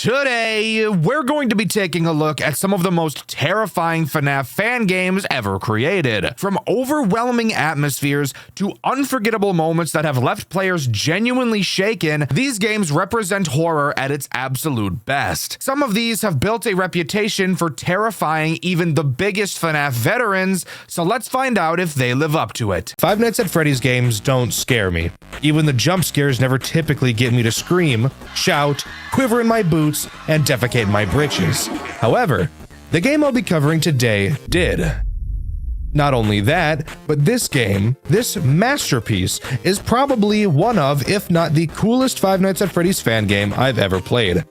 Today, we're going to be taking a look at some of the most terrifying FNAF fan games ever created. From overwhelming atmospheres to unforgettable moments that have left players genuinely shaken, these games represent horror at its absolute best. Some of these have built a reputation for terrifying even the biggest FNAF veterans, so let's find out if they live up to it. Five Nights at Freddy's games don't scare me. Even the jump scares never typically get me to scream, shout, quiver in my boots, and defecate my britches. However, the game I'll be covering today did. Not only that, but this game, this masterpiece, is probably one of, if not the coolest Five Nights at Freddy's fan game I've ever played.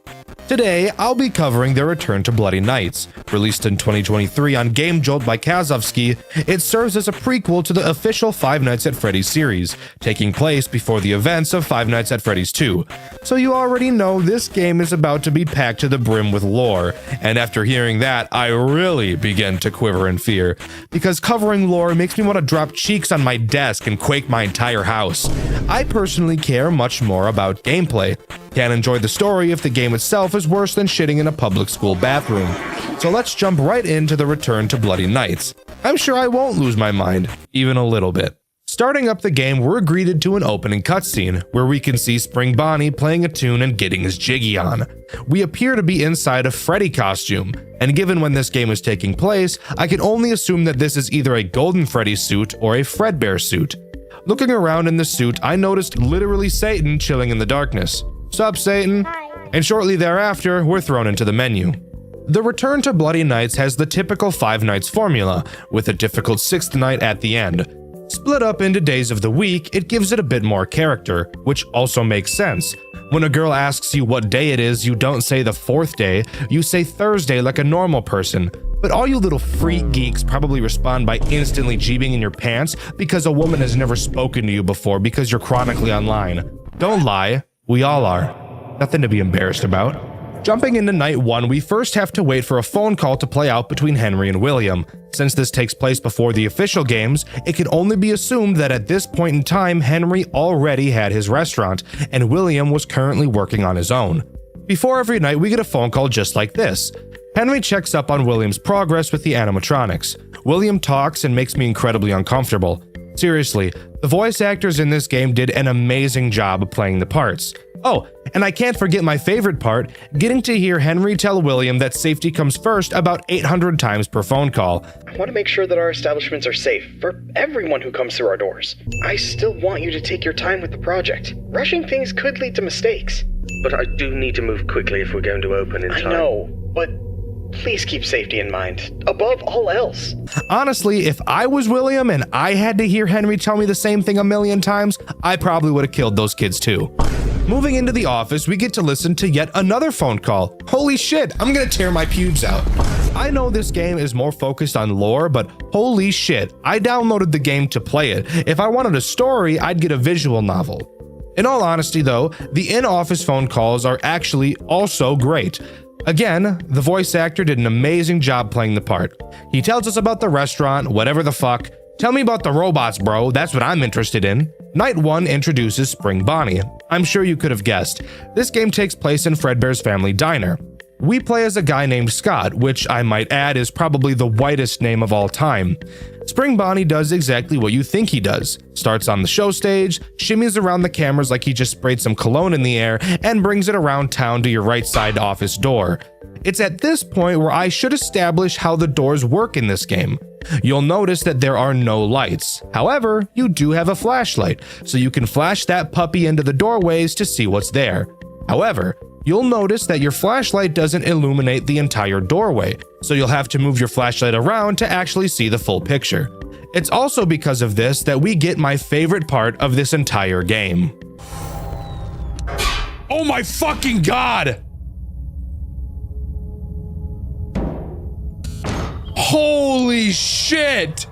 Today, I'll be covering their return to Bloody Nights. Released in 2023 on Game Jolt by Kazovsky, it serves as a prequel to the official Five Nights at Freddy's series, taking place before the events of Five Nights at Freddy's 2. So you already know this game is about to be packed to the brim with lore, and after hearing that, I really begin to quiver in fear, because covering lore makes me want to drop cheeks on my desk and quake my entire house. I personally care much more about gameplay. Can't enjoy the story if the game itself is worse than shitting in a public school bathroom. So let's jump right into the return to Bloody Nights. I'm sure I won't lose my mind, even a little bit. Starting up the game, we're greeted to an opening cutscene, where we can see Spring Bonnie playing a tune and getting his jiggy on. We appear to be inside a Freddy costume, and given when this game is taking place, I can only assume that this is either a Golden Freddy suit or a Fredbear suit. Looking around in the suit, I noticed literally Satan chilling in the darkness. Sup, Satan? Hi. And shortly thereafter, we're thrown into the menu. The return to Bloody Nights has the typical Five Nights formula, with a difficult sixth night at the end. Split up into days of the week, it gives it a bit more character, which also makes sense. When a girl asks you what day it is, you don't say the fourth day, you say Thursday like a normal person. But all you little freak geeks probably respond by instantly jeebing in your pants because a woman has never spoken to you before because you're chronically online. Don't lie. We all are. Nothing to be embarrassed about. Jumping into night one, we first have to wait for a phone call to play out between Henry and William. Since this takes place before the official games, it can only be assumed that at this point in time, Henry already had his restaurant, and William was currently working on his own. Before every night, we get a phone call just like this. Henry checks up on William's progress with the animatronics. William talks and makes me incredibly uncomfortable. Seriously, the voice actors in this game did an amazing job of playing the parts. Oh, and I can't forget my favorite part, getting to hear Henry tell William that safety comes first about 800 times per phone call. I want to make sure that our establishments are safe for everyone who comes through our doors. I still want you to take your time with the project. Rushing things could lead to mistakes. But I do need to move quickly if we're going to open in time. I know, but please keep safety in mind, above all else. Honestly, if I was William and I had to hear Henry tell me the same thing a million times, I probably would have killed those kids too. Moving into the office, we get to listen to yet another phone call. Holy shit, I'm gonna tear my pubes out. I know this game is more focused on lore, but holy shit, I downloaded the game to play it. If I wanted a story, I'd get a visual novel. In all honesty though, the in-office phone calls are actually also great. Again, the voice actor did an amazing job playing the part. He tells us about the restaurant, whatever the fuck. Tell me about the robots, bro. That's what I'm interested in. Night 1 introduces Spring Bonnie. I'm sure you could have guessed. This game takes place in Fredbear's family diner. We play as a guy named Scott, which I might add is probably the whitest name of all time. Spring Bonnie does exactly what you think he does. Starts on the show stage, shimmies around the cameras like he just sprayed some cologne in the air, and brings it around town to your right side office door. It's at this point where I should establish how the doors work in this game. You'll notice that there are no lights. However, you do have a flashlight, so you can flash that puppy into the doorways to see what's there. However, you'll notice that your flashlight doesn't illuminate the entire doorway, so you'll have to move your flashlight around to actually see the full picture. It's also because of this that we get my favorite part of this entire game. Oh my fucking god! Holy shit!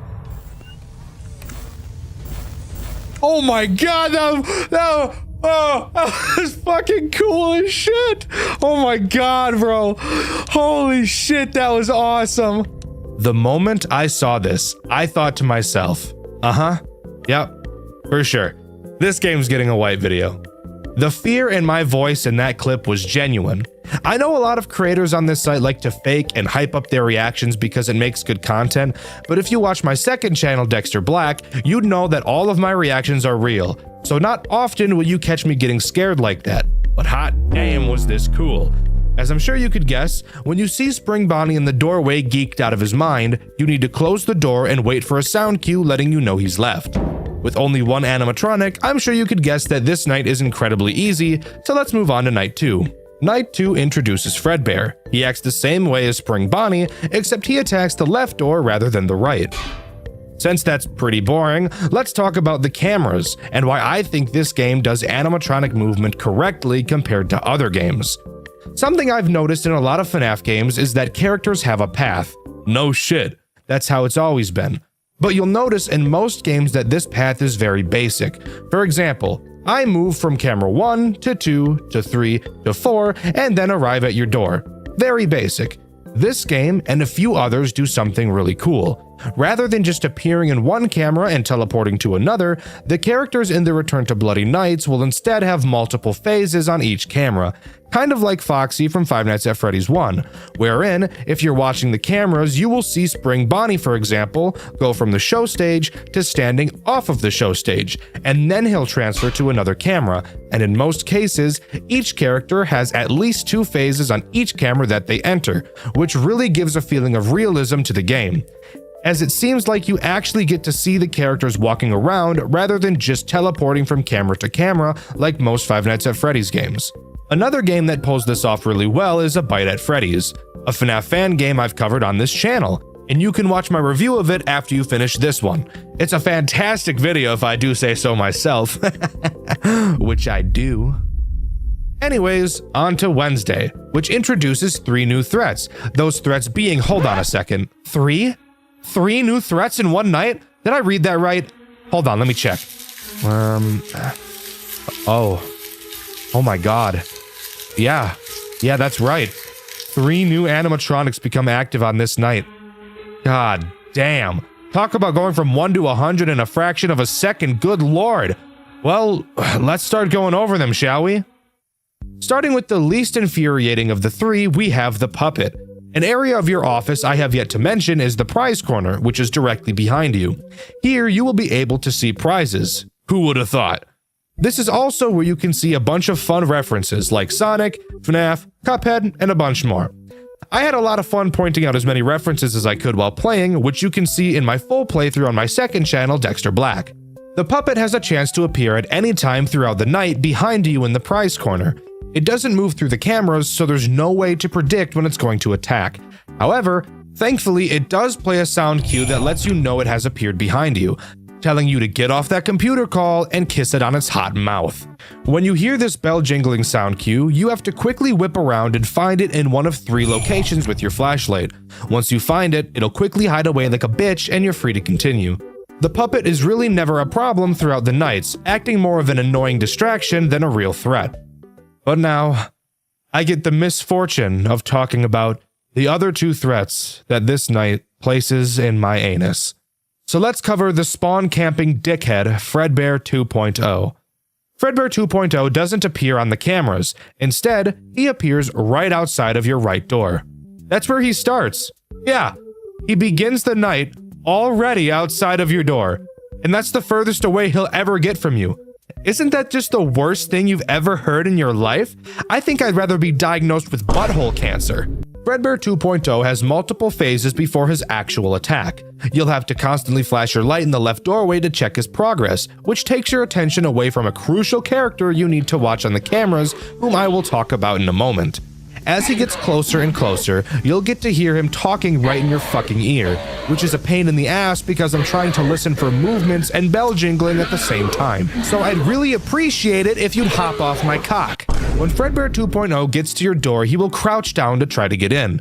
Oh my god, that was fucking cool as shit! Oh my god, bro. Holy shit, that was awesome. The moment I saw this, I thought to myself, yep, for sure. This game's getting a white video. The fear in my voice in that clip was genuine. I know a lot of creators on this site like to fake and hype up their reactions because it makes good content, but if you watch my second channel, Dxtr Black, you'd know that all of my reactions are real, so not often will you catch me getting scared like that. But hot damn was this cool. As I'm sure you could guess, when you see Spring Bonnie in the doorway geeked out of his mind, you need to close the door and wait for a sound cue letting you know he's left. With only one animatronic, I'm sure you could guess that this night is incredibly easy, so let's move on to night 2. Night 2 introduces Fredbear. He acts the same way as Spring Bonnie, except he attacks the left door rather than the right. Since that's pretty boring, let's talk about the cameras and why I think this game does animatronic movement correctly compared to other games. Something I've noticed in a lot of FNAF games is that characters have a path. No shit, that's how it's always been. But you'll notice in most games that this path is very basic. For example, I move from camera 1 to 2 to 3 to 4 and then arrive at your door. Very basic. This game and a few others do something really cool. Rather than just appearing in one camera and teleporting to another, the characters in the Return to Bloody Nights will instead have multiple phases on each camera, kind of like Foxy from Five Nights at Freddy's 1, wherein, if you're watching the cameras, you will see Spring Bonnie, for example, go from the show stage to standing off of the show stage, and then he'll transfer to another camera, and in most cases, each character has at least 2 phases on each camera that they enter, which really gives a feeling of realism to the game, as it seems like you actually get to see the characters walking around rather than just teleporting from camera to camera like most Five Nights at Freddy's games. Another game that pulls this off really well is A Bite at Freddy's, a FNAF fan game I've covered on this channel, and you can watch my review of it after you finish this one. It's a fantastic video if I do say so myself, which I do. Anyways, on to Wednesday, which introduces 3 new threats, those threats being, hold on a second, 3? 3 new threats in one night? Did I read that right? Hold on, let me check. Oh my god. Yeah, that's right. 3 new animatronics become active on this night. God damn. Talk about going from 1 to 100 in a fraction of a second, good lord. Well, let's start going over them, shall we? Starting with the least infuriating of the 3, we have the puppet. An area of your office I have yet to mention is the prize corner, which is directly behind you. Here, you will be able to see prizes. Who would have thought? This is also where you can see a bunch of fun references like Sonic, FNAF, Cuphead, and a bunch more. I had a lot of fun pointing out as many references as I could while playing, which you can see in my full playthrough on my second channel, Dxtr Black. The puppet has a chance to appear at any time throughout the night behind you in the prize corner. It doesn't move through the cameras, so there's no way to predict when it's going to attack. However, thankfully, it does play a sound cue that lets you know it has appeared behind you, telling you to get off that computer call and kiss it on its hot mouth. When you hear this bell jingling sound cue, you have to quickly whip around and find it in one of 3 locations with your flashlight. Once you find it, it'll quickly hide away like a bitch and you're free to continue. The puppet is really never a problem throughout the nights, acting more of an annoying distraction than a real threat. But now, I get the misfortune of talking about the other 2 threats that this night places in my anus. So let's cover the spawn camping dickhead Fredbear 2.0. Fredbear 2.0 doesn't appear on the cameras. Instead, he appears right outside of your right door. That's where he starts. Yeah, he begins the night already outside of your door. And that's the furthest away he'll ever get from you. Isn't that just the worst thing you've ever heard in your life? I think I'd rather be diagnosed with butthole cancer. Fredbear 2.0 has multiple phases before his actual attack. You'll have to constantly flash your light in the left doorway to check his progress, which takes your attention away from a crucial character you need to watch on the cameras, whom I will talk about in a moment. As he gets closer and closer, you'll get to hear him talking right in your fucking ear, which is a pain in the ass because I'm trying to listen for movements and bell jingling at the same time. So I'd really appreciate it if you'd hop off my cock. When Fredbear 2.0 gets to your door, he will crouch down to try to get in,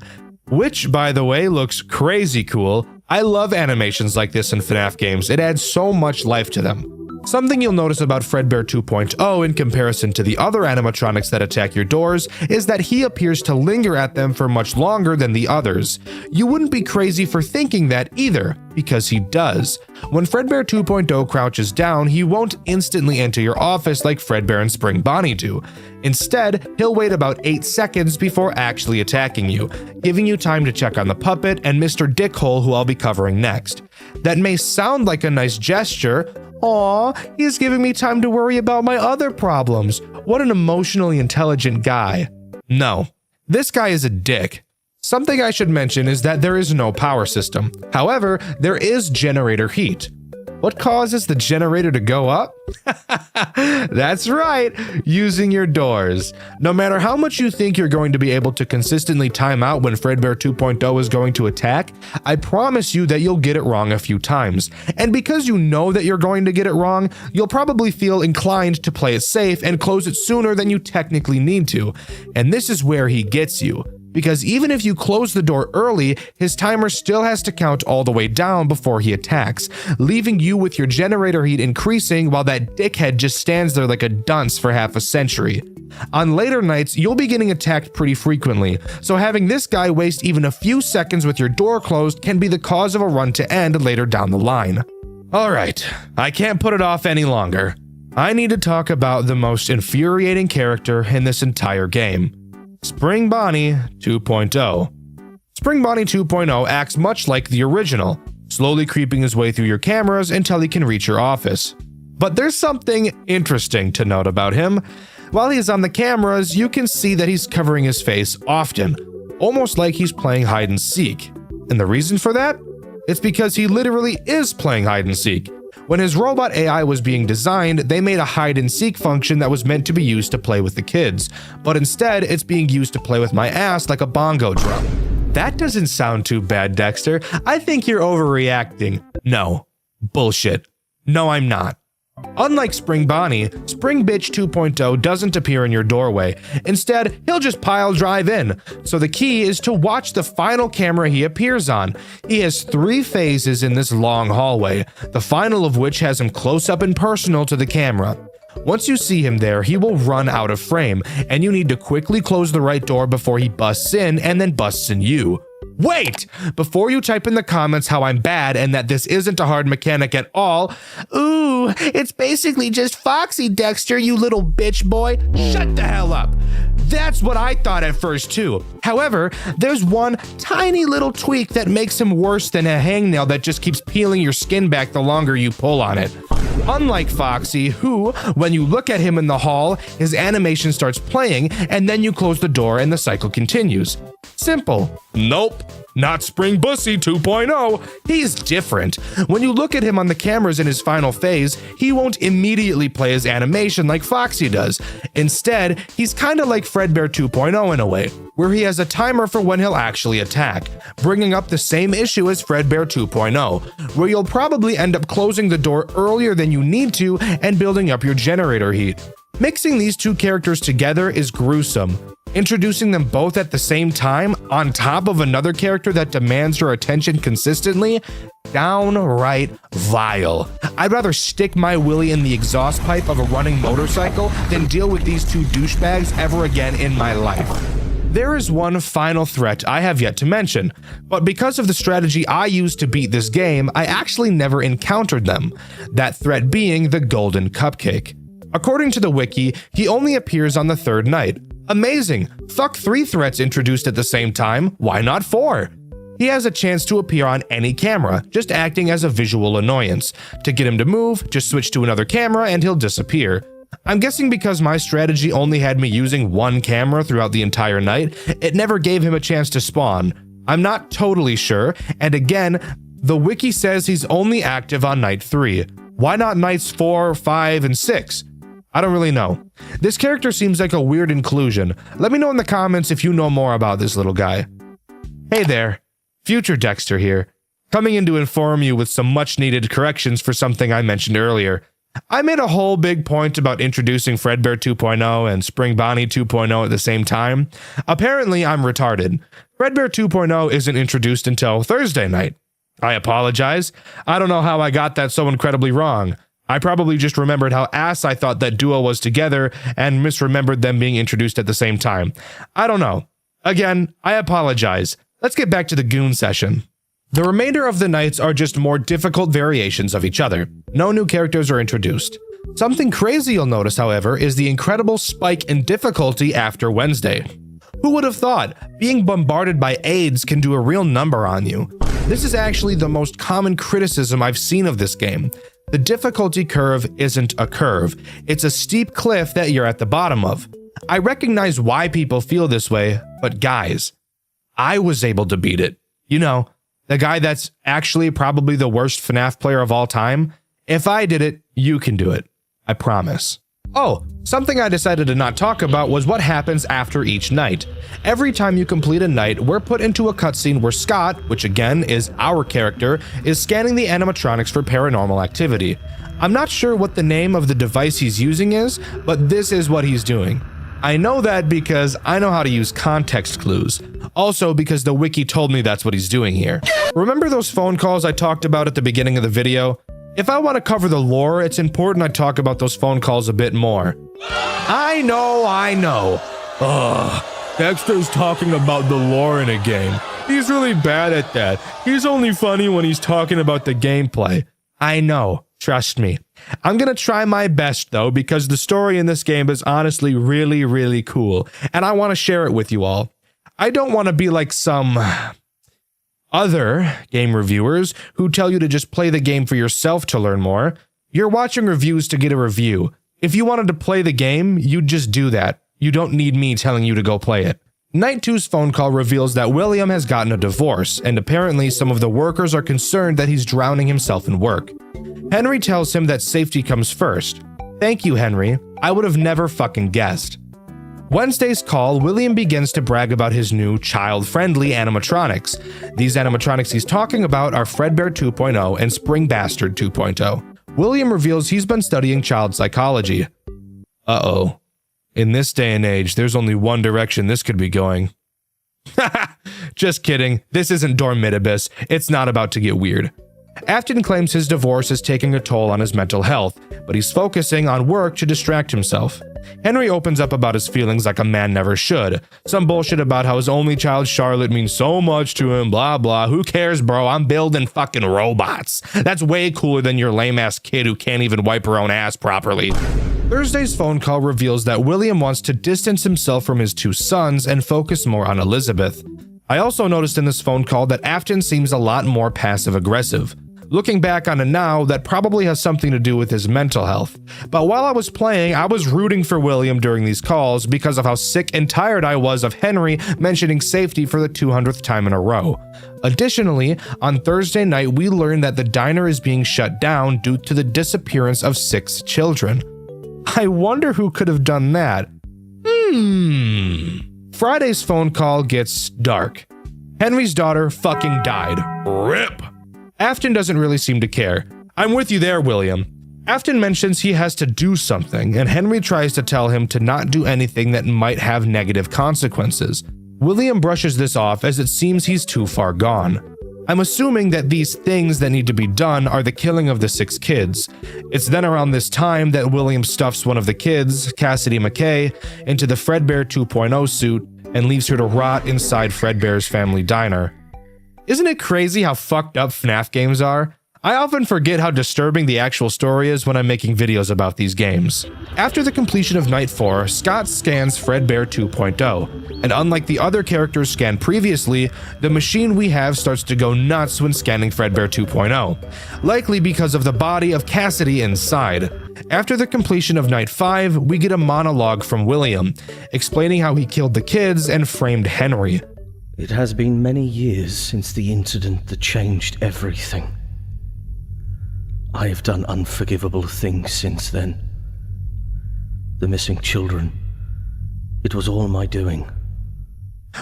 which, by the way, looks crazy cool. I love animations like this in FNAF games. It adds so much life to them. Something you'll notice about Fredbear 2.0 in comparison to the other animatronics that attack your doors is that he appears to linger at them for much longer than the others. You wouldn't be crazy for thinking that either, because he does. When Fredbear 2.0 crouches down, he won't instantly enter your office like Fredbear and Spring Bonnie do. Instead, he'll wait about 8 seconds before actually attacking you, giving you time to check on the puppet and Mr. Dickhole, who I'll be covering next. That may sound like a nice gesture. Aw, he's giving me time to worry about my other problems. What an emotionally intelligent guy. No, this guy is a dick. Something I should mention is that there is no power system. However, there is generator heat. What causes the generator to go up? That's right, using your doors. No matter how much you think you're going to be able to consistently time out when Fredbear 2.0 is going to attack, I promise you that you'll get it wrong a few times. And because you know that you're going to get it wrong, you'll probably feel inclined to play it safe and close it sooner than you technically need to. And this is where he gets you. Because even if you close the door early, his timer still has to count all the way down before he attacks, leaving you with your generator heat increasing while that dickhead just stands there like a dunce for half a century. On later nights, you'll be getting attacked pretty frequently, so having this guy waste even a few seconds with your door closed can be the cause of a run to end later down the line. Alright, I can't put it off any longer. I need to talk about the most infuriating character in this entire game. Spring Bonnie 2.0. Spring Bonnie 2.0 acts much like the original, slowly creeping his way through your cameras until he can reach your office. But there's something interesting to note about him. While he's on the cameras, you can see that he's covering his face often, almost like he's playing hide and seek. And the reason for that? It's because he literally is playing hide and seek. When his robot AI was being designed, they made a hide-and-seek function that was meant to be used to play with the kids, but instead it's being used to play with my ass like a bongo drum. That doesn't sound too bad, Dexter. I think you're overreacting. No. Bullshit. No, I'm not. Unlike Spring Bonnie, Spring Bitch 2.0 doesn't appear in your doorway. Instead, he'll just pile drive in. So the key is to watch the final camera he appears on. He has 3 phases in this long hallway, the final of which has him close up and personal to the camera. Once you see him there, he will run out of frame, and you need to quickly close the right door before he busts in and then busts in you. Wait! Before you type in the comments how I'm bad and that this isn't a hard mechanic at all, ooh, it's basically just Foxy, Dexter, you little bitch boy. Shut the hell up. That's what I thought at first too. However, there's one tiny little tweak that makes him worse than a hangnail that just keeps peeling your skin back the longer you pull on it. Unlike Foxy, who, when you look at him in the hall, his animation starts playing and then you close the door and the cycle continues. Simple. Nope. Not Spring Bussy 2.0. He's different. When you look at him on the cameras in his final phase, he won't immediately play his animation like Foxy does. Instead, he's kinda like Fredbear 2.0 in a way, where he has a timer for when he'll actually attack, bringing up the same issue as Fredbear 2.0, where you'll probably end up closing the door earlier than you need to and building up your generator heat. Mixing these two characters together is gruesome. Introducing them both at the same time, on top of another character that demands your attention consistently, downright vile. I'd rather stick my willy in the exhaust pipe of a running motorcycle than deal with these two douchebags ever again in my life. There is one final threat I have yet to mention, but because of the strategy I used to beat this game, I actually never encountered them, that threat being the Golden Cupcake. According to the wiki, he only appears on the 3rd night. Amazing! Fuck 3 threats introduced at the same time, why not 4? He has a chance to appear on any camera, just acting as a visual annoyance. To get him to move, just switch to another camera and he'll disappear. I'm guessing because my strategy only had me using 1 camera throughout the entire night, it never gave him a chance to spawn. I'm not totally sure, and again, the wiki says he's only active on night 3. Why not nights 4, 5, and 6? I don't really know. This character seems like a weird inclusion. Let me know in the comments if you know more about this little guy. Hey there, Future Dexter here, coming in to inform you with some much needed corrections for something I mentioned earlier. I made a whole big point about introducing Fredbear 2.0 and Spring Bonnie 2.0 at the same time. Apparently I'm retarded. Fredbear 2.0 isn't introduced until Thursday night. I apologize. I don't know how I got that so incredibly wrong. I probably just remembered how ass I thought that duo was together and misremembered them being introduced at the same time. I don't know. Again, I apologize. Let's get back to the goon session. The remainder of the nights are just more difficult variations of each other. No new characters are introduced. Something crazy you'll notice, however, is the incredible spike in difficulty after Wednesday. Who would have thought being bombarded by AIDS can do a real number on you? This is actually the most common criticism I've seen of this game. The difficulty curve isn't a curve, it's a steep cliff that you're at the bottom of. I recognize why people feel this way, but guys, I was able to beat it. You know, the guy that's actually probably the worst FNAF player of all time. If I did it, you can do it. I promise. Oh, something I decided to not talk about was what happens after each night. Every time you complete a night, we're put into a cutscene where Scott, which again is our character, is scanning the animatronics for paranormal activity. I'm not sure what the name of the device he's using is, but this is what he's doing. I know that because I know how to use context clues. Also because the wiki told me that's what he's doing here. Remember those phone calls I talked about at the beginning of the video? If I want to cover the lore, it's important I talk about those phone calls a bit more. I know. Ugh, Dexter's talking about the lore in a game. He's really bad at that. He's only funny when he's talking about the gameplay. I know, trust me. I'm gonna try my best though, because the story in this game is honestly really, really cool, and I want to share it with you all. I don't want to be like some other game reviewers who tell you to just play the game for yourself to learn more. You're watching reviews to get a review. If you wanted to play the game, you'd just do that. You don't need me telling you to go play it. Night 2's phone call reveals that William has gotten a divorce, and apparently some of the workers are concerned that he's drowning himself in work. Henry tells him that safety comes first. Thank you, Henry. I would have never fucking guessed. Wednesday's call, William begins to brag about his new child-friendly animatronics. These animatronics he's talking about are Fredbear 2.0 and Spring Bastard 2.0. William reveals he's been studying child psychology. Uh-oh. In this day and age, there's only one direction this could be going. Just kidding. This isn't Dormitibus. It's not about to get weird. Afton claims his divorce is taking a toll on his mental health, but he's focusing on work to distract himself. Henry opens up about his feelings like a man never should. Some bullshit about how his only child Charlotte means so much to him, blah blah. Who cares, bro? I'm building fucking robots. That's way cooler than your lame-ass kid who can't even wipe her own ass properly. Thursday's phone call reveals that William wants to distance himself from his two sons and focus more on Elizabeth. I also noticed in this phone call that Afton seems a lot more passive-aggressive. Looking back on it now, that probably has something to do with his mental health. But while I was playing, I was rooting for William during these calls because of how sick and tired I was of Henry mentioning safety for the 200th time in a row. Additionally, on Thursday night, we learned that the diner is being shut down due to the disappearance of 6 children. I wonder who could have done that. Friday's phone call gets dark. Henry's daughter fucking died. RIP! Afton doesn't really seem to care. I'm with you there, William. Afton mentions he has to do something, and Henry tries to tell him to not do anything that might have negative consequences. William brushes this off as it seems he's too far gone. I'm assuming that these things that need to be done are the killing of the 6 kids. It's then around this time that William stuffs one of the kids, Cassidy McKay, into the Fredbear 2.0 suit and leaves her to rot inside Fredbear's family diner. Isn't it crazy how fucked up FNAF games are? I often forget how disturbing the actual story is when I'm making videos about these games. After the completion of Night 4, Scott scans Fredbear 2.0, and unlike the other characters scanned previously, the machine we have starts to go nuts when scanning Fredbear 2.0, likely because of the body of Cassidy inside. After the completion of Night 5, we get a monologue from William, explaining how he killed the kids and framed Henry. It has been many years since the incident that changed everything. I have done unforgivable things since then. The missing children. It was all my doing.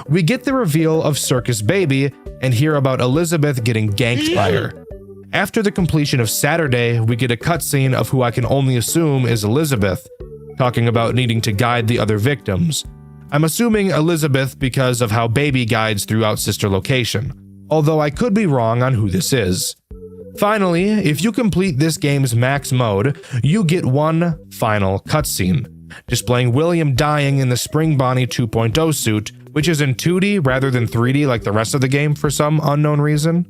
We get the reveal of Circus Baby and hear about Elizabeth getting ganked by her. After the completion of Saturday, we get a cutscene of who I can only assume is Elizabeth, talking about needing to guide the other victims. I'm assuming Elizabeth because of how Baby guides throughout Sister Location, although I could be wrong on who this is. Finally, if you complete this game's max mode, you get one final cutscene, displaying William dying in the Spring Bonnie 2.0 suit, which is in 2D rather than 3D like the rest of the game for some unknown reason.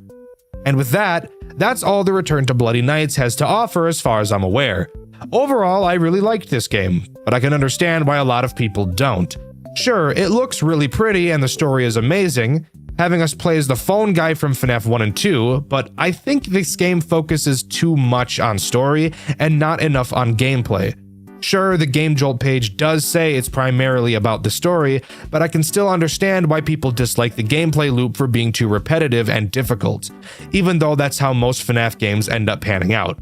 And with that, that's all the Return to Bloody Nights has to offer as far as I'm aware. Overall, I really liked this game, but I can understand why a lot of people don't. Sure, it looks really pretty and the story is amazing, having us play as the phone guy from FNAF 1 and 2, but I think this game focuses too much on story and not enough on gameplay. Sure, the Game Jolt page does say it's primarily about the story, but I can still understand why people dislike the gameplay loop for being too repetitive and difficult, even though that's how most FNAF games end up panning out.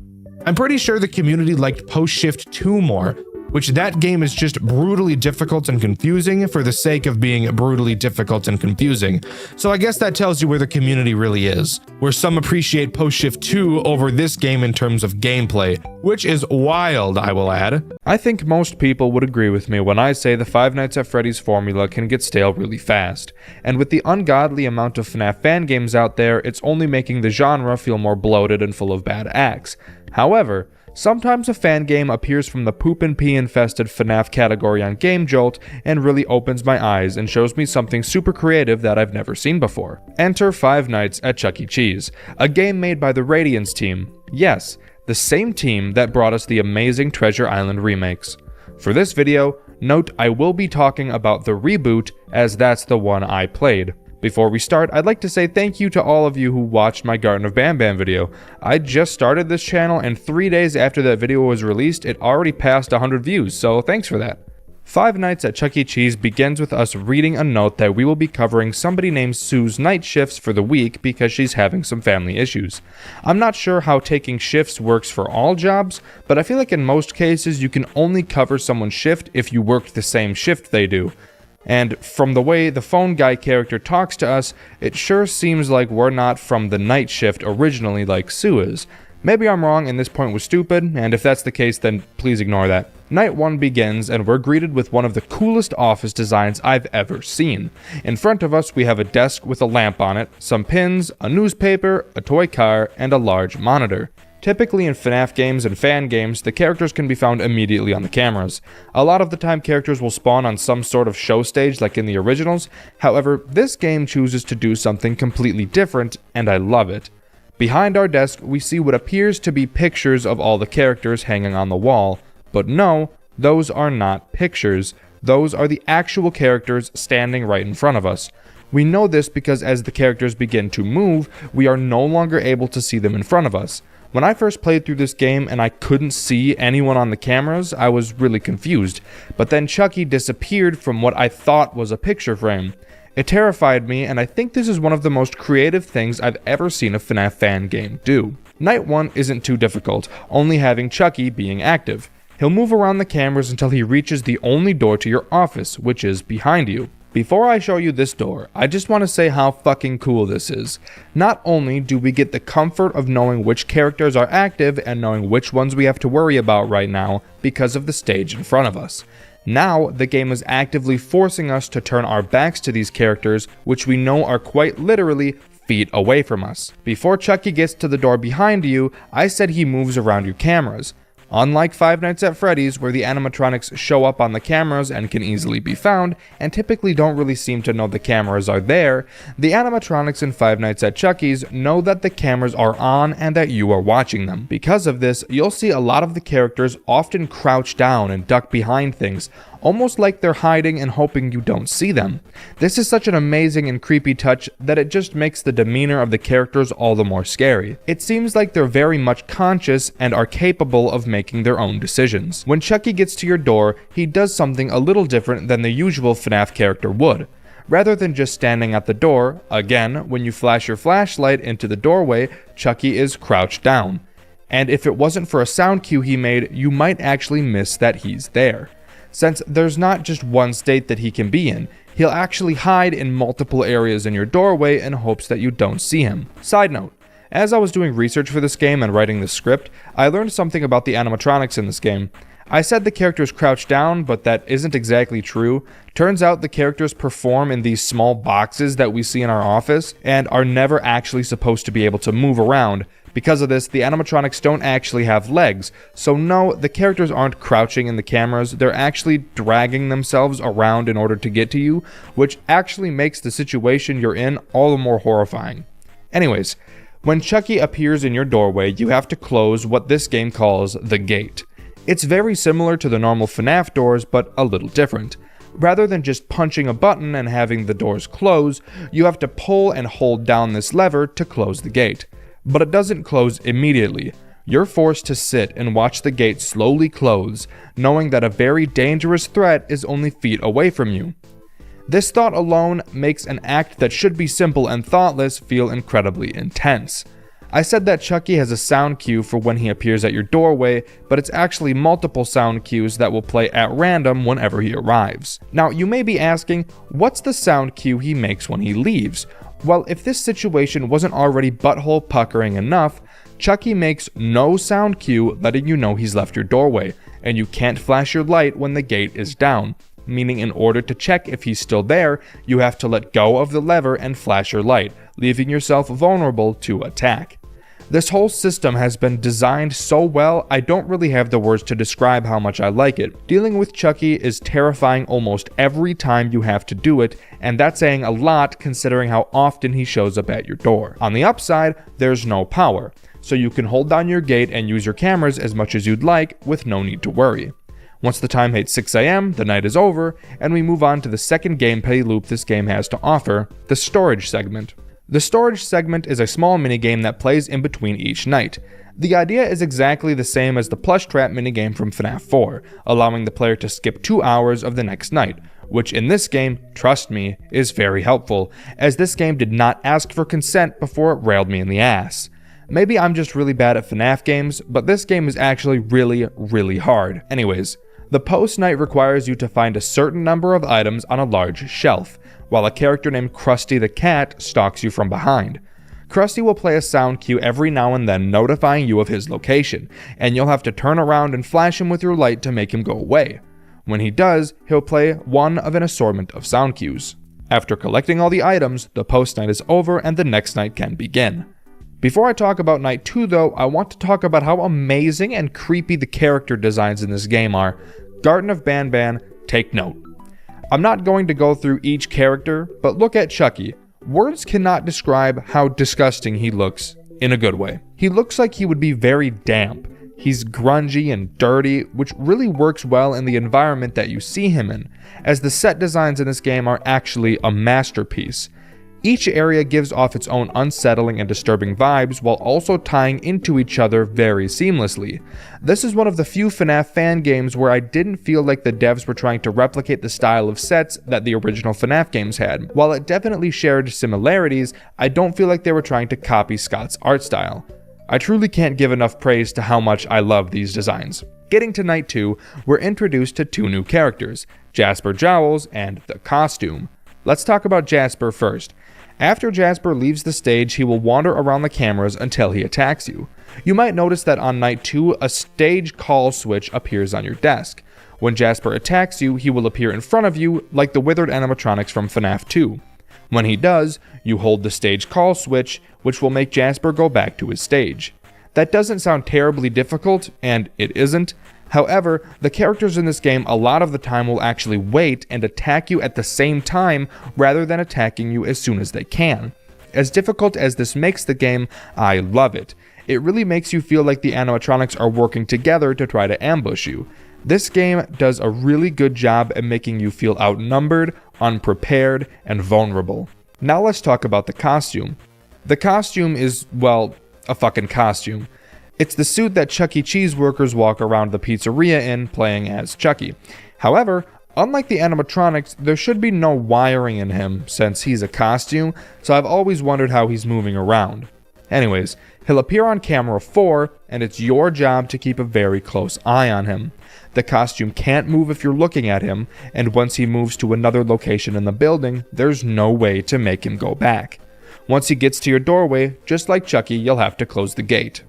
I'm pretty sure the community liked Post Shift 2 more, which that game is just brutally difficult and confusing for the sake of being brutally difficult and confusing. So I guess that tells you where the community really is, where some appreciate Post Shift 2 over this game in terms of gameplay, which is wild, I will add. I think most people would agree with me when I say the Five Nights at Freddy's formula can get stale really fast, and with the ungodly amount of FNAF fan games out there, it's only making the genre feel more bloated and full of bad acts. However, sometimes a fan game appears from the poop and pee infested FNAF category on Game Jolt and really opens my eyes and shows me something super creative that I've never seen before. Enter Five Nights at Chuck E. Cheese, a game made by the Radiance team. Yes, the same team that brought us the amazing Treasure Island remakes. For this video, note I will be talking about the reboot, as that's the one I played. Before we start, I'd like to say thank you to all of you who watched my Garden of Bam Bam video. I just started this channel and 3 days after that video was released, it already passed 100 views, so thanks for that. Five Nights at Chuck E. Cheese begins with us reading a note that we will be covering somebody named Sue's night shifts for the week because she's having some family issues. I'm not sure how taking shifts works for all jobs, but I feel like in most cases you can only cover someone's shift if you worked the same shift they do. And from the way the phone guy character talks to us, it sure seems like we're not from the night shift originally like Sue is. Maybe I'm wrong and this point was stupid, and if that's the case then please ignore that. Night 1 begins and we're greeted with one of the coolest office designs I've ever seen. In front of us we have a desk with a lamp on it, some pins, a newspaper, a toy car, and a large monitor. Typically in FNAF games and fan games, the characters can be found immediately on the cameras. A lot of the time characters will spawn on some sort of show stage like in the originals, however, this game chooses to do something completely different, and I love it. Behind our desk, we see what appears to be pictures of all the characters hanging on the wall, but no, those are not pictures, those are the actual characters standing right in front of us. We know this because as the characters begin to move, we are no longer able to see them in front of us. When I first played through this game and I couldn't see anyone on the cameras, I was really confused, but then Chucky disappeared from what I thought was a picture frame. It terrified me, and I think this is one of the most creative things I've ever seen a FNAF fan game do. Night 1 isn't too difficult, only having Chucky being active. He'll move around the cameras until he reaches the only door to your office, which is behind you. Before I show you this door, I just want to say how fucking cool this is. Not only do we get the comfort of knowing which characters are active and knowing which ones we have to worry about right now because of the stage in front of us. Now, the game is actively forcing us to turn our backs to these characters, which we know are quite literally feet away from us. Before Chucky gets to the door behind you, I said he moves around your cameras. Unlike Five Nights at Freddy's, where the animatronics show up on the cameras and can easily be found, and typically don't really seem to know the cameras are there, the animatronics in Five Nights at Chucky's know that the cameras are on and that you are watching them. Because of this, you'll see a lot of the characters often crouch down and duck behind things, almost like they're hiding and hoping you don't see them. This is such an amazing and creepy touch that it just makes the demeanor of the characters all the more scary. It seems like they're very much conscious and are capable of making their own decisions. When Chucky gets to your door, he does something a little different than the usual FNAF character would. Rather than just standing at the door, again, when you flash your flashlight into the doorway, Chucky is crouched down. And if it wasn't for a sound cue he made, you might actually miss that he's there. Since there's not just one state that he can be in, he'll actually hide in multiple areas in your doorway in hopes that you don't see him. Side note, as I was doing research for this game and writing the script, I learned something about the animatronics in this game. I said the characters crouch down, but that isn't exactly true. Turns out the characters perform in these small boxes that we see in our office and are never actually supposed to be able to move around. Because of this, the animatronics don't actually have legs, so no, the characters aren't crouching in the cameras, they're actually dragging themselves around in order to get to you, which actually makes the situation you're in all the more horrifying. Anyways, When Chucky appears in your doorway, you have to close what this game calls the gate. It's very similar to the normal FNAF doors, but a little different. Rather than just punching a button and having the doors close, you have to pull and hold down this lever to close the gate. But it doesn't close immediately. You're forced to sit and watch the gate slowly close, knowing that a very dangerous threat is only feet away from you. This thought alone makes an act that should be simple and thoughtless feel incredibly intense. I said that Chucky has a sound cue for when he appears at your doorway, but it's actually multiple sound cues that will play at random whenever he arrives. Now, you may be asking, what's the sound cue he makes when he leaves? Well, if this situation wasn't already butthole puckering enough, Chucky makes no sound cue letting you know he's left your doorway, and you can't flash your light when the gate is down. Meaning in order to check if he's still there, you have to let go of the lever and flash your light, leaving yourself vulnerable to attack. This whole system has been designed so well, I don't really have the words to describe how much I like it. Dealing with Chucky is terrifying almost every time you have to do it, and that's saying a lot considering how often he shows up at your door. On the upside, there's no power, so you can hold down your gate and use your cameras as much as you'd like with no need to worry. Once the time hits 6 AM, the night is over, and we move on to the second gameplay loop this game has to offer, the storage segment. The storage segment is a small minigame that plays in between each night. The idea is exactly the same as the plush trap minigame from FNAF 4, allowing the player to skip 2 hours of the next night, which in this game, trust me, is very helpful, as this game did not ask for consent before it railed me in the ass. Maybe I'm just really bad at FNAF games, but this game is actually really hard. Anyways, the post-night requires you to find a certain number of items on a large shelf, while a character named Krusty the Cat stalks you from behind. Krusty will play a sound cue every now and then notifying you of his location, and you'll have to turn around and flash him with your light to make him go away. When he does, he'll play one of an assortment of sound cues. After collecting all the items, the post-night is over and the next night can begin. Before I talk about night 2 though, I want to talk about how amazing and creepy the character designs in this game are. Garten of Banban, take note. I'm not going to go through each character, but look at Chucky. Words cannot describe how disgusting he looks in a good way. He looks like he would be very damp. He's grungy and dirty, which really works well in the environment that you see him in, as the set designs in this game are actually a masterpiece. Each area gives off its own unsettling and disturbing vibes while also tying into each other very seamlessly. This is one of the few FNAF fan games where I didn't feel like the devs were trying to replicate the style of sets that the original FNAF games had. While it definitely shared similarities, I don't feel like they were trying to copy Scott's art style. I truly can't give enough praise to how much I love these designs. Getting to night 2, we're introduced to 2 new characters, Jasper Jowls and the Costume. Let's talk about Jasper first. After Jasper leaves the stage, he will wander around the cameras until he attacks you. You might notice that on night 2, a stage call switch appears on your desk. When Jasper attacks you, he will appear in front of you like the withered animatronics from FNAF 2. When he does, you hold the stage call switch, which will make Jasper go back to his stage. That doesn't sound terribly difficult, and it isn't. However, the characters in this game a lot of the time will actually wait and attack you at the same time rather than attacking you as soon as they can. As difficult as this makes the game, I love it. It really makes you feel like the animatronics are working together to try to ambush you. This game does a really good job at making you feel outnumbered, unprepared, and vulnerable. Now let's talk about the costume. The costume is, well, a fucking costume. It's the suit that Chuck E. Cheese workers walk around the pizzeria in, playing as Chucky. However, unlike the animatronics, there should be no wiring in him since he's a costume, so I've always wondered how he's moving around. Anyways, he'll appear on camera 4, and it's your job to keep a very close eye on him. The costume can't move if you're looking at him, and once he moves to another location in the building, there's no way to make him go back. Once he gets to your doorway, just like Chucky, you'll have to close the gate.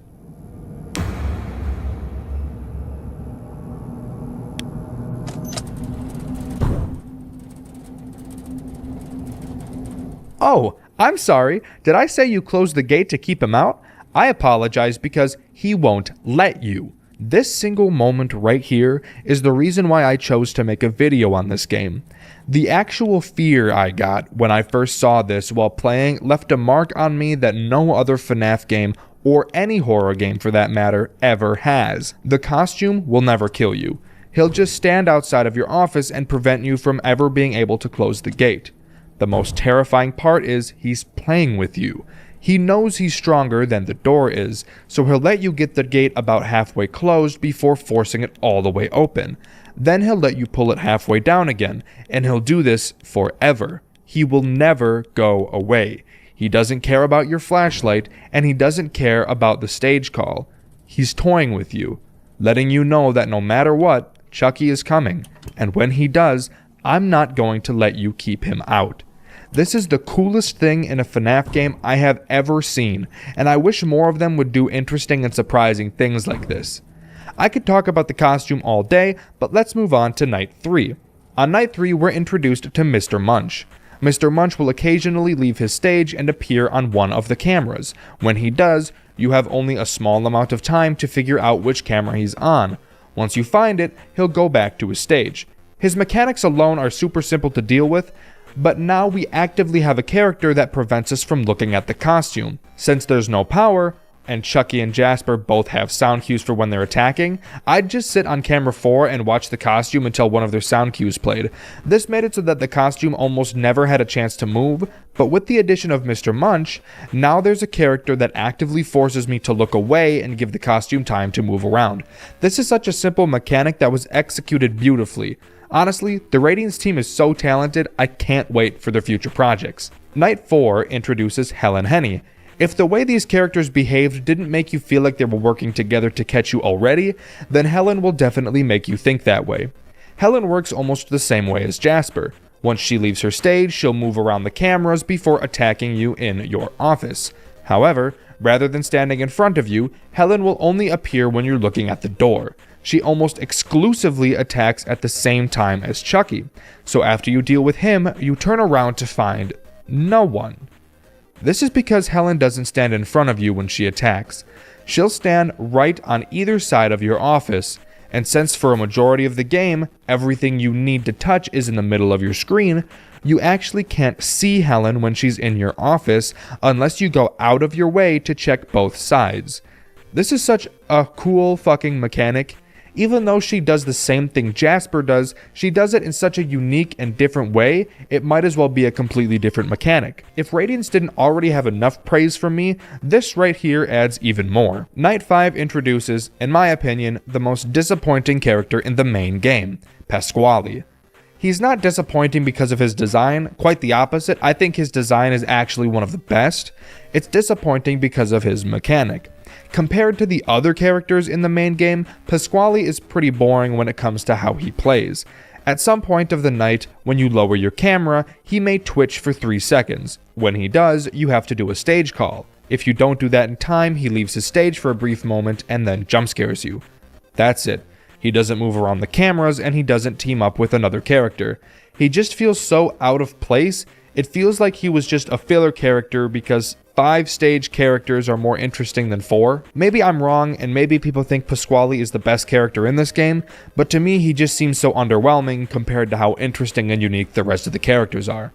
Oh, I'm sorry. Did I say you closed the gate to keep him out? I apologize because he won't let you. This single moment right here is the reason why I chose to make a video on this game. The actual fear I got when I first saw this while playing left a mark on me that no other FNAF game, or any horror game for that matter, ever has. The costume will never kill you. He'll just stand outside of your office and prevent you from ever being able to close the gate. The most terrifying part is he's playing with you. He knows he's stronger than the door is, so he'll let you get the gate about halfway closed before forcing it all the way open. Then he'll let you pull it halfway down again, and he'll do this forever. He will never go away. He doesn't care about your flashlight, and he doesn't care about the stage call. He's toying with you, letting you know that no matter what, Chucky is coming, and when he does, I'm not going to let you keep him out. This is the coolest thing in a FNAF game I have ever seen, and I wish more of them would do interesting and surprising things like this. I could talk about the costume all day, but let's move on to Night 3. On Night 3, we're introduced to Mr. Munch. Mr. Munch will occasionally leave his stage and appear on one of the cameras. When he does, you have only a small amount of time to figure out which camera he's on. Once you find it, he'll go back to his stage. His mechanics alone are super simple to deal with, but now we actively have a character that prevents us from looking at the costume. Since there's no power, and Chucky and Jasper both have sound cues for when they're attacking, I'd just sit on camera 4 and watch the costume until one of their sound cues played. This made it so that the costume almost never had a chance to move, but with the addition of Mr. Munch, now there's a character that actively forces me to look away and give the costume time to move around. This is such a simple mechanic that was executed beautifully. Honestly, the Radiance team is so talented, I can't wait for their future projects. Night 4 introduces Helen Henny. If the way these characters behaved didn't make you feel like they were working together to catch you already, then Helen will definitely make you think that way. Helen works almost the same way as Jasper. Once she leaves her stage, she'll move around the cameras before attacking you in your office. However, rather than standing in front of you, Helen will only appear when you're looking at the door. She almost exclusively attacks at the same time as Chucky, so after you deal with him, you turn around to find no one. This is because Helen doesn't stand in front of you when she attacks. She'll stand right on either side of your office, and since for a majority of the game, everything you need to touch is in the middle of your screen, you actually can't see Helen when she's in your office unless you go out of your way to check both sides. This is such a cool fucking mechanic. Even though she does the same thing Jasper does, she does it in such a unique and different way, it might as well be a completely different mechanic. If Radiance didn't already have enough praise from me, this right here adds even more. Night 5 introduces, in my opinion, the most disappointing character in the main game, Pasquale. He's not disappointing because of his design, quite the opposite. I think his design is actually one of the best. It's disappointing because of his mechanic. Compared to the other characters in the main game, Pasquale is pretty boring when it comes to how he plays. At some point of the night, when you lower your camera, he may twitch for 3 seconds. When he does, you have to do a stage call. If you don't do that in time, he leaves his stage for a brief moment and then jump scares you. That's it. He doesn't move around the cameras and he doesn't team up with another character. He just feels so out of place. It feels like he was just a filler character because 5 stage characters are more interesting than 4. Maybe I'm wrong, and maybe people think Pasquale is the best character in this game, but to me he just seems so underwhelming compared to how interesting and unique the rest of the characters are.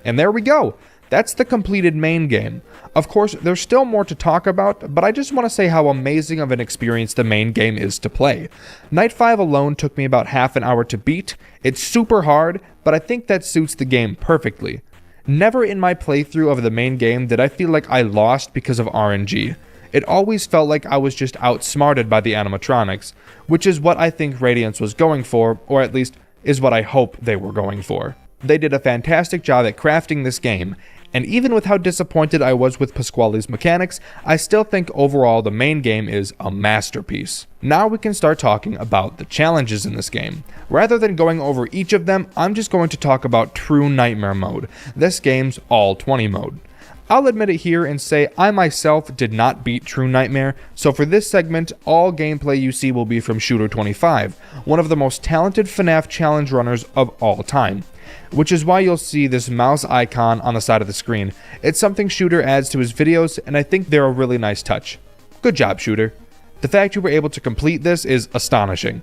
And there we go. That's the completed main game. Of course, there's still more to talk about, but I just want to say how amazing of an experience the main game is to play. Night 5 alone took me about half an hour to beat. It's super hard, but I think that suits the game perfectly. Never in my playthrough of the main game did I feel like I lost because of RNG. It always felt like I was just outsmarted by the animatronics, which is what I think Radiance was going for, or at least is what I hope they were going for. They did a fantastic job at crafting this game, and even with how disappointed I was with Pasquale's mechanics, I still think overall the main game is a masterpiece. Now we can start talking about the challenges in this game. Rather than going over each of them, I'm just going to talk about True Nightmare mode, this game's all 20 mode. I'll admit it here and say I myself did not beat True Nightmare, so for this segment, all gameplay you see will be from Shooter25, one of the most talented FNAF challenge runners of all time. Which is why you'll see this mouse icon on the side of the screen. It's something Shooter adds to his videos, and I think they're a really nice touch. Good job, Shooter. The fact you were able to complete this is astonishing.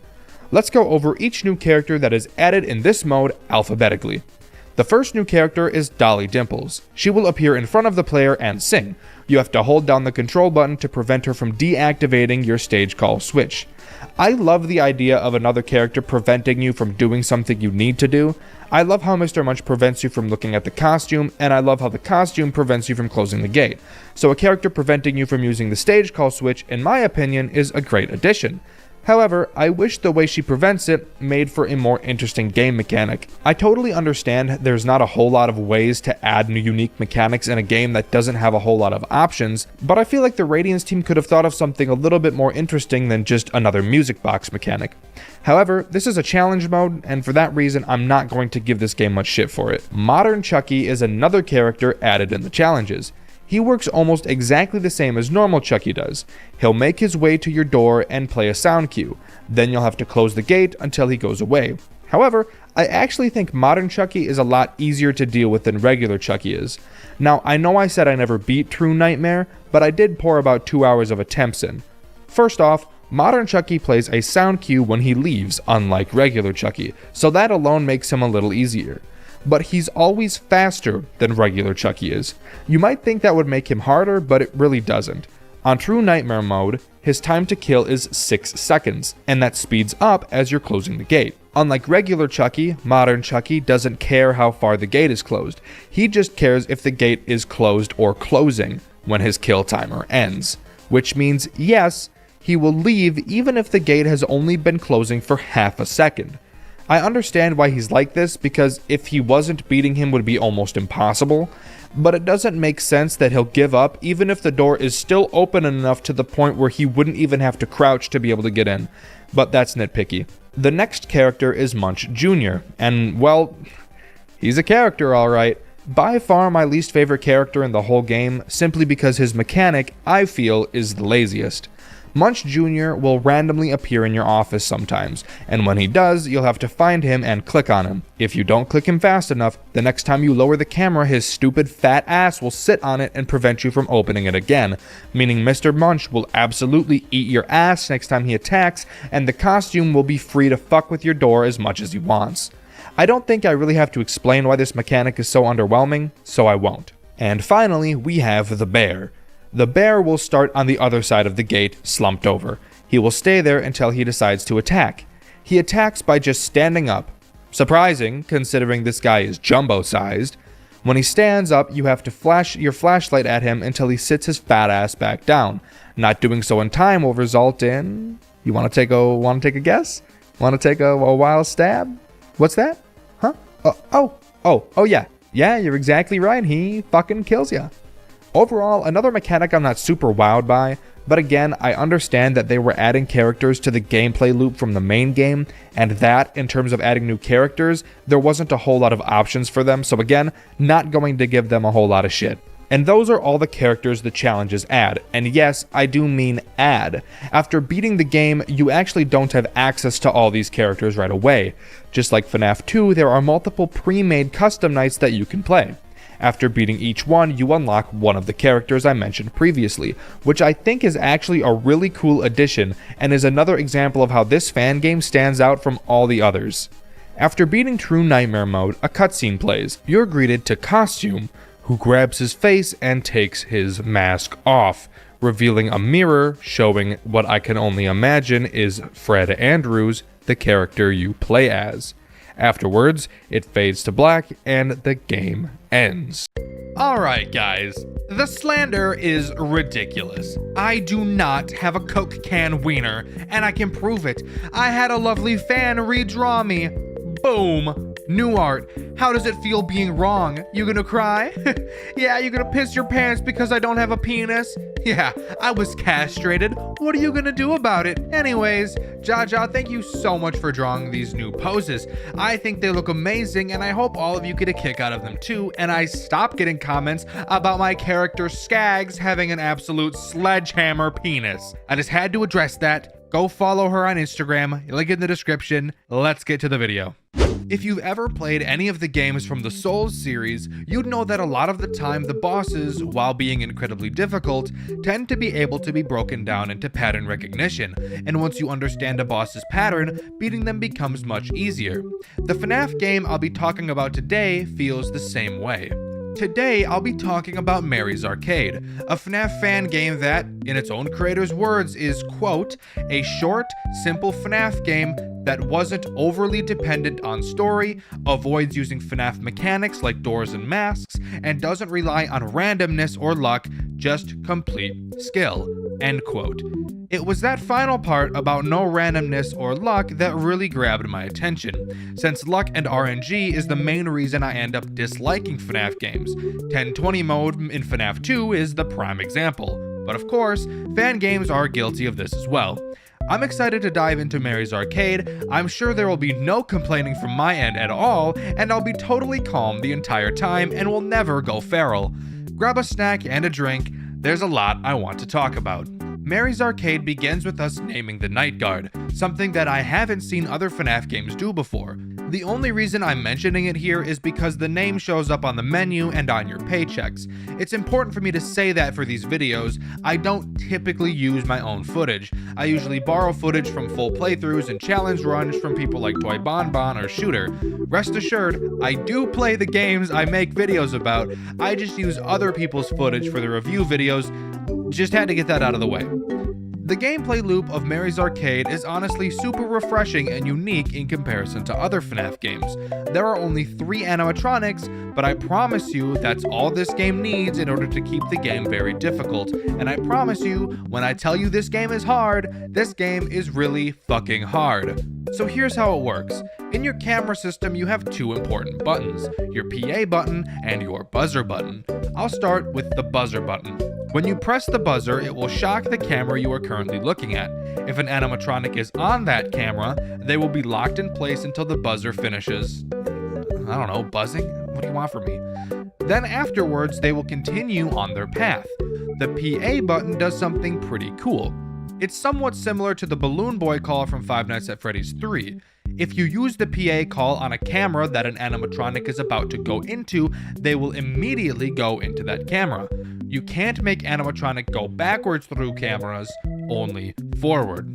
Let's go over each new character that is added in this mode alphabetically. The first new character is Dolly Dimples. She will appear in front of the player and sing. You have to hold down the control button to prevent her from deactivating your stage call switch. I love the idea of another character preventing you from doing something you need to do. I love how Mr. Munch prevents you from looking at the costume, and I love how the costume prevents you from closing the gate. So a character preventing you from using the stage call switch, in my opinion, is a great addition. However, I wish the way she prevents it made for a more interesting game mechanic. I totally understand there's not a whole lot of ways to add new unique mechanics in a game that doesn't have a whole lot of options, but I feel like the Radiance team could have thought of something a little bit more interesting than just another music box mechanic. However, this is a challenge mode, and for that reason, I'm not going to give this game much shit for it. Modern Chucky is another character added in the challenges. He works almost exactly the same as normal Chucky does. He'll make his way to your door and play a sound cue. Then you'll have to close the gate until he goes away. However, I actually think modern Chucky is a lot easier to deal with than regular Chucky is. Now, I know I said I never beat True Nightmare, but I did pour about 2 hours of attempts in. First off, modern Chucky plays a sound cue when he leaves, unlike regular Chucky, so that alone makes him a little easier. But he's always faster than regular Chucky is. You might think that would make him harder, but it really doesn't. On True Nightmare mode, his time to kill is 6 seconds, and that speeds up as you're closing the gate. Unlike regular Chucky, modern Chucky doesn't care how far the gate is closed. He just cares if the gate is closed or closing when his kill timer ends. Which means, yes, he will leave even if the gate has only been closing for half a second. I understand why he's like this, because if he wasn't, beating him would be almost impossible, but it doesn't make sense that he'll give up even if the door is still open enough to the point where he wouldn't even have to crouch to be able to get in, but that's nitpicky. The next character is Munch Jr., and well, he's a character alright. By far my least favorite character in the whole game, simply because his mechanic, I feel, is the laziest. Munch Jr. will randomly appear in your office sometimes, and when he does, you'll have to find him and click on him. If you don't click him fast enough, the next time you lower the camera, his stupid fat ass will sit on it and prevent you from opening it again, meaning Mr. Munch will absolutely eat your ass next time he attacks, and the costume will be free to fuck with your door as much as he wants. I don't think I really have to explain why this mechanic is so underwhelming, so I won't. And finally, we have the bear. The bear will start on the other side of the gate, slumped over. He will stay there until he decides to attack. He attacks by just standing up. Surprising, considering this guy is jumbo-sized. When he stands up, you have to flash your flashlight at him until he sits his fat ass back down. Not doing so in time will result in... You want to take a guess? Want to take a wild stab? What's that? Huh? Oh yeah. Yeah, you're exactly right. He fucking kills ya. Overall, another mechanic I'm not super wowed by, but again, I understand that they were adding characters to the gameplay loop from the main game, and that, in terms of adding new characters, there wasn't a whole lot of options for them, so again, not going to give them a whole lot of shit. And those are all the characters the challenges add, and yes, I do mean add. After beating the game, you actually don't have access to all these characters right away. Just like FNAF 2, there are multiple pre-made custom nights that you can play. After beating each one, you unlock one of the characters I mentioned previously, which I think is actually a really cool addition and is another example of how this fan game stands out from all the others. After beating True Nightmare mode, a cutscene plays. You're greeted to Costume, who grabs his face and takes his mask off, revealing a mirror showing what I can only imagine is Fred Andrews, the character you play as. Afterwards, it fades to black and the game ends. Alright guys, the slander is ridiculous. I do not have a Coke can wiener, and I can prove it. I had a lovely fan redraw me. Boom. New art. How does it feel being wrong? You gonna cry? Yeah, you gonna piss your pants because I don't have a penis? Yeah, I was castrated. What are you gonna do about it? Anyways, Jaja, thank you so much for drawing these new poses. I think they look amazing, and I hope all of you get a kick out of them too, and I stop getting comments about my character Skaggs having an absolute sledgehammer penis. I just had to address that. Go follow her on Instagram, link in the description. Let's get to the video. If you've ever played any of the games from the Souls series, you'd know that a lot of the time the bosses, while being incredibly difficult, tend to be able to be broken down into pattern recognition, and once you understand a boss's pattern, beating them becomes much easier. The FNAF game I'll be talking about today feels the same way. Today, I'll be talking about Mary's Arcade, a FNAF fan game that, in its own creator's words, is, quote, a short, simple FNAF game that wasn't overly dependent on story, avoids using FNAF mechanics like doors and masks, and doesn't rely on randomness or luck, just complete skill, end quote. It was that final part about no randomness or luck that really grabbed my attention, since luck and RNG is the main reason I end up disliking FNAF games. 1020 mode in FNAF 2 is the prime example, but of course, fan games are guilty of this as well. I'm excited to dive into Mary's Arcade. I'm sure there will be no complaining from my end at all, and I'll be totally calm the entire time and will never go feral. Grab a snack and a drink, there's a lot I want to talk about. Mary's Arcade begins with us naming the Night Guard, something that I haven't seen other FNAF games do before. The only reason I'm mentioning it here is because the name shows up on the menu and on your paychecks. It's important for me to say that for these videos, I don't typically use my own footage. I usually borrow footage from full playthroughs and challenge runs from people like Toy Bonbon or Shooter. Rest assured, I do play the games I make videos about, I just use other people's footage for the review videos. Just had to get that out of the way. The gameplay loop of Mary's Arcade is honestly super refreshing and unique in comparison to other FNAF games. There are only 3 animatronics, but I promise you that's all this game needs in order to keep the game very difficult. And I promise you, when I tell you this game is hard, this game is really fucking hard. So here's how it works. In your camera system, you have 2 important buttons, your PA button and your buzzer button. I'll start with the buzzer button. When you press the buzzer, it will shock the camera you are currently looking at. If an animatronic is on that camera, they will be locked in place until the buzzer finishes, I don't know, buzzing? What do you want from me? Then afterwards, they will continue on their path. The PA button does something pretty cool. It's somewhat similar to the Balloon Boy call from Five Nights at Freddy's 3. If you use the PA call on a camera that an animatronic is about to go into, they will immediately go into that camera. You can't make animatronic go backwards through cameras, only forward.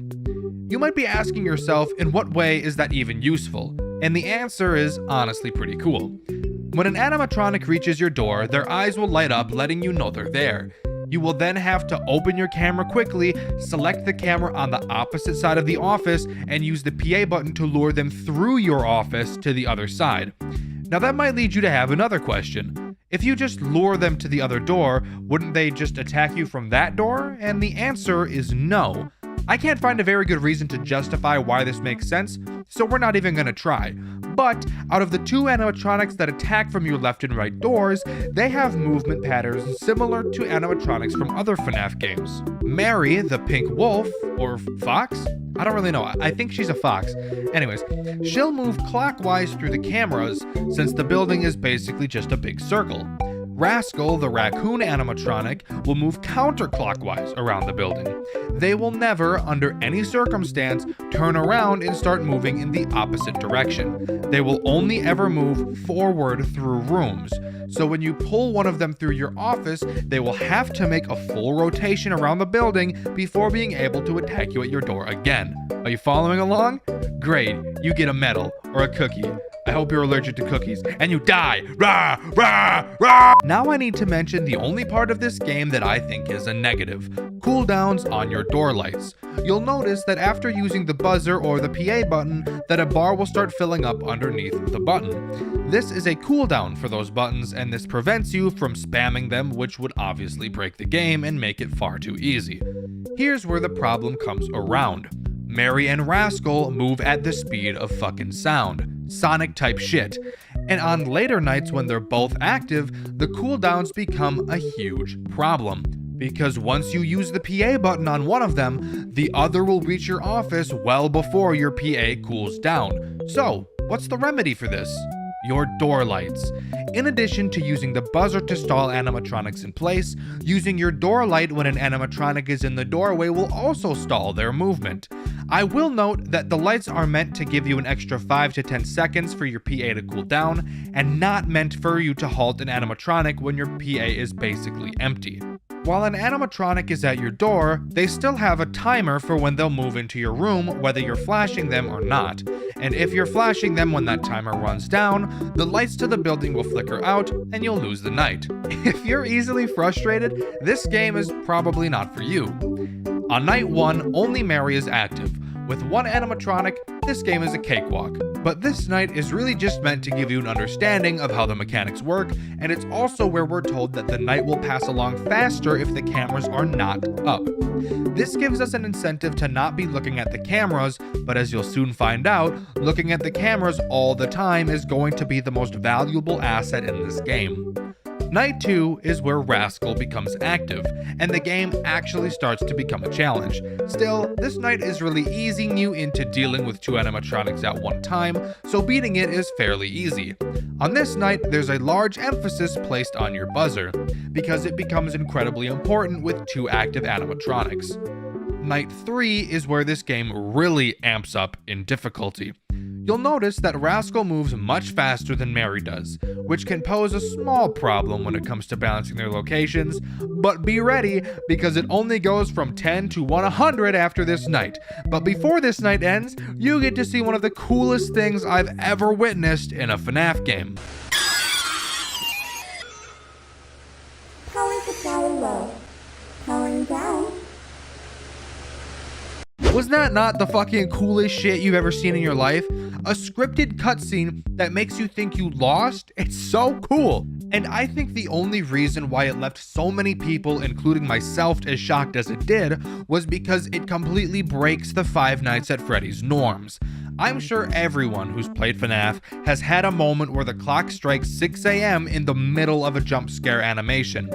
You might be asking yourself, in what way is that even useful? And the answer is honestly pretty cool. When an animatronic reaches your door, their eyes will light up, letting you know they're there. You will then have to open your camera quickly, select the camera on the opposite side of the office, and use the PA button to lure them through your office to the other side. Now that might lead you to have another question. If you just lure them to the other door, wouldn't they just attack you from that door? And the answer is no. I can't find a very good reason to justify why this makes sense, so we're not even gonna try. But out of the 2 animatronics that attack from your left and right doors, they have movement patterns similar to animatronics from other FNAF games. Mary, the pink wolf, or fox? I don't really know, I think she's a fox. Anyways, she'll move clockwise through the cameras since the building is basically just a big circle. Rascal, the raccoon animatronic, will move counterclockwise around the building. They will never, under any circumstance, turn around and start moving in the opposite direction. They will only ever move forward through rooms. So when you pull one of them through your office, they will have to make a full rotation around the building before being able to attack you at your door again. Are you following along? Great, you get a medal or a cookie. I hope you're allergic to cookies, and you die! Rah! Rah! Rah! Now I need to mention the only part of this game that I think is a negative. Cooldowns on your door lights. You'll notice that after using the buzzer or the PA button, that a bar will start filling up underneath the button. This is a cooldown for those buttons, and this prevents you from spamming them, which would obviously break the game and make it far too easy. Here's where the problem comes around. Mary and Rascal move at the speed of fucking sound. Sonic type shit. And on later nights when they're both active, the cooldowns become a huge problem. Because once you use the PA button on one of them, the other will reach your office well before your PA cools down. So, what's the remedy for this? Your door lights. In addition to using the buzzer to stall animatronics in place, using your door light when an animatronic is in the doorway will also stall their movement. I will note that the lights are meant to give you an extra 5 to 10 seconds for your PA to cool down, and not meant for you to halt an animatronic when your PA is basically empty. While an animatronic is at your door, they still have a timer for when they'll move into your room, whether you're flashing them or not. And if you're flashing them when that timer runs down, the lights to the building will flicker out and you'll lose the night. If you're easily frustrated, this game is probably not for you. On night 1, only Mary is active. With one animatronic, this game is a cakewalk. But this night is really just meant to give you an understanding of how the mechanics work, and it's also where we're told that the night will pass along faster if the cameras are not up. This gives us an incentive to not be looking at the cameras, but as you'll soon find out, looking at the cameras all the time is going to be the most valuable asset in this game. Night 2 is where Rascal becomes active, and the game actually starts to become a challenge. Still, this night is really easing you into dealing with 2 animatronics at one time, so beating it is fairly easy. On this night, there's a large emphasis placed on your buzzer, because it becomes incredibly important with 2 active animatronics. Night 3 is where this game really amps up in difficulty. You'll notice that Rascal moves much faster than Mary does, which can pose a small problem when it comes to balancing their locations, but be ready because it only goes from 10 to 100 after this night. But before this night ends, you get to see one of the coolest things I've ever witnessed in a FNAF game. Power supply low. Powering down. Was that not the fucking coolest shit you've ever seen in your life? A scripted cutscene that makes you think you lost? It's so cool! And I think the only reason why it left so many people, including myself, as shocked as it did, was because it completely breaks the Five Nights at Freddy's norms. I'm sure everyone who's played FNAF has had a moment where the clock strikes 6 a.m. in the middle of a jump scare animation.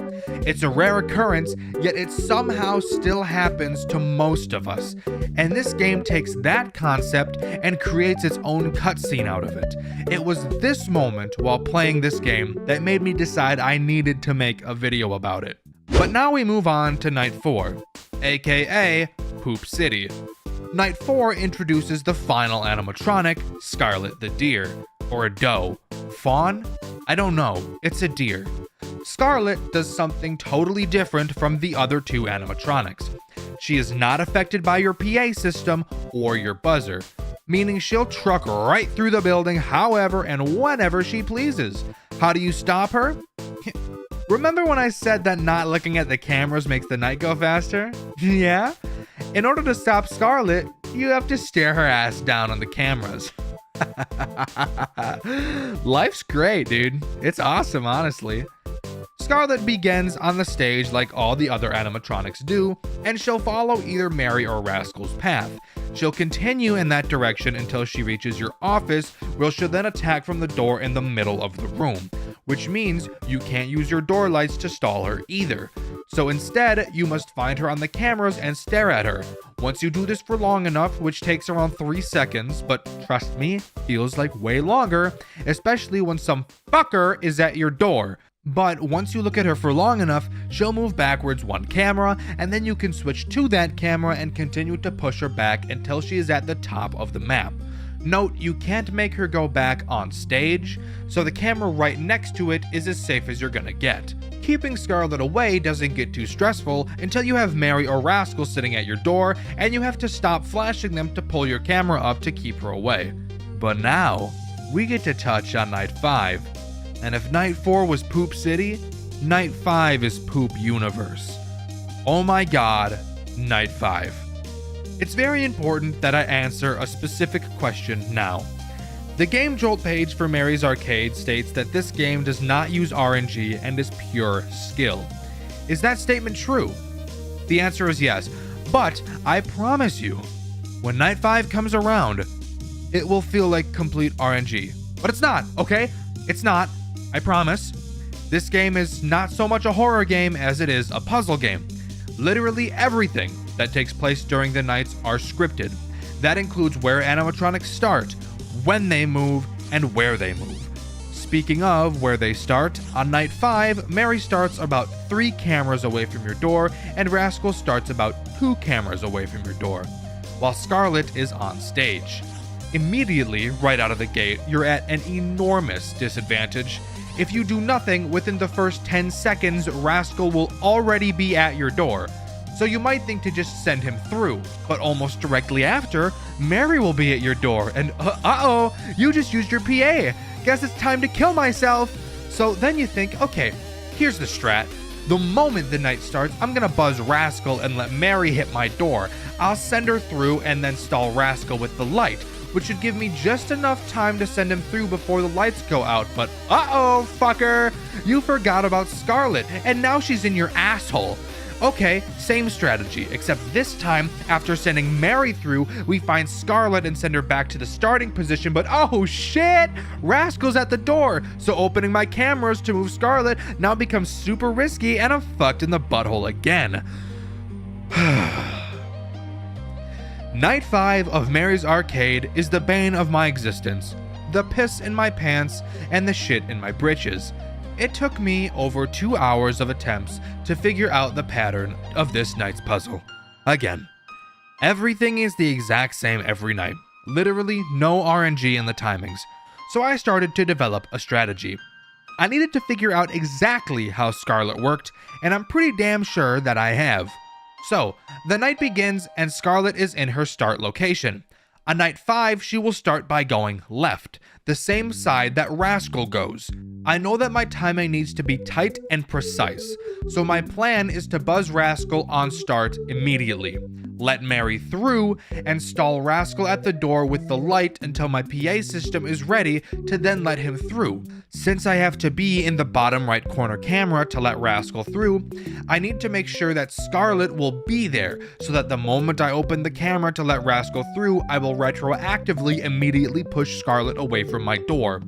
It's a rare occurrence, yet it somehow still happens to most of us. And this game takes that concept and creates its own cutscene out of it. It was this moment while playing this game that made me decide I needed to make a video about it. But now we move on to Night 4, aka Poop City. Night 4 introduces the final animatronic, Scarlet the deer. Or a doe. Fawn? I don't know. It's a deer. Scarlet does something totally different from the other 2 animatronics. She is not affected by your PA system or your buzzer, meaning she'll truck right through the building however and whenever she pleases. How do you stop her? Remember when I said that not looking at the cameras makes the night go faster? Yeah? In order to stop Scarlet, you have to stare her ass down on the cameras. Life's great, dude. It's awesome, honestly. Scarlet begins on the stage like all the other animatronics do, and she'll follow either Mary or Rascal's path. She'll continue in that direction until she reaches your office, where she'll then attack from the door in the middle of the room, which means you can't use your door lights to stall her either. So instead, you must find her on the cameras and stare at her. Once you do this for long enough, which takes around 3 seconds, but trust me, feels like way longer, especially when some fucker is at your door. But once you look at her for long enough, she'll move backwards 1 camera, and then you can switch to that camera and continue to push her back until she is at the top of the map. Note, you can't make her go back on stage, so the camera right next to it is as safe as you're gonna get. Keeping Scarlet away doesn't get too stressful until you have Mary or Rascal sitting at your door, and you have to stop flashing them to pull your camera up to keep her away. But now, we get to touch on Night 5. And if Night 4 was Poop City, Night 5 is Poop Universe. Oh my god, Night 5. It's very important that I answer a specific question now. The Game Jolt page for Mary's Arcade states that this game does not use RNG and is pure skill. Is that statement true? The answer is yes, but I promise you, when Night 5 comes around, it will feel like complete RNG. But it's not, okay? It's not. I promise. This game is not so much a horror game as it is a puzzle game. Literally everything that takes place during the nights are scripted. That includes where animatronics start, when they move, and where they move. Speaking of where they start, on Night 5, Mary starts about 3 cameras away from your door, and Rascal starts about 2 cameras away from your door. while Scarlet is on stage. Immediately, right out of the gate, you're at an enormous disadvantage. If you do nothing, within the first 10 seconds, Rascal will already be at your door. So you might think to just send him through, but almost directly after, Mary will be at your door, and uh-oh, you just used your PA. Guess it's time to kill myself. So then you think, okay, here's the strat. The moment the night starts, I'm gonna buzz Rascal and let Mary hit my door. I'll send her through and then stall Rascal with the light, which should give me just enough time to send him through before the lights go out. But uh-oh, fucker, you forgot about Scarlet, and now she's in your asshole. Okay, same strategy, except this time, after sending Mary through, we find Scarlet and send her back to the starting position, but oh shit! Rascal's at the door, so opening my cameras to move Scarlet now becomes super risky, and I'm fucked in the butthole again. Night 5 of Mary's Arcade is the bane of my existence. The piss in my pants and the shit in my britches. It took me over 2 hours of attempts to figure out the pattern of this night's puzzle. Again, everything is the exact same every night. Literally no RNG in the timings. So I started to develop a strategy. I needed to figure out exactly how Scarlet worked, and I'm pretty damn sure that I have. So, the night begins and Scarlet is in her start location. On night 5, she will start by going left, the same side that Rascal goes. I know that my timing needs to be tight and precise, so my plan is to buzz Rascal on start immediately, let Mary through, and stall Rascal at the door with the light until my PA system is ready to then let him through. Since I have to be in the bottom right corner camera to let Rascal through, I need to make sure that Scarlet will be there, so that the moment I open the camera to let Rascal through, I will retroactively immediately push Scarlet away from my door.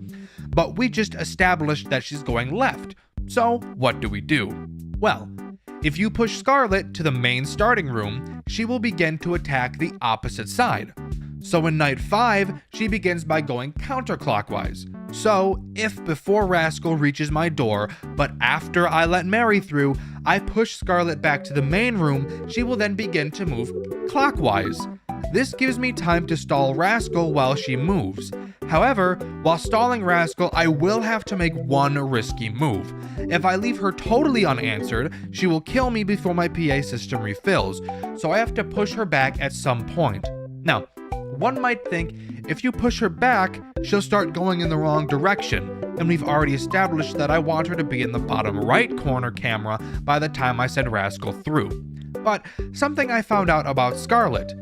But we just established that she's going left, so what do we do? Well, if you push Scarlet to the main starting room, she will begin to attack the opposite side. So in night 5, she begins by going counterclockwise. So if before Rascal reaches my door, but after I let Mary through, I push Scarlet back to the main room, she will then begin to move clockwise. This gives me time to stall Rascal while she moves. However, while stalling Rascal, I will have to make one risky move. If I leave her totally unanswered, she will kill me before my PA system refills, so I have to push her back at some point. Now, one might think, if you push her back, she'll start going in the wrong direction, and we've already established that I want her to be in the bottom right corner camera by the time I send Rascal through. But something I found out about Scarlet: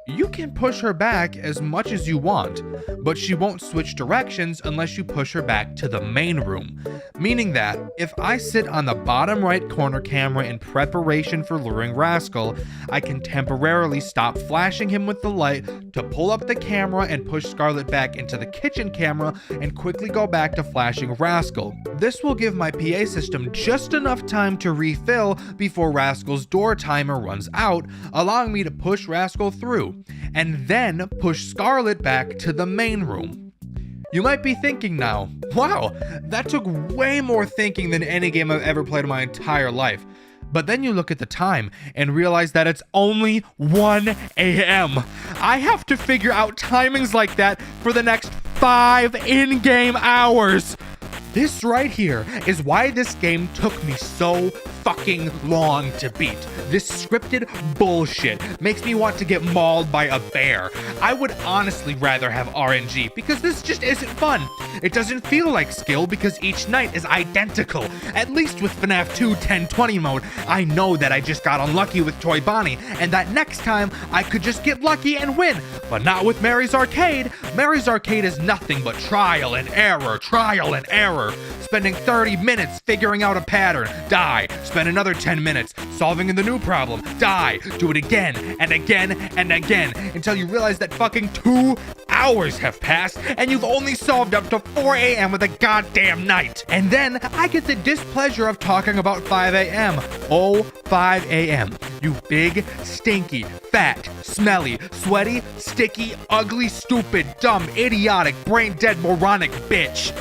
you can push her back as much as you want, but she won't switch directions unless you push her back to the main room. Meaning that, if I sit on the bottom right corner camera in preparation for luring Rascal, I can temporarily stop flashing him with the light to pull up the camera and push Scarlet back into the kitchen camera and quickly go back to flashing Rascal. This will give my PA system just enough time to refill before Rascal's door timer runs out, allowing me to push Rascal through, and then push Scarlet back to the main room. You might be thinking now, wow, that took way more thinking than any game I've ever played in my entire life. But then you look at the time and realize that it's only 1 a.m. I have to figure out timings like that for the next 5 in-game hours. This right here is why this game took me so fucking long to beat. This scripted bullshit makes me want to get mauled by a bear. I would honestly rather have RNG because this just isn't fun. It doesn't feel like skill because each night is identical. At least with FNAF 2 10/20 mode, I know that I just got unlucky with Toy Bonnie and that next time I could just get lucky and win. But not with Mary's Arcade. Mary's Arcade is nothing but trial and error, spending 30 minutes figuring out a pattern, die, spend another 10 minutes solving the new problem, die, do it again and again and again until you realize that fucking 2 hours have passed and you've only solved up to 4 a.m. with a goddamn night. And then I get the displeasure of talking about 5 a.m. Oh, 5 a.m. You big, stinky, fat, smelly, sweaty, sticky, ugly, stupid, dumb, idiotic, brain-dead, moronic bitch.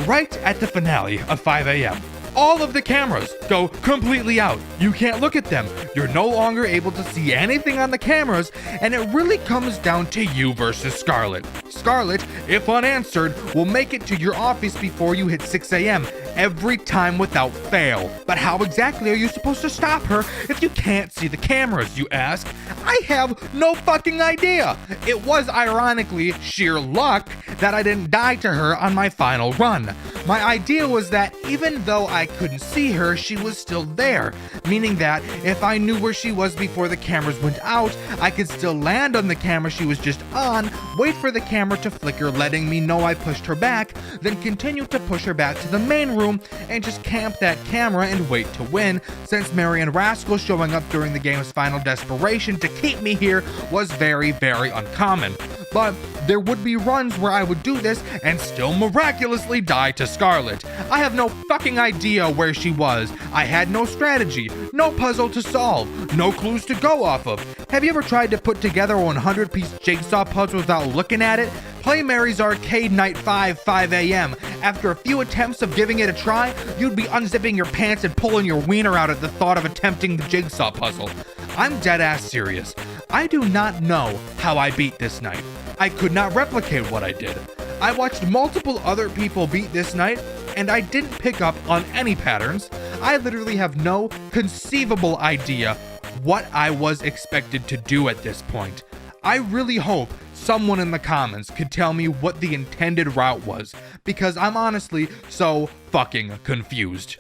Right at the finale of 5 a.m., all of the cameras go completely out. You can't look at them. You're no longer able to see anything on the cameras, and it really comes down to you versus Scarlet. Scarlet, if unanswered, will make it to your office before you hit 6 a.m. every time without fail. But how exactly are you supposed to stop her if you can't see the cameras, you ask? I have no fucking idea. It was ironically sheer luck that I didn't die to her on my final run. My idea was that even though I couldn't see her, she was still there, meaning that if I knew where she was before the cameras went out, I could still land on the camera she was just on, wait for the camera to flicker letting me know I pushed her back, then continue to push her back to the main room and just camp that camera and wait to win, since Mary and Rascal showing up during the game's final desperation to keep me here was very, very uncommon. But there would be runs where I would do this and still miraculously die to Scarlet. I have no fucking idea where she was. I had no strategy, no puzzle to solve, no clues to go off of. Have you ever tried to put together a 100-piece jigsaw puzzle without looking at it? Play Mary's Arcade Night 5, 5 a.m. After a few attempts of giving it a try, you'd be unzipping your pants and pulling your wiener out at the thought of attempting the jigsaw puzzle. I'm dead ass serious. I do not know how I beat this night. I could not replicate what I did. I watched multiple other people beat this night, and I didn't pick up on any patterns. I literally have no conceivable idea what I was expected to do at this point. I really hope someone in the comments could tell me what the intended route was, because I'm honestly so fucking confused.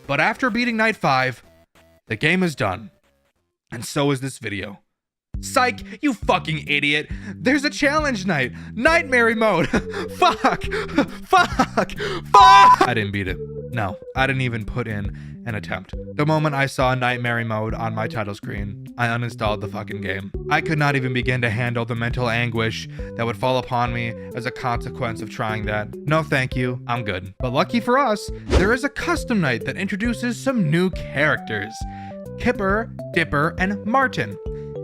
But after beating Night 5, the game is done. And so is this video. Psych, you fucking idiot. There's a challenge night. Nightmare mode. Fuck. I didn't beat it. No, I didn't even put in an attempt. The moment I saw Nightmare mode on my title screen, I uninstalled the fucking game. I could not even begin to handle the mental anguish that would fall upon me as a consequence of trying that. No thank you, I'm good. But lucky for us, there is a custom night that introduces some new characters. Kipper, Dipper, and Martin.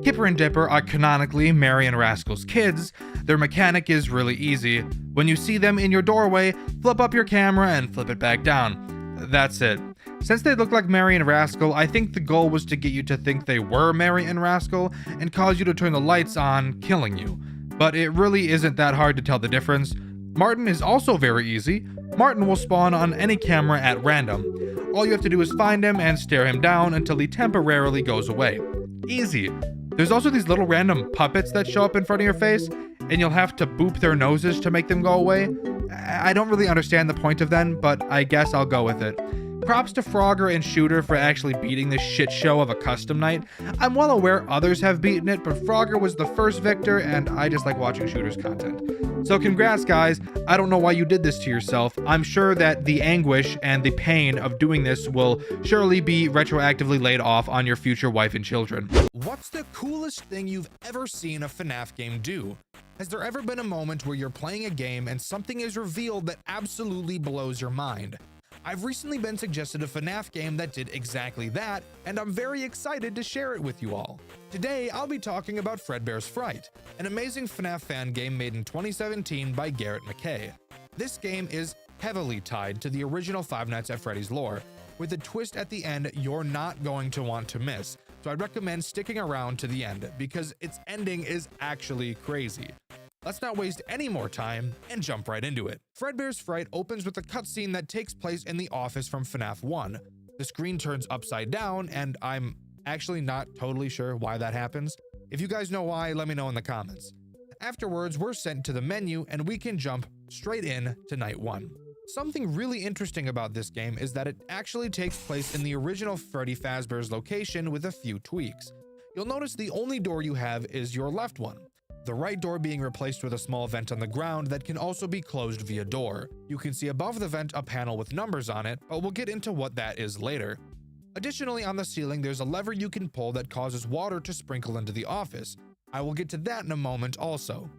Kipper and Dipper are canonically Mary and Rascal's kids. Their mechanic is really easy. When you see them in your doorway, flip up your camera and flip it back down. That's it. Since they look like Mary and Rascal, I think the goal was to get you to think they were Mary and Rascal and cause you to turn the lights on, killing you. But it really isn't that hard to tell the difference. Martin is also very easy. Martin will spawn on any camera at random. All you have to do is find him and stare him down until he temporarily goes away. Easy. There's also these little random puppets that show up in front of your face, and you'll have to boop their noses to make them go away. I don't really understand the point of them, but I guess I'll go with it. Props to Frogger and Shooter for actually beating this shit show of a custom night. I'm well aware others have beaten it, but Frogger was the first victor, and I just like watching Shooter's content. So congrats, guys. I don't know why you did this to yourself. I'm sure that the anguish and the pain of doing this will surely be retroactively laid off on your future wife and children. What's the coolest thing you've ever seen a FNAF game do? Has there ever been a moment where you're playing a game and something is revealed that absolutely blows your mind? I've recently been suggested a FNAF game that did exactly that, and I'm very excited to share it with you all. Today, I'll be talking about Fredbear's Fright, an amazing FNAF fan game made in 2017 by Garrett McKay. This game is heavily tied to the original Five Nights at Freddy's lore, with a twist at the end you're not going to want to miss, so I'd recommend sticking around to the end, because its ending is actually crazy. Let's not waste any more time and jump right into it. Fredbear's Fright opens with a cutscene that takes place in the office from FNAF 1. The screen turns upside down, and I'm actually not totally sure why that happens. If you guys know why, let me know in the comments. Afterwards, we're sent to the menu, and we can jump straight in to Night 1. Something really interesting about this game is that it actually takes place in the original Freddy Fazbear's location with a few tweaks. You'll notice the only door you have is your left one, the right door being replaced with a small vent on the ground that can also be closed via door. You can see above the vent a panel with numbers on it, but we'll get into what that is later. Additionally, on the ceiling there's a lever you can pull that causes water to sprinkle into the office. I will get to that in a moment also.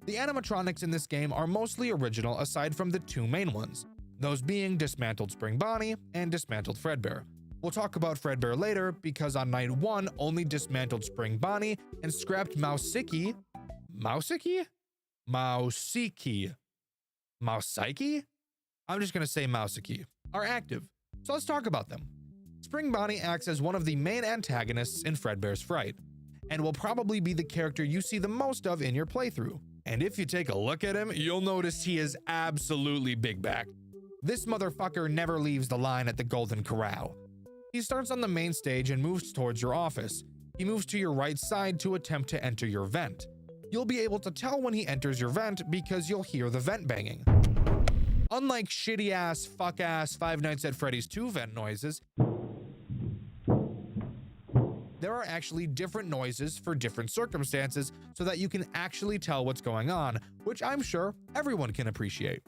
The animatronics in this game are mostly original aside from the two main ones, those being Dismantled Spring Bonnie and Dismantled Fredbear. We'll talk about Fredbear later because on Night 1 only Dismantled Spring Bonnie and scrapped Mousiki are active. So let's talk about them. Spring Bonnie acts as one of the main antagonists in Fredbear's Fright, and will probably be the character you see the most of in your playthrough. And if you take a look at him, you'll notice he is absolutely big-backed. This motherfucker never leaves the line at the Golden Corral. He starts on the main stage and moves towards your office. He moves to your right side to attempt to enter your vent. You'll be able to tell when he enters your vent because you'll hear the vent banging. Unlike shitty-ass, fuck-ass Five Nights at Freddy's 2 vent noises, there are actually different noises for different circumstances so that you can actually tell what's going on, which I'm sure everyone can appreciate.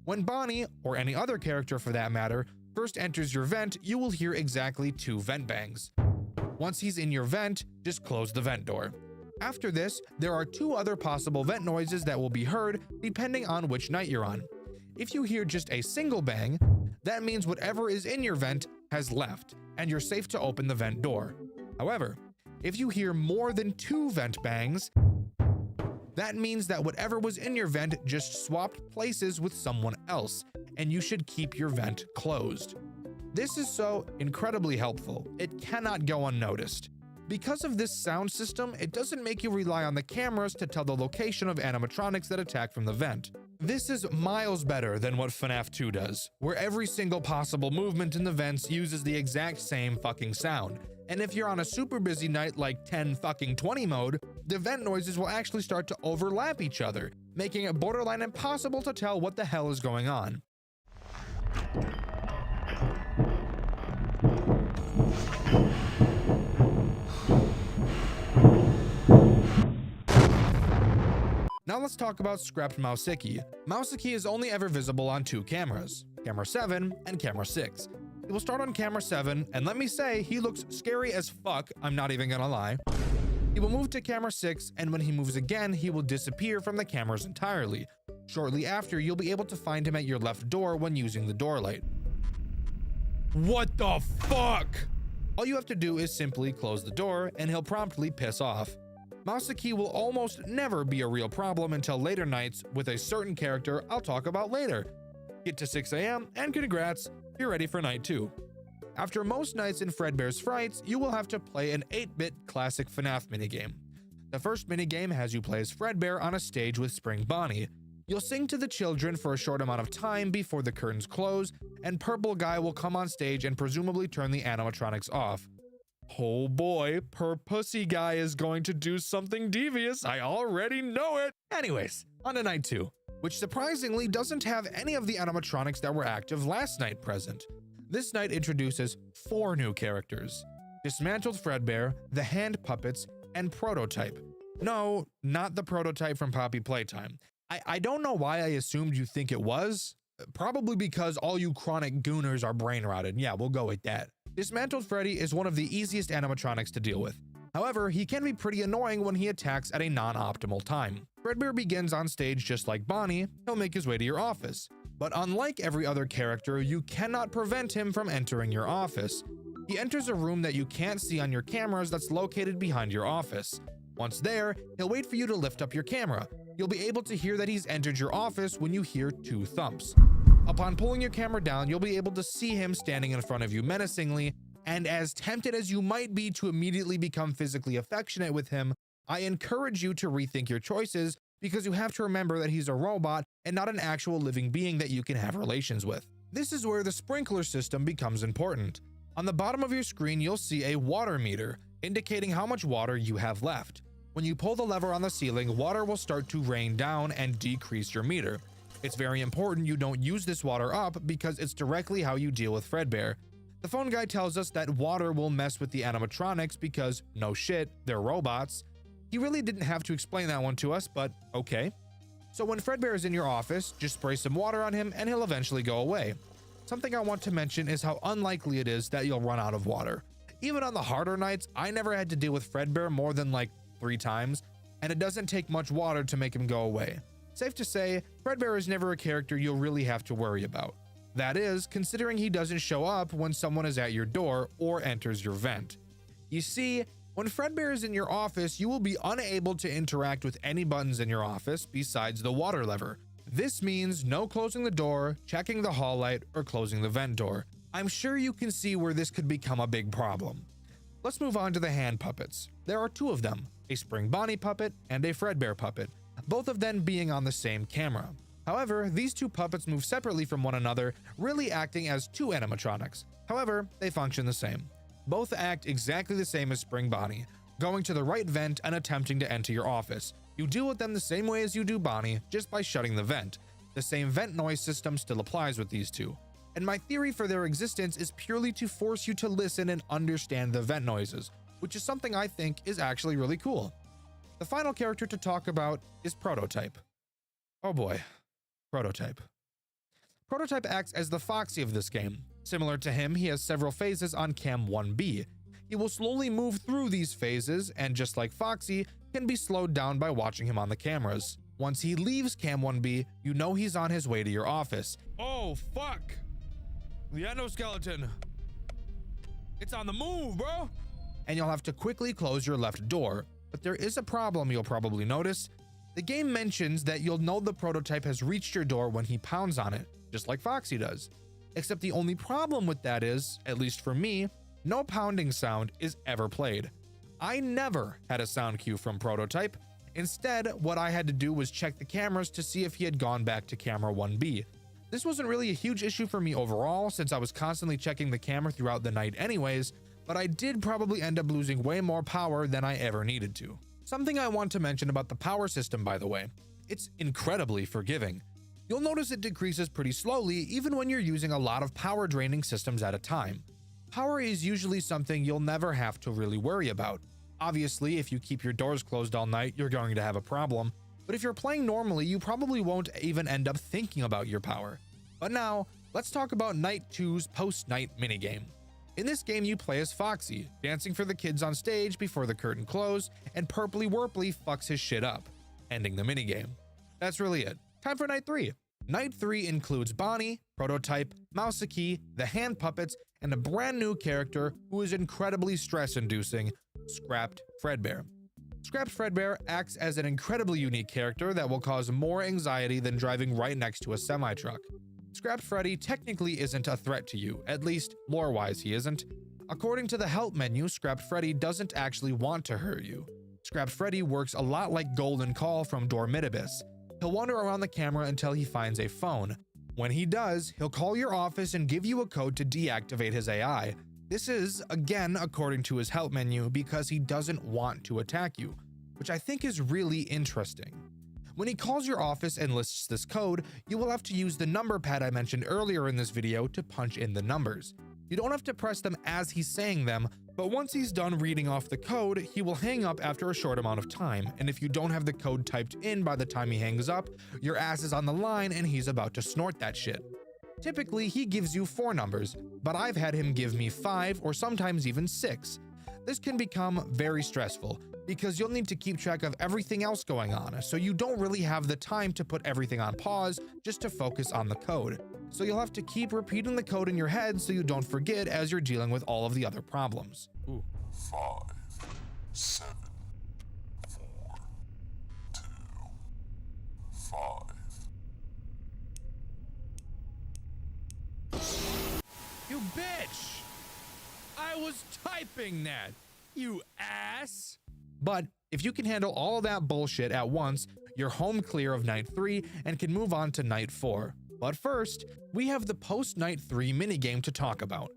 When Bonnie, or any other character for that matter, first enters your vent, you will hear exactly 2 vent bangs. Once he's in your vent, just close the vent door. After this, there are 2 other possible vent noises that will be heard depending on which night you're on. If you hear just a single bang, that means whatever is in your vent has left, and you're safe to open the vent door. However, if you hear more than 2 vent bangs, that means that whatever was in your vent just swapped places with someone else, and you should keep your vent closed. This is so incredibly helpful, it cannot go unnoticed. Because of this sound system, it doesn't make you rely on the cameras to tell the location of animatronics that attack from the vent. This is miles better than what FNAF 2 does, where every single possible movement in the vents uses the exact same fucking sound. And if you're on a super busy night like 10-20 mode, the vent noises will actually start to overlap each other, making it borderline impossible to tell what the hell is going on. Now let's talk about Scrapped Mouseikie. Mouseikie is only ever visible on 2 cameras, camera 7 and camera 6. He will start on camera 7, and let me say, he looks scary as fuck, I'm not even gonna lie. He will move to camera 6, and when he moves again, he will disappear from the cameras entirely. Shortly after, you'll be able to find him at your left door when using the door light. What the fuck? All you have to do is simply close the door, and he'll promptly piss off. Mouseikie will almost never be a real problem until later nights with a certain character I'll talk about later. Get to 6 AM and congrats, you're ready for night 2. After most nights in Fredbear's Frights, you will have to play an 8-bit classic FNAF minigame. The first minigame has you play as Fredbear on a stage with Spring Bonnie. You'll sing to the children for a short amount of time before the curtains close, and Purple Guy will come on stage and presumably turn the animatronics off. Oh boy, Pussy Guy is going to do something devious, I already know it! Anyways, on to night 2, which surprisingly doesn't have any of the animatronics that were active last night present. This night introduces 4 new characters: Dismantled Fredbear, the Hand Puppets, and Prototype. No, not the Prototype from Poppy Playtime. I don't know why I assumed you think it was. Probably because all you chronic gooners are brain rotted. Yeah, we'll go with that. Dismantled Freddy is one of the easiest animatronics to deal with. However, he can be pretty annoying when he attacks at a non-optimal time. Fredbear begins on stage just like Bonnie. He'll make his way to your office. But unlike every other character, you cannot prevent him from entering your office. He enters a room that you can't see on your cameras that's located behind your office. Once there, he'll wait for you to lift up your camera. You'll be able to hear that he's entered your office when you hear 2 thumps. Upon pulling your camera down, you'll be able to see him standing in front of you menacingly, and as tempted as you might be to immediately become physically affectionate with him, I encourage you to rethink your choices because you have to remember that he's a robot and not an actual living being that you can have relations with. This is where the sprinkler system becomes important. On the bottom of your screen, you'll see a water meter, indicating how much water you have left. When you pull the lever on the ceiling, water will start to rain down and decrease your meter. It's very important you don't use this water up because it's directly how you deal with Fredbear. The phone guy tells us that water will mess with the animatronics because, no shit, they're robots. He really didn't have to explain that one to us, but okay. So when Fredbear is in your office, just spray some water on him and he'll eventually go away. Something I want to mention is how unlikely it is that you'll run out of water. Even on the harder nights, I never had to deal with Fredbear more than like 3 times, and it doesn't take much water to make him go away. Safe to say, Fredbear is never a character you'll really have to worry about. That is, considering he doesn't show up when someone is at your door or enters your vent. You see, when Fredbear is in your office, you will be unable to interact with any buttons in your office besides the water lever. This means no closing the door, checking the hall light, or closing the vent door. I'm sure you can see where this could become a big problem. Let's move on to the hand puppets. There are two of them, a Spring Bonnie puppet and a Fredbear puppet, both of them being on the same camera. However, these two puppets move separately from one another, really acting as two animatronics. However, they function the same. Both act exactly the same as Spring Bonnie, going to the right vent and attempting to enter your office. You deal with them the same way as you do Bonnie, just by shutting the vent. The same vent noise system still applies with these two. And my theory for their existence is purely to force you to listen and understand the vent noises, which is something I think is actually really cool. The final character to talk about is Prototype. Oh boy, Prototype. Prototype acts as the Foxy of this game. Similar to him, he has several phases on Cam 1B. He will slowly move through these phases, and just like Foxy, can be slowed down by watching him on the cameras. Once he leaves Cam 1B, you know he's on his way to your office. Oh fuck! The endoskeleton! It's on the move, bro! And you'll have to quickly close your left door. But there is a problem you'll probably notice. The game mentions that you'll know the Prototype has reached your door when he pounds on it, just like Foxy does. Except the only problem with that is, at least for me, no pounding sound is ever played. I never had a sound cue from Prototype. Instead, what I had to do was check the cameras to see if he had gone back to camera 1B. This wasn't really a huge issue for me overall, since I was constantly checking the camera throughout the night anyways, but I did probably end up losing way more power than I ever needed to. Something I want to mention about the power system, by the way. It's incredibly forgiving. You'll notice it decreases pretty slowly even when you're using a lot of power draining systems at a time. Power is usually something you'll never have to really worry about. Obviously, if you keep your doors closed all night, you're going to have a problem. But if you're playing normally, you probably won't even end up thinking about your power. But now, let's talk about Night 2's post-night minigame. In this game, you play as Foxy, dancing for the kids on stage before the curtain close, and Purpley Werpley fucks his shit up, ending the minigame. That's really it. Time for Night 3. Night 3 includes Bonnie, Prototype, Mousakey, the hand puppets, and a brand new character who is incredibly stress-inducing, Scrapped Fredbear. Scrapped Fredbear acts as an incredibly unique character that will cause more anxiety than driving right next to a semi-truck. Scrapped Freddy technically isn't a threat to you, at least lore-wise he isn't. According to the help menu, Scrapped Freddy doesn't actually want to hurt you. Scrapped Freddy works a lot like Golden Call from Dormitibus. He'll wander around the camera until he finds a phone. When he does, he'll call your office and give you a code to deactivate his AI. This is, again, according to his help menu, because he doesn't want to attack you, which I think is really interesting. When he calls your office and lists this code, you will have to use the number pad I mentioned earlier in this video to punch in the numbers. You don't have to press them as he's saying them, but once he's done reading off the code, he will hang up after a short amount of time, and if you don't have the code typed in by the time he hangs up, your ass is on the line and he's about to snort that shit. Typically, he gives you 4 numbers, but I've had him give me 5 or sometimes even 6. This can become very stressful, because you'll need to keep track of everything else going on, so you don't really have the time to put everything on pause just to focus on the code. So you'll have to keep repeating the code in your head so you don't forget as you're dealing with all of the other problems. Ooh. 5, 7, 4, 2, 5. You bitch! I was typing that, you ass! But if you can handle all of that bullshit at once, you're home clear of Night 3 and can move on to Night 4. But first, we have the post-Night 3 minigame to talk about.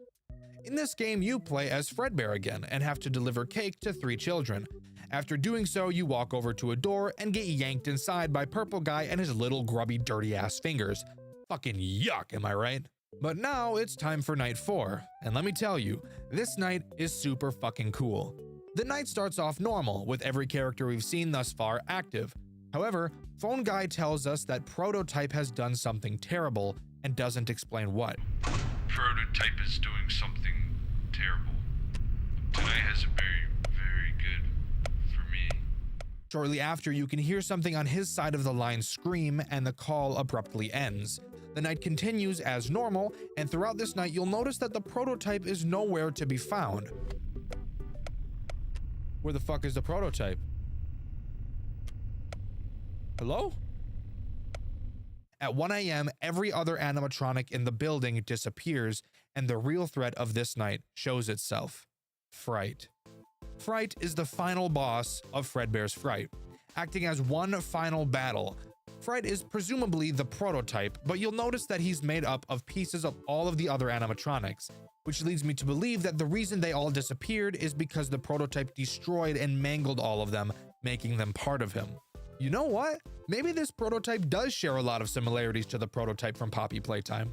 In this game, you play as Fredbear again and have to deliver cake to 3 children. After doing so, you walk over to a door and get yanked inside by Purple Guy and his little grubby dirty ass fingers. Fucking yuck, am I right? But now it's time for Night 4, and let me tell you, this night is super fucking cool. The night starts off normal, with every character we've seen thus far active. However, Phone Guy tells us that Prototype has done something terrible and doesn't explain what. Prototype is doing something terrible. Tonight has been very good for me. Shortly after, you can hear something on his side of the line scream, and the call abruptly ends. The night continues as normal, and throughout this night, you'll notice that the Prototype is nowhere to be found. Where the fuck is the Prototype? Hello? At 1 a.m., every other animatronic in the building disappears, and the real threat of this night shows itself. Fright. Fright is the final boss of Fredbear's Fright, acting as one final battle. Fright is presumably the prototype, but you'll notice that he's made up of pieces of all of the other animatronics, which leads me to believe that the reason they all disappeared is because the prototype destroyed and mangled all of them, making them part of him. You know what? Maybe this prototype does share a lot of similarities to the prototype from Poppy Playtime.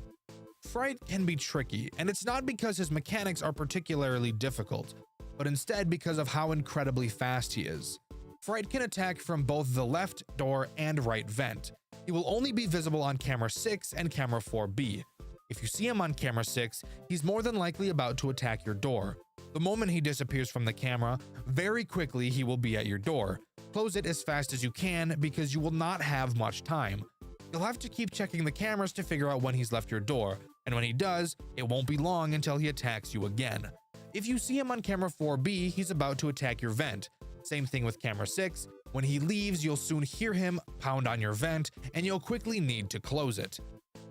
Fright can be tricky, and it's not because his mechanics are particularly difficult, but instead because of how incredibly fast he is. Fright can attack from both the left door and right vent. He will only be visible on camera 6 and camera 4B. If you see him on camera 6, he's more than likely about to attack your door. The moment he disappears from the camera, very quickly he will be at your door. Close it as fast as you can because you will not have much time. You'll have to keep checking the cameras to figure out when he's left your door, and when he does, it won't be long until he attacks you again. If you see him on camera 4B, he's about to attack your vent. Same thing with camera 6. When he leaves, you'll soon hear him pound on your vent, and you'll quickly need to close it.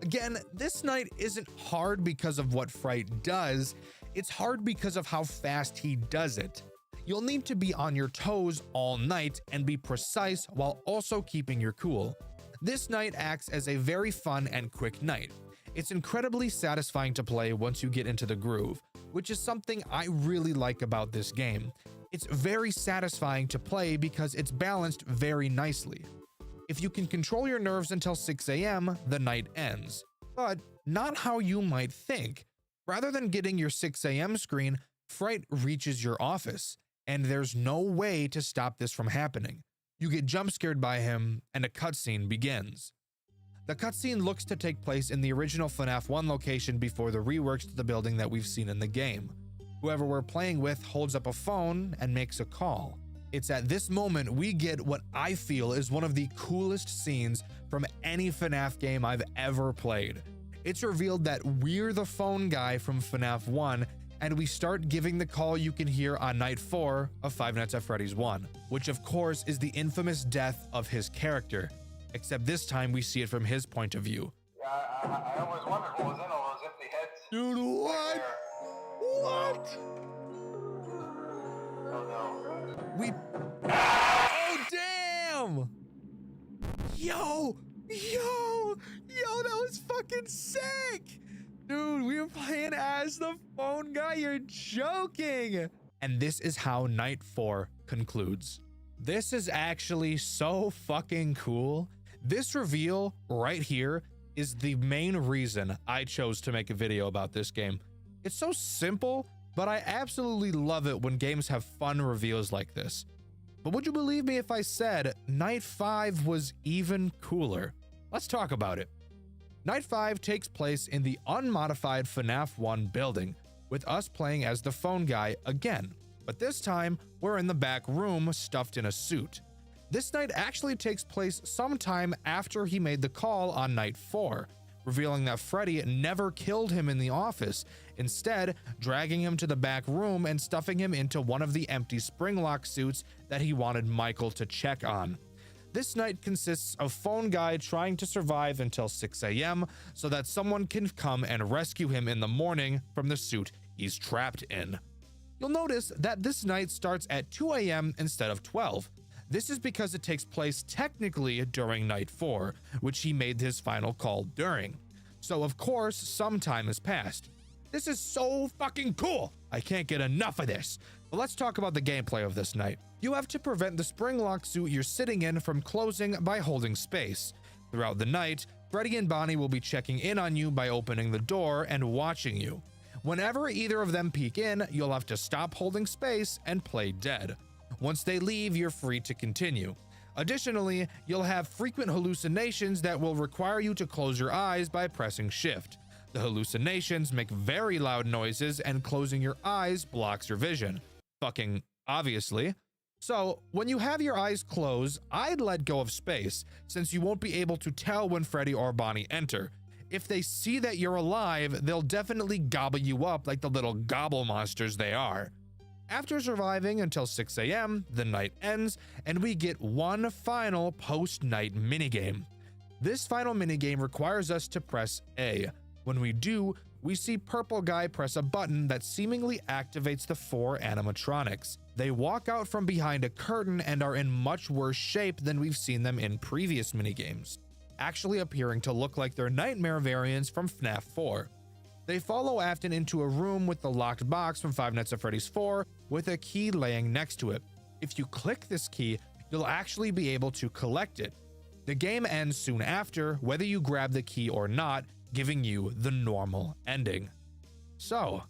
Again, this night isn't hard because of what Fright does, it's hard because of how fast he does it. You'll need to be on your toes all night and be precise while also keeping your cool. This night acts as a very fun and quick night. It's incredibly satisfying to play once you get into the groove, which is something I really like about this game. It's very satisfying to play because it's balanced very nicely. If you can control your nerves until 6 AM, the night ends. But not how you might think. Rather than getting your 6 AM screen, Fright reaches your office, and there's no way to stop this from happening. You get jump scared by him, and a cutscene begins. The cutscene looks to take place in the original FNAF 1 location before the reworks to the building that we've seen in the game. Whoever we're playing with holds up a phone and makes a call. It's at this moment we get what I feel is one of the coolest scenes from any FNAF game I've ever played. It's revealed that we're the phone guy from FNAF 1, and we start giving the call you can hear on night 4 of Five Nights at Freddy's 1, which of course is the infamous death of his character, except this time we see it from his point of view. Yeah, I always wondered what was in all those empty heads. Dude, what? What? Oh no. Oh, damn! Yo, that was fucking sick! Dude, we were playing as the phone guy, you're joking! And this is how night 4 concludes. This is actually so fucking cool. This reveal right here is the main reason I chose to make a video about this game. It's so simple, but I absolutely love it when games have fun reveals like this. But would you believe me if I said Night 5 was even cooler? Let's talk about it. Night 5 takes place in the unmodified FNAF 1 building, with us playing as the phone guy again. But this time, we're in the back room stuffed in a suit. This night actually takes place sometime after he made the call on night 4, revealing that Freddy never killed him in the office, instead dragging him to the back room and stuffing him into one of the empty spring-lock suits that he wanted Michael to check on. This night consists of phone guy trying to survive until 6 AM so that someone can come and rescue him in the morning from the suit he's trapped in. You'll notice that this night starts at 2 AM instead of 12. This is because it takes place technically during night 4, which he made his final call during. So of course, some time has passed. This is so fucking cool! I can't get enough of this. But let's talk about the gameplay of this night. You have to prevent the spring lock suit you're sitting in from closing by holding space. Throughout the night, Freddy and Bonnie will be checking in on you by opening the door and watching you. Whenever either of them peek in, you'll have to stop holding space and play dead. Once they leave, you're free to continue. Additionally, you'll have frequent hallucinations that will require you to close your eyes by pressing shift. The hallucinations make very loud noises, and closing your eyes blocks your vision. Fucking obviously. So, when you have your eyes closed, I'd let go of space, since you won't be able to tell when Freddy or Bonnie enter. If they see that you're alive, they'll definitely gobble you up like the little gobble monsters they are. After surviving until 6 AM, the night ends, and we get one final post-night minigame. This final minigame requires us to press A. When we do, we see Purple Guy press a button that seemingly activates the 4 animatronics. They walk out from behind a curtain and are in much worse shape than we've seen them in previous minigames, actually appearing to look like their nightmare variants from FNAF 4. They follow Afton into a room with the locked box from Five Nights at Freddy's 4 with a key laying next to it. If you click this key, you'll actually be able to collect it. The game ends soon after, whether you grab the key or not, giving you the normal ending. So,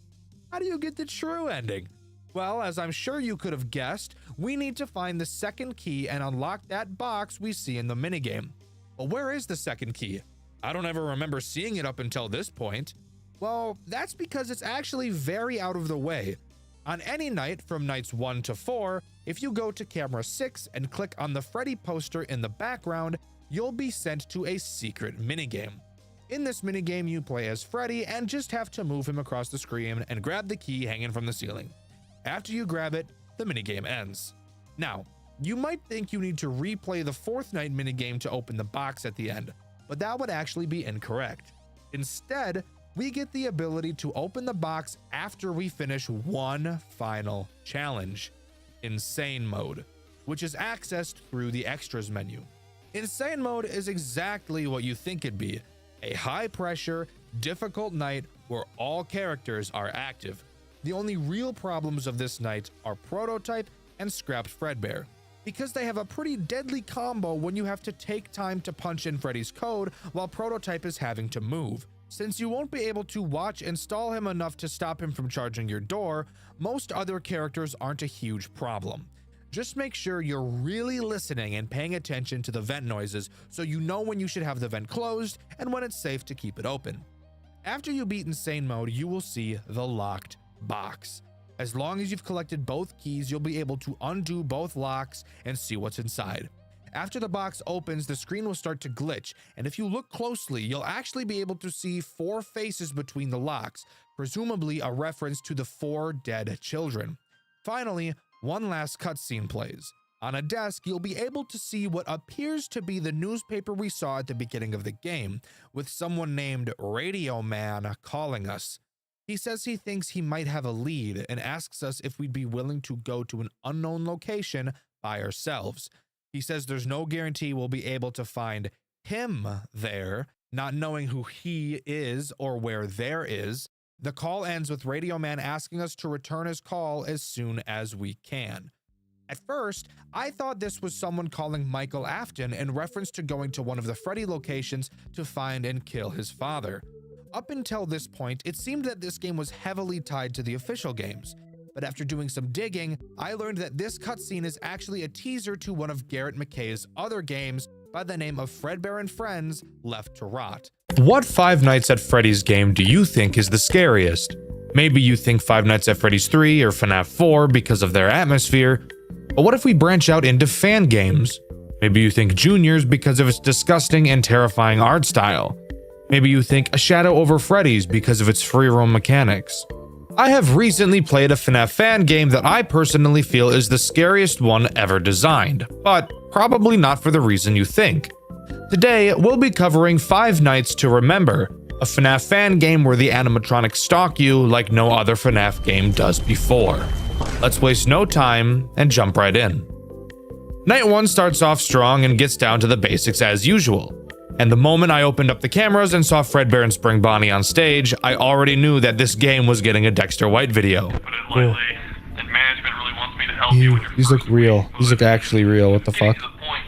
how do you get the true ending? Well, as I'm sure you could have guessed, we need to find the second key and unlock that box we see in the minigame. But where is the second key? I don't ever remember seeing it up until this point. Well, that's because it's actually very out of the way. On any night from nights 1 to 4, if you go to camera 6 and click on the Freddy poster in the background, you'll be sent to a secret minigame. In this minigame, you play as Freddy and just have to move him across the screen and grab the key hanging from the ceiling. After you grab it, the minigame ends. Now, you might think you need to replay the 4th night minigame to open the box at the end, but that would actually be incorrect. Instead, we get the ability to open the box after we finish one final challenge, Insane Mode, which is accessed through the Extras menu. Insane Mode is exactly what you think it'd be, a high-pressure, difficult night where all characters are active. The only real problems of this night are Prototype and Scrapped Fredbear, because they have a pretty deadly combo when you have to take time to punch in Freddy's code while Prototype is having to move. Since you won't be able to watch and stall him enough to stop him from charging your door, most other characters aren't a huge problem. Just make sure you're really listening and paying attention to the vent noises so you know when you should have the vent closed and when it's safe to keep it open. After you beat Insane Mode, you will see the locked box. As long as you've collected both keys, you'll be able to undo both locks and see what's inside. After the box opens, the screen will start to glitch, and if you look closely, you'll actually be able to see 4 faces between the locks, presumably a reference to the 4 dead children. Finally, one last cutscene plays. On a desk, you'll be able to see what appears to be the newspaper we saw at the beginning of the game, with someone named Radio Man calling us. He says he thinks he might have a lead and asks us if we'd be willing to go to an unknown location by ourselves. He says there's no guarantee we'll be able to find him there, not knowing who he is or where there is. The call ends with Radio Man asking us to return his call as soon as we can. At first, I thought this was someone calling Michael Afton in reference to going to one of the Freddy locations to find and kill his father. Up until this point, it seemed that this game was heavily tied to the official games. But after doing some digging, I learned that this cutscene is actually a teaser to one of Garrett McKay's other games by the name of Fredbear and Friends Left to Rot. What Five Nights at Freddy's game do you think is the scariest? Maybe you think Five Nights at Freddy's 3 or FNAF 4 because of their atmosphere, but what if we branch out into fan games? Maybe you think Juniors because of its disgusting and terrifying art style. Maybe you think A Shadow Over Freddy's because of its free roam mechanics. I have recently played a FNAF fan game that I personally feel is the scariest one ever designed, but probably not for the reason you think. Today, we'll be covering Five Nights to Remember, a FNAF fan game where the animatronics stalk you like no other FNAF game does before. Let's waste no time and jump right in. Night 1 starts off strong and gets down to the basics as usual. And the moment I opened up the cameras and saw Fredbear and Spring Bonnie on stage, I already knew that this game was getting a Dxtr White video. Put it lightly, and management really wants me to help you with your These look real. These look actually real. What the fuck?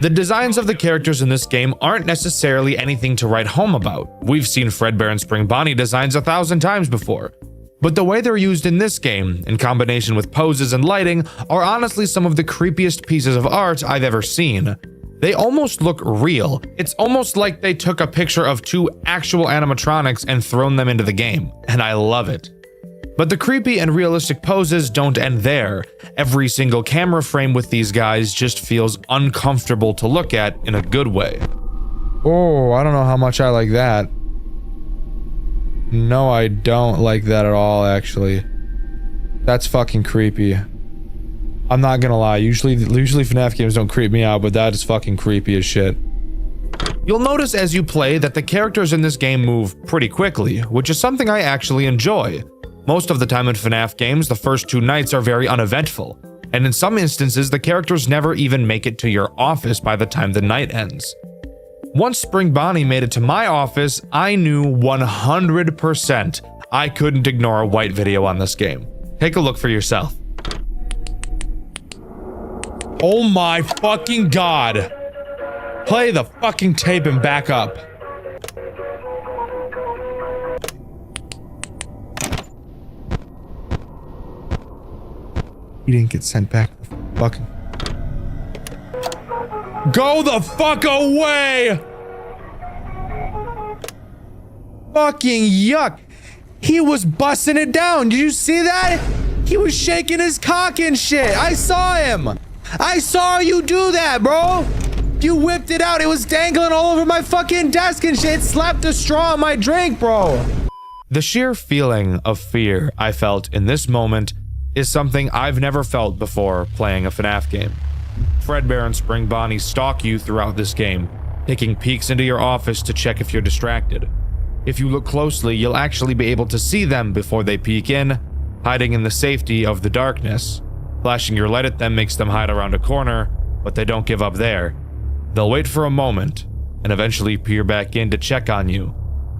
The designs of the characters in this game aren't necessarily anything to write home about. We've seen Fredbear and Spring Bonnie designs 1,000 times before. But the way they're used in this game, in combination with poses and lighting, are honestly some of the creepiest pieces of art I've ever seen. They almost look real. It's almost like they took a picture of 2 actual animatronics and thrown them into the game, and I love it. But the creepy and realistic poses don't end there. Every single camera frame with these guys just feels uncomfortable to look at in a good way. Oh, I don't know how much I like that. No, I don't like that at all, actually. That's fucking creepy. I'm not gonna lie, usually FNAF games don't creep me out, but that is fucking creepy as shit. You'll notice as you play that the characters in this game move pretty quickly, which is something I actually enjoy. Most of the time in FNAF games, the first 2 nights are very uneventful, and in some instances, the characters never even make it to your office by the time the night ends. Once Spring Bonnie made it to my office, I knew 100% I couldn't ignore a white video on this game. Take a look for yourself. Oh my fucking god! Play the fucking tape and back up. He didn't get sent back. Fucking. Go the fuck away! Fucking yuck. He was busting it down. Did you see that? He was shaking his cock and shit. I saw him. I saw you do that, bro. You whipped it out. It was dangling all over my fucking desk and shit. Slapped a straw in my drink, bro. The sheer feeling of fear I felt in this moment is something I've never felt before playing a FNAF game. Fredbear and Spring Bonnie stalk you throughout this game, taking peeks into your office to check if you're distracted. If you look closely, you'll actually be able to see them before they peek in, hiding in the safety of the darkness. Flashing your light at them makes them hide around a corner, but they don't give up there. They'll wait for a moment, and eventually peer back in to check on you,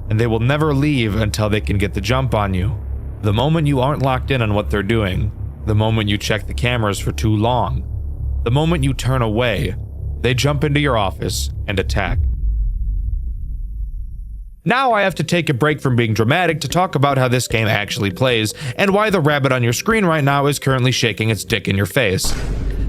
and they will never leave until they can get the jump on you. The moment you aren't locked in on what they're doing, the moment you check the cameras for too long, the moment you turn away, they jump into your office and attack. Now I have to take a break from being dramatic to talk about how this game actually plays, and why the rabbit on your screen right now is currently shaking its dick in your face.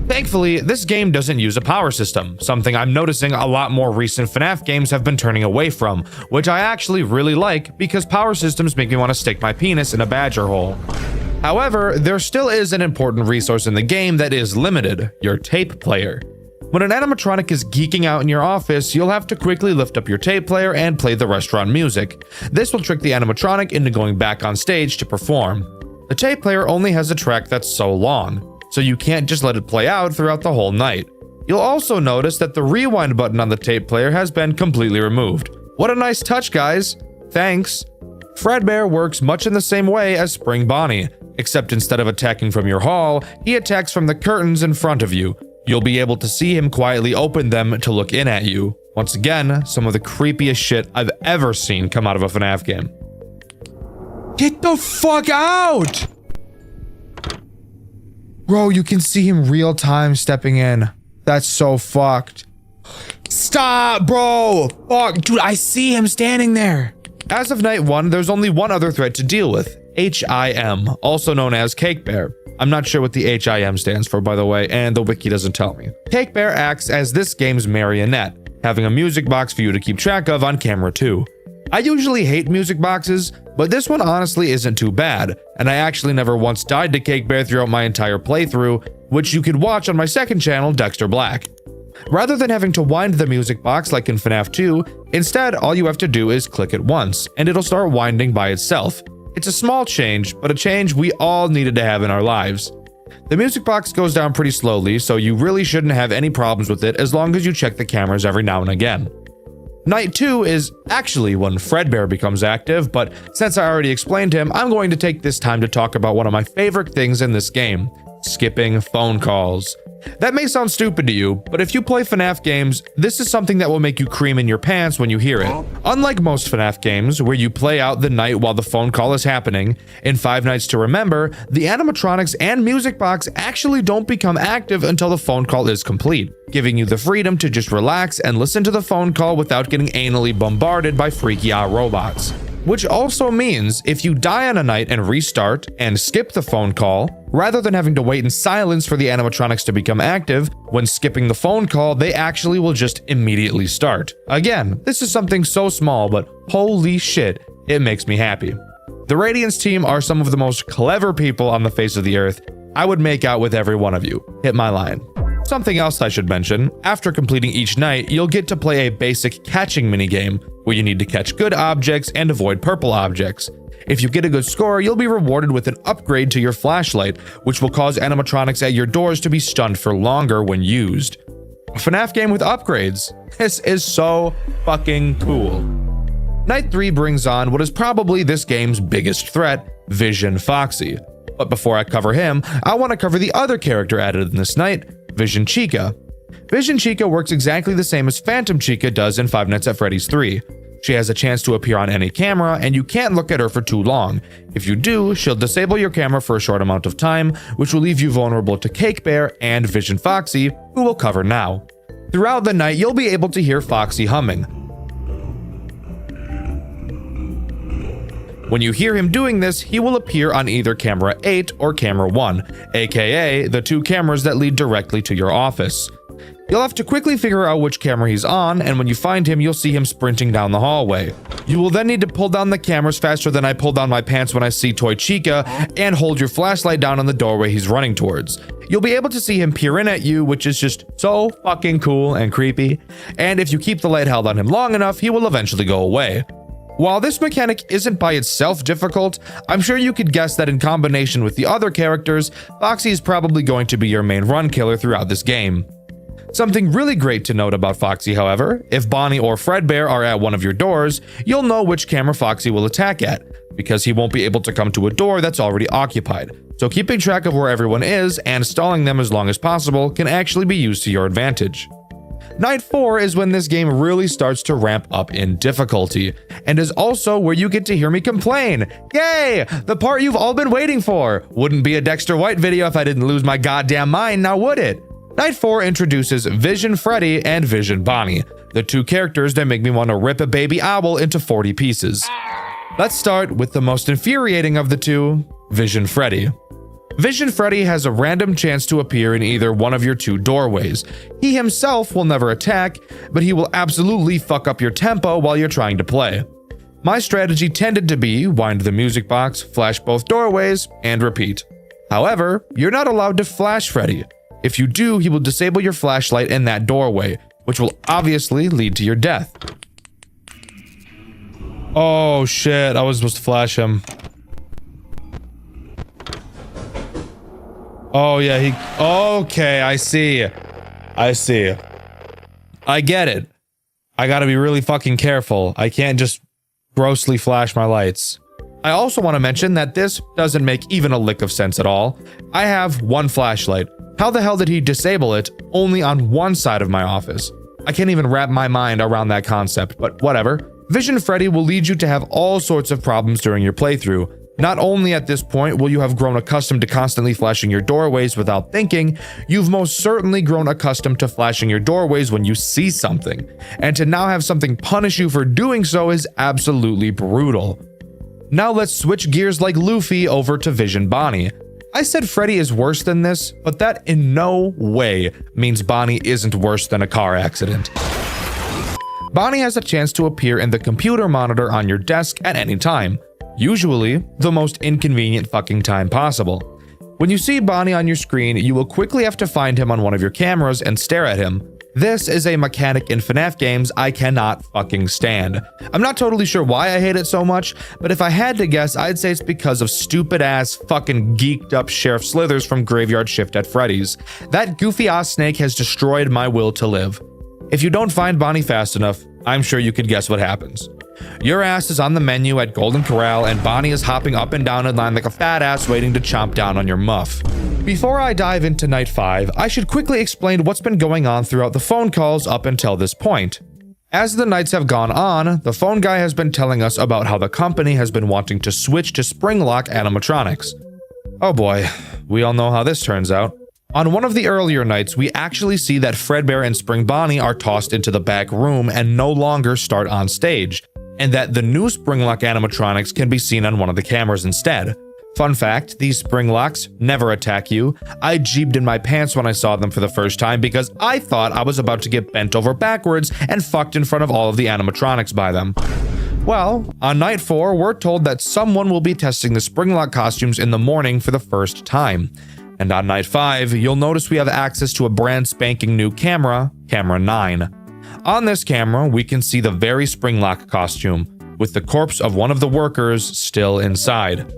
Thankfully, this game doesn't use a power system, something I'm noticing a lot more recent FNAF games have been turning away from, which I actually really like because power systems make me want to stick my penis in a badger hole. However, there still is an important resource in the game that is limited: your tape player. When an animatronic is geeking out in your office, you'll have to quickly lift up your tape player and play the restaurant music. This will trick the animatronic into going back on stage to perform. The tape player only has a track that's so long, so you can't just let it play out throughout the whole night. You'll also notice that the rewind button on the tape player has been completely removed. What a nice touch, guys. Thanks. Fredbear works much in the same way as Spring Bonnie, except instead of attacking from your hall, he attacks from the curtains in front of you. You'll be able to see him quietly open them to look in at you. Once again, some of the creepiest shit I've ever seen come out of a FNAF game. Get the fuck out! Bro, you can see him real time stepping in. That's so fucked. Stop, bro! Fuck, dude, I see him standing there. As of night 1, there's only one other threat to deal with. HIM, also known as Cake Bear. I'm not sure what the HIM stands for, by the way, and the wiki doesn't tell me. Cake Bear acts as this game's marionette, having a music box for you to keep track of on camera too. I usually hate music boxes, but this one honestly isn't too bad, and I actually never once died to Cake Bear throughout my entire playthrough, which you could watch on my second channel, Dxtr Black. Rather than having to wind the music box like in FNAF 2, instead all you have to do is click it once, and it'll start winding by itself. It's a small change, but a change we all needed to have in our lives. The music box goes down pretty slowly, so you really shouldn't have any problems with it as long as you check the cameras every now and again. Night 2 is actually when Fredbear becomes active, but since I already explained him, I'm going to take this time to talk about one of my favorite things in this game: skipping phone calls. That may sound stupid to you, but if you play FNAF games, this is something that will make you cream in your pants when you hear it. Unlike most FNAF games, where you play out the night while the phone call is happening, in Five Nights to Remember, the animatronics and music box actually don't become active until the phone call is complete, giving you the freedom to just relax and listen to the phone call without getting anally bombarded by freaky-out robots. Which also means if you die on a night and restart and skip the phone call, rather than having to wait in silence for the animatronics to become active, when skipping the phone call, they actually will just immediately start. Again, this is something so small, but holy shit, it makes me happy. The Radiance team are some of the most clever people on the face of the earth. I would make out with every one of you. Hit my line. Something else I should mention, after completing each night, you'll get to play a basic catching minigame, where you need to catch good objects and avoid purple objects. If you get a good score, you'll be rewarded with an upgrade to your flashlight, which will cause animatronics at your doors to be stunned for longer when used. A FNAF game with upgrades. This is so fucking cool. Night 3 brings on what is probably this game's biggest threat, Vision Foxy. But before I cover him, I want to cover the other character added in this night, Vision Chica. Vision Chica works exactly the same as Phantom Chica does in Five Nights at Freddy's 3. She has a chance to appear on any camera, and you can't look at her for too long. If you do, she'll disable your camera for a short amount of time, which will leave you vulnerable to Cake Bear and Vision Foxy, who we'll cover now. Throughout the night, you'll be able to hear Foxy humming. When you hear him doing this, he will appear on either camera 8 or camera 1, aka the two cameras that lead directly to your office. You'll have to quickly figure out which camera he's on, and when you find him, you'll see him sprinting down the hallway. You will then need to pull down the cameras faster than I pull down my pants when I see Toy Chica, and hold your flashlight down on the doorway he's running towards. You'll be able to see him peer in at you, which is just so fucking cool and creepy, and if you keep the light held on him long enough, he will eventually go away. While this mechanic isn't by itself difficult, I'm sure you could guess that in combination with the other characters, Foxy is probably going to be your main run killer throughout this game. Something really great to note about Foxy, however, if Bonnie or Fredbear are at one of your doors, you'll know which camera Foxy will attack at, because he won't be able to come to a door that's already occupied. So keeping track of where everyone is and stalling them as long as possible can actually be used to your advantage. Night 4 is when this game really starts to ramp up in difficulty, and is also where you get to hear me complain. Yay! The part you've all been waiting for! Wouldn't be a Dxtr White video if I didn't lose my goddamn mind, now would it? Night 4 introduces Vision Freddy and Vision Bonnie, the two characters that make me want to rip a baby owl into 40 pieces. Let's start with the most infuriating of the two, Vision Freddy. Vision Freddy has a random chance to appear in either one of your two doorways. He himself will never attack, but he will absolutely fuck up your tempo while you're trying to play. My strategy tended to be wind the music box, flash both doorways, and repeat. However, you're not allowed to flash Freddy. If you do, he will disable your flashlight in that doorway, which will obviously lead to your death. Oh shit, I was supposed to flash him. Oh yeah, okay, I see. I get it. I gotta be really fucking careful. I can't just grossly flash my lights. I also want to mention that this doesn't make even a lick of sense at all. I have one flashlight. How the hell did he disable it only on one side of my office? I can't even wrap my mind around that concept, but whatever. Vision Freddy will lead you to have all sorts of problems during your playthrough. Not only at this point will you have grown accustomed to constantly flashing your doorways without thinking, you've most certainly grown accustomed to flashing your doorways when you see something. And to now have something punish you for doing so is absolutely brutal. Now let's switch gears like Luffy over to Vision Bonnie. I said Freddy is worse than this, but that in no way means Bonnie isn't worse than a car accident. Bonnie has a chance to appear in the computer monitor on your desk at any time, usually the most inconvenient fucking time possible. When you see Bonnie on your screen, you will quickly have to find him on one of your cameras and stare at him. This is a mechanic in FNAF games I cannot fucking stand. I'm not totally sure why I hate it so much, but if I had to guess, I'd say it's because of stupid ass fucking geeked up Sheriff Slithers from Graveyard Shift at Freddy's. That goofy ass snake has destroyed my will to live. If you don't find Bonnie fast enough, I'm sure you could guess what happens. Your ass is on the menu at Golden Corral and Bonnie is hopping up and down in line like a fat ass waiting to chomp down on your muff. Before I dive into Night 5, I should quickly explain what's been going on throughout the phone calls up until this point. As the nights have gone on, the phone guy has been telling us about how the company has been wanting to switch to spring-lock animatronics. Oh boy, we all know how this turns out. On one of the earlier nights, we actually see that Fredbear and Spring Bonnie are tossed into the back room and no longer start on stage, and that the new Springlock animatronics can be seen on one of the cameras instead. Fun fact, these Springlocks never attack you. I jeebed in my pants when I saw them for the first time because I thought I was about to get bent over backwards and fucked in front of all of the animatronics by them. Well, on Night 4, we're told that someone will be testing the Springlock costumes in the morning for the first time. And on Night 5, you'll notice we have access to a brand spanking new camera, Camera 9. On this camera, we can see the very Springlock costume, with the corpse of one of the workers still inside.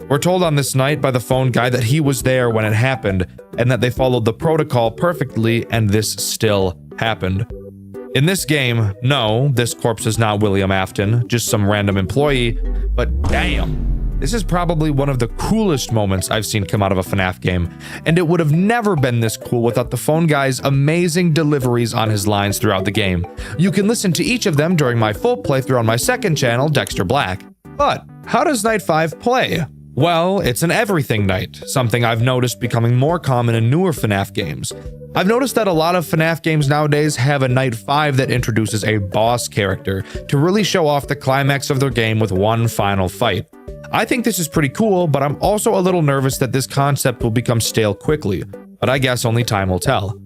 We're told on this night by the phone guy that he was there when it happened, and that they followed the protocol perfectly and this still happened. In this game, no, this corpse is not William Afton, just some random employee, but damn. This is probably one of the coolest moments I've seen come out of a FNAF game, and it would have never been this cool without the phone guy's amazing deliveries on his lines throughout the game. You can listen to each of them during my full playthrough on my second channel, Dxtr Black. But how does Night 5 play? Well, it's an everything night, something I've noticed becoming more common in newer FNAF games. I've noticed that a lot of FNAF games nowadays have a Night 5 that introduces a boss character to really show off the climax of their game with one final fight. I think this is pretty cool, but I'm also a little nervous that this concept will become stale quickly, but I guess only time will tell.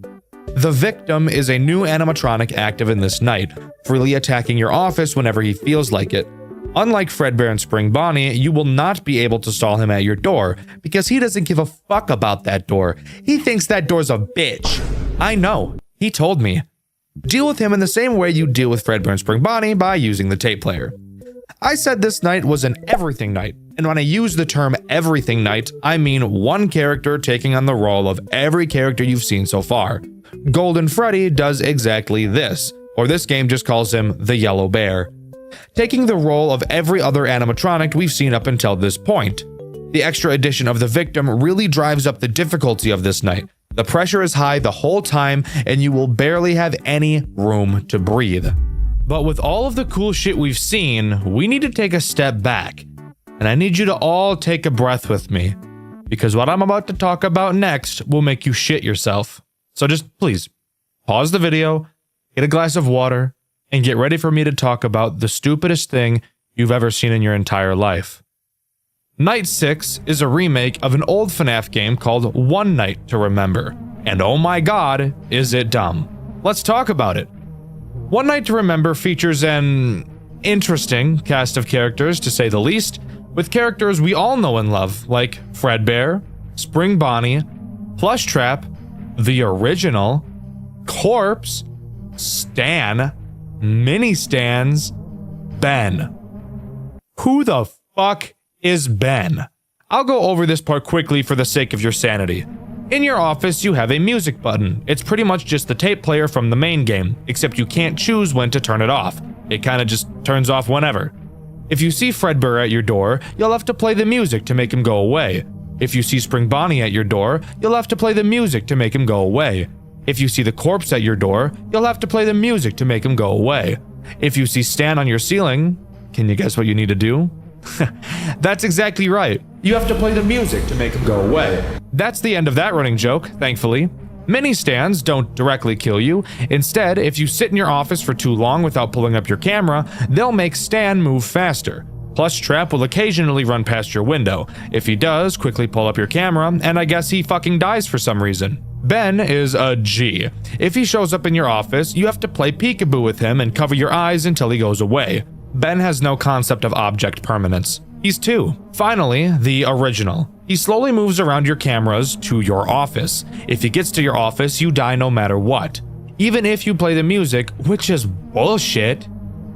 The Victim is a new animatronic active in this night, freely attacking your office whenever he feels like it. Unlike Fredbear and Spring Bonnie, you will not be able to stall him at your door, because he doesn't give a fuck about that door. He thinks that door's a bitch. I know, he told me. Deal with him in the same way you deal with Fredbear and Spring Bonnie, by using the tape player. I said this night was an everything night, and when I use the term everything night, I mean one character taking on the role of every character you've seen so far. Golden Freddy does exactly this, or this game just calls him the Yellow Bear, taking the role of every other animatronic we've seen up until this point. The extra addition of the Victim really drives up the difficulty of this night. The pressure is high the whole time, and you will barely have any room to breathe. But with all of the cool shit we've seen, we need to take a step back. And I need you to all take a breath with me, because what I'm about to talk about next will make you shit yourself. So just please, pause the video, get a glass of water, and get ready for me to talk about the stupidest thing you've ever seen in your entire life. Night 6 is a remake of an old FNAF game called One Night to Remember. And oh my god, is it dumb. Let's talk about it. One Night to Remember features an interesting cast of characters, to say the least, with characters we all know and love, like Fredbear, Spring Bonnie, Plushtrap, the original, Corpse, Stan, Mini Stans, Ben. Who the fuck is Ben? I'll go over this part quickly for the sake of your sanity. In your office, you have a music button. It's pretty much just the tape player from the main game, except you can't choose when to turn it off. It kinda just turns off whenever. If you see Fredbear at your door, you'll have to play the music to make him go away. If you see Spring Bonnie at your door, you'll have to play the music to make him go away. If you see the Corpse at your door, you'll have to play the music to make him go away. If you see Stan on your ceiling, can you guess what you need to do? That's exactly right. You have to play the music to make him go away. That's the end of that running joke, thankfully. Mini stands don't directly kill you. Instead, if you sit in your office for too long without pulling up your camera, they'll make Stan move faster. Plushtrap will occasionally run past your window. If he does, quickly pull up your camera, and I guess he fucking dies for some reason. Ben is a G. If he shows up in your office, you have to play peekaboo with him and cover your eyes until he goes away. Ben has no concept of object permanence. He's 2. Finally, the original. He slowly moves around your cameras to your office. If he gets to your office, you die no matter what. Even if you play the music, which is bullshit.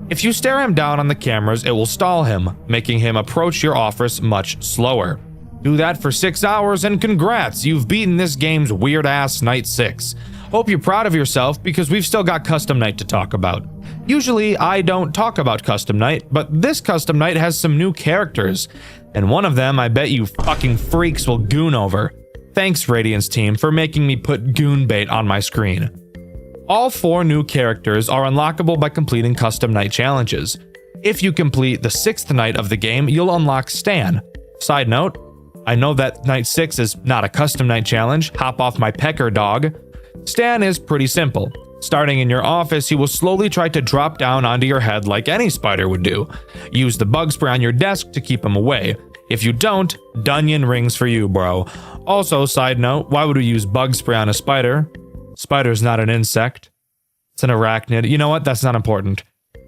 If you stare him down on the cameras, it will stall him, making him approach your office much slower. Do that for 6 hours and congrats, you've beaten this game's weird-ass Night 6. Hope you're proud of yourself because we've still got Custom Night to talk about. Usually, I don't talk about Custom Night, but this Custom Night has some new characters, and one of them I bet you fucking freaks will goon over. Thanks, Radiance team, for making me put goon bait on my screen. All 4 new characters are unlockable by completing Custom Night challenges. If you complete the 6th night of the game, you'll unlock Stan. Side note, I know that Night 6 is not a Custom Night challenge, hop off my pecker dog. Stan is pretty simple. Starting in your office, he will slowly try to drop down onto your head like any spider would do. Use the bug spray on your desk to keep him away. If you don't, Dunyan rings for you, bro. Also, side note, why would we use bug spray on a spider? Spider's not an insect. It's an arachnid. You know what? That's not important.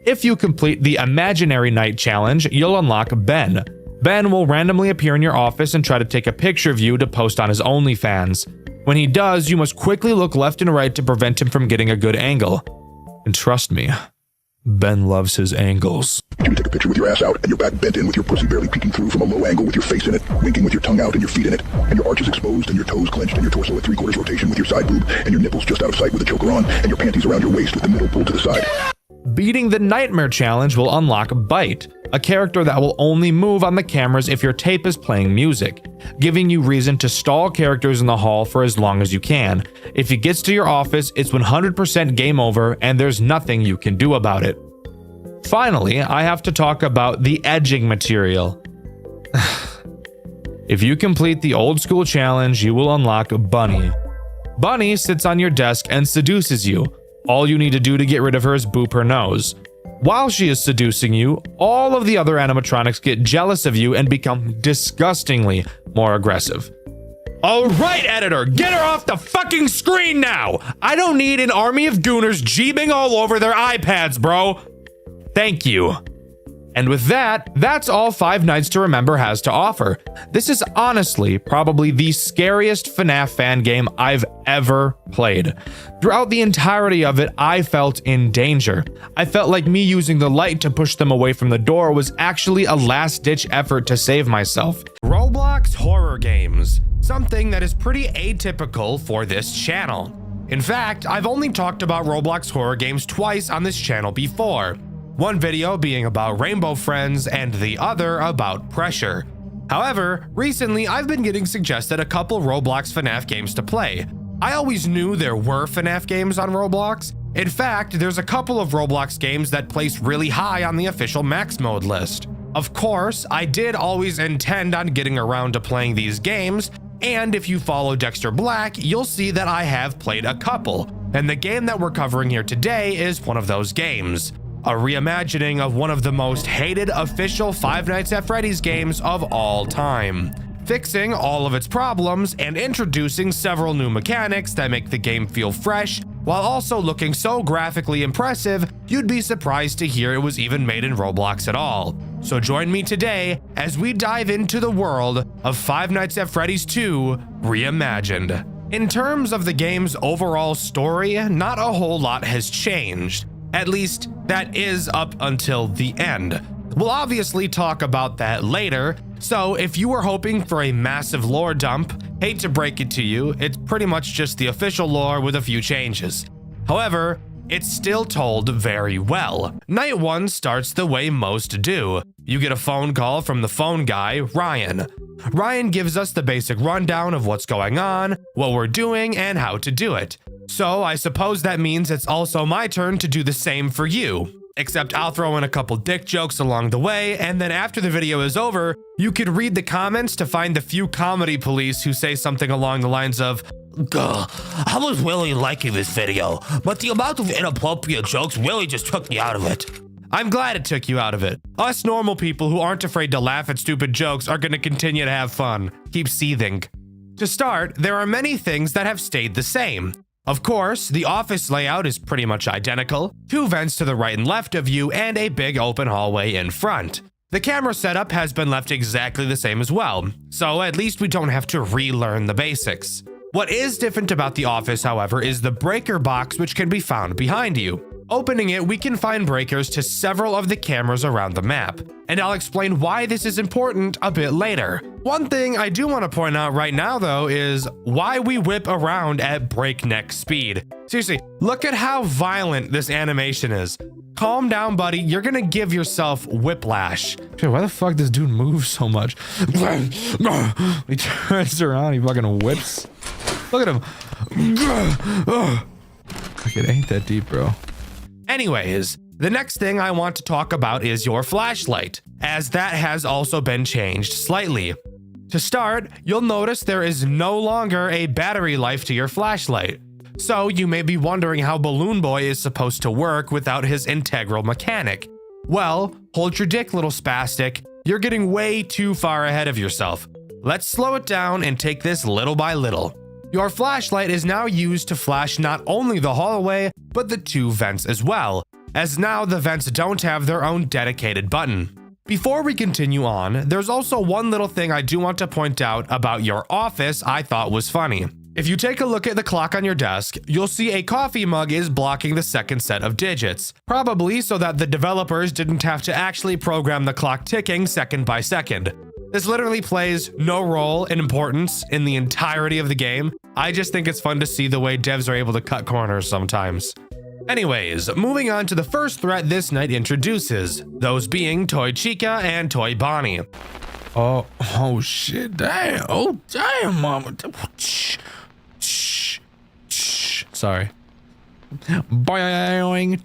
If you complete the Imaginary Night challenge, you'll unlock Ben. Ben will randomly appear in your office and try to take a picture of you to post on his OnlyFans. When he does, you must quickly look left and right to prevent him from getting a good angle. And trust me, Ben loves his angles. you take a picture with your ass out and your back bent in with your pussy barely peeking through from a low angle with your face in it, winking with your tongue out and your feet in it, and your arches exposed and your toes clenched and your torso at 3/4 rotation with your side boob and your nipples just out of sight with a choker on and your panties around your waist with the middle pulled to the side. Beating the Nightmare Challenge will unlock Bite, a character that will only move on the cameras if your tape is playing music, giving you reason to stall characters in the hall for as long as you can. If he gets to your office, it's 100% game over and there's nothing you can do about it. Finally, I have to talk about the edging material. If you complete the old school challenge, you will unlock Bunny. Bunny sits on your desk and seduces you. All you need to do to get rid of her is boop her nose. While she is seducing you, all of the other animatronics get jealous of you and become disgustingly more aggressive. All right, editor, get her off the fucking screen now! I don't need an army of gooners jeebing all over their iPads, bro. Thank you. And with that, that's all Five Nights to Remember has to offer. This is honestly probably the scariest FNAF fan game I've ever played. Throughout the entirety of it, I felt in danger. I felt like me using the light to push them away from the door was actually a last-ditch effort to save myself. Roblox horror games, something that is pretty atypical for this channel. In fact, I've only talked about Roblox horror games twice on this channel before. One video being about Rainbow Friends and the other about Pressure. However, recently I've been getting suggested a couple Roblox FNAF games to play. I always knew there were FNAF games on Roblox. In fact, there's a couple of Roblox games that place really high on the official max mode list. Of course, I did always intend on getting around to playing these games, and if you follow Dxtr Black, you'll see that I have played a couple, and the game that we're covering here today is one of those games. A reimagining of one of the most hated official Five Nights at Freddy's games of all time, fixing all of its problems and introducing several new mechanics that make the game feel fresh, while also looking so graphically impressive you'd be surprised to hear it was even made in Roblox at all. So join me today as we dive into the world of Five Nights at Freddy's 2 Reimagined. In terms of the game's overall story, not a whole lot has changed. At least, that is up until the end. We'll obviously talk about that later, so if you were hoping for a massive lore dump, hate to break it to you, it's pretty much just the official lore with a few changes. However, it's still told very well. Night 1 starts the way most do. You get a phone call from the phone guy, Ryan. Ryan gives us the basic rundown of what's going on, what we're doing, and how to do it. So I suppose that means it's also my turn to do the same for you. Except I'll throw in a couple dick jokes along the way, and then after the video is over, you could read the comments to find the few comedy police who say something along the lines of, "Gah, I was really liking this video, but the amount of inappropriate jokes really just took me out of it." I'm glad it took you out of it. Us normal people who aren't afraid to laugh at stupid jokes are going to continue to have fun. Keep seething. To start, there are many things that have stayed the same. Of course, the office layout is pretty much identical, 2 vents to the right and left of you, and a big open hallway in front. The camera setup has been left exactly the same as well, so at least we don't have to relearn the basics. What is different about the office, however, is the breaker box which can be found behind you. Opening it, we can find breakers to several of the cameras around the map, and I'll explain why this is important a bit later. One thing I do want to point out right now though is why we whip around at breakneck speed. Seriously, look at how violent this animation is. Calm down, buddy, you're gonna give yourself whiplash. Dude, why the fuck does dude move so much? He turns around, he fucking whips. Look at him. Fuck, it ain't that deep, bro. Anyways, the next thing I want to talk about is your flashlight, as that has also been changed slightly. To start, you'll notice there is no longer a battery life to your flashlight. So you may be wondering how Balloon Boy is supposed to work without his integral mechanic. Well, hold your dick, little spastic. You're getting way too far ahead of yourself. Let's slow it down and take this little by little. Your flashlight is now used to flash not only the hallway, but the 2 vents as well, as now the vents don't have their own dedicated button. Before we continue on, there's also one little thing I do want to point out about your office I thought was funny. If you take a look at the clock on your desk, you'll see a coffee mug is blocking the second set of digits, probably so that the developers didn't have to actually program the clock ticking second by second. This literally plays no role in importance in the entirety of the game. I just think it's fun to see the way devs are able to cut corners sometimes. Anyways, moving on to the first threat this night introduces, those being Toy Chica and Toy Bonnie. Oh shit, damn. Oh, damn, mama. Sorry. Boing.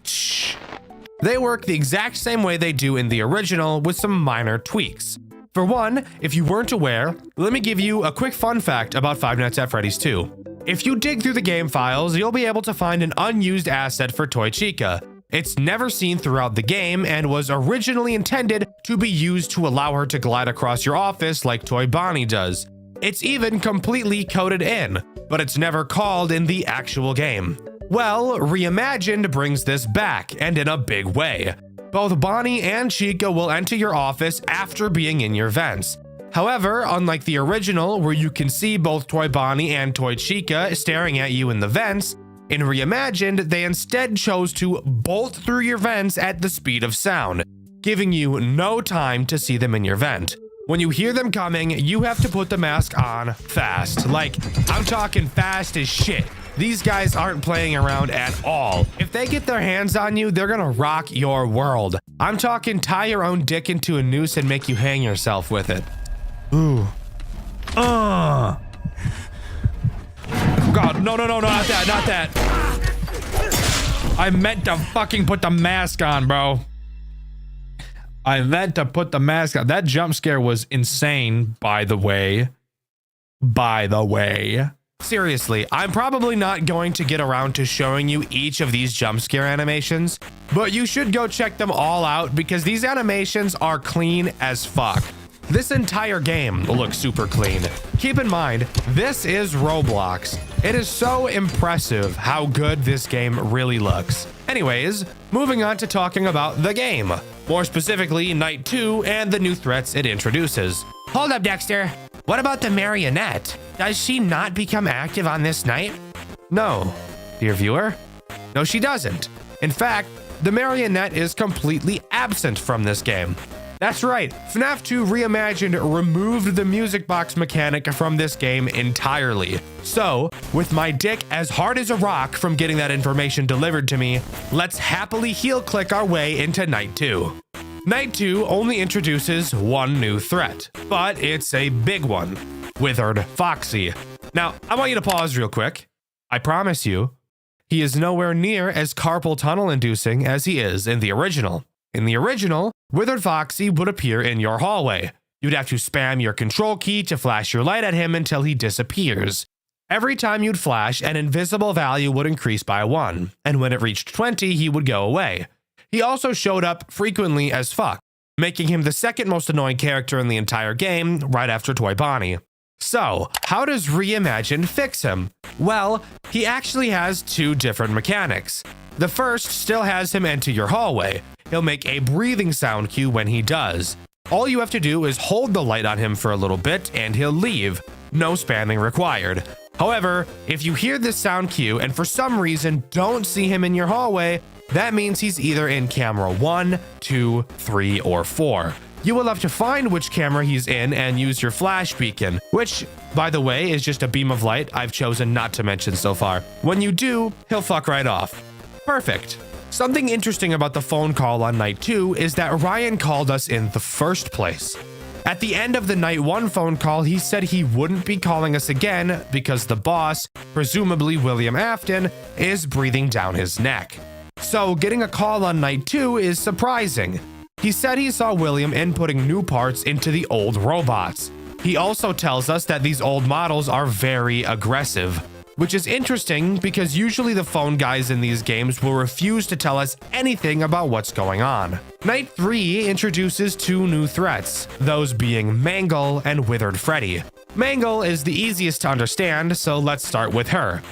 They work the exact same way they do in the original with some minor tweaks. For one, if you weren't aware, let me give you a quick fun fact about Five Nights at Freddy's 2. If you dig through the game files, you'll be able to find an unused asset for Toy Chica. It's never seen throughout the game and was originally intended to be used to allow her to glide across your office like Toy Bonnie does. It's even completely coded in, but it's never called in the actual game. Well, Reimagined brings this back, and in a big way. Both Bonnie and Chica will enter your office after being in your vents. However, unlike the original, where you can see both Toy Bonnie and Toy Chica staring at you in the vents, in Reimagined, they instead chose to bolt through your vents at the speed of sound, giving you no time to see them in your vent. When you hear them coming, you have to put the mask on fast. Like, I'm talking fast as shit. These guys aren't playing around at all. If they get their hands on you, they're gonna rock your world. I'm talking tie your own dick into a noose and make you hang yourself with it. Ooh. God, no, not that. I meant to fucking put the mask on, bro. I meant to put the mask on. That jump scare was insane, by the way. Seriously, I'm probably not going to get around to showing you each of these jump scare animations, but you should go check them all out because these animations are clean as fuck. This entire game looks super clean. Keep in mind, this is Roblox. It is so impressive how good this game really looks. Anyways, moving on to talking about the game. More specifically, Night 2 and the new threats it introduces. Hold up, Dexter. What about the marionette? Does she not become active on this night? No, dear viewer. No, she doesn't. In fact, the marionette is completely absent from this game. That's right, FNAF 2 Reimagined removed the music box mechanic from this game entirely. So, with my dick as hard as a rock from getting that information delivered to me, let's happily heel click our way into Night 2. Night 2 only introduces one new threat, but it's a big one, Withered Foxy. Now, I want you to pause real quick. I promise you, he is nowhere near as carpal tunnel inducing as he is in the original. In the original, Withered Foxy would appear in your hallway. You'd have to spam your control key to flash your light at him until he disappears. Every time you'd flash, an invisible value would increase by 1, and when it reached 20, he would go away. He also showed up frequently as fuck, making him the second most annoying character in the entire game, right after Toy Bonnie. So, how does Reimagined fix him? Well, he actually has two different mechanics. The first still has him enter your hallway. He'll make a breathing sound cue when he does. All you have to do is hold the light on him for a little bit and he'll leave. No spamming required. However, if you hear this sound cue and for some reason don't see him in your hallway, that means he's either in camera 1, 2, 3, or 4. You will have to find which camera he's in and use your flash beacon, which, by the way, is just a beam of light I've chosen not to mention so far. When you do, he'll fuck right off. Perfect. Something interesting about the phone call on Night 2 is that Ryan called us in the first place. At the end of the Night 1 phone call, he said he wouldn't be calling us again because the boss, presumably William Afton, is breathing down his neck. So getting a call on Night 2 is surprising. He said he saw William inputting new parts into the old robots. He also tells us that these old models are very aggressive, which is interesting because usually the phone guys in these games will refuse to tell us anything about what's going on. Night 3 introduces two new threats, those being Mangle and Withered Freddy. Mangle is the easiest to understand, so let's start with her.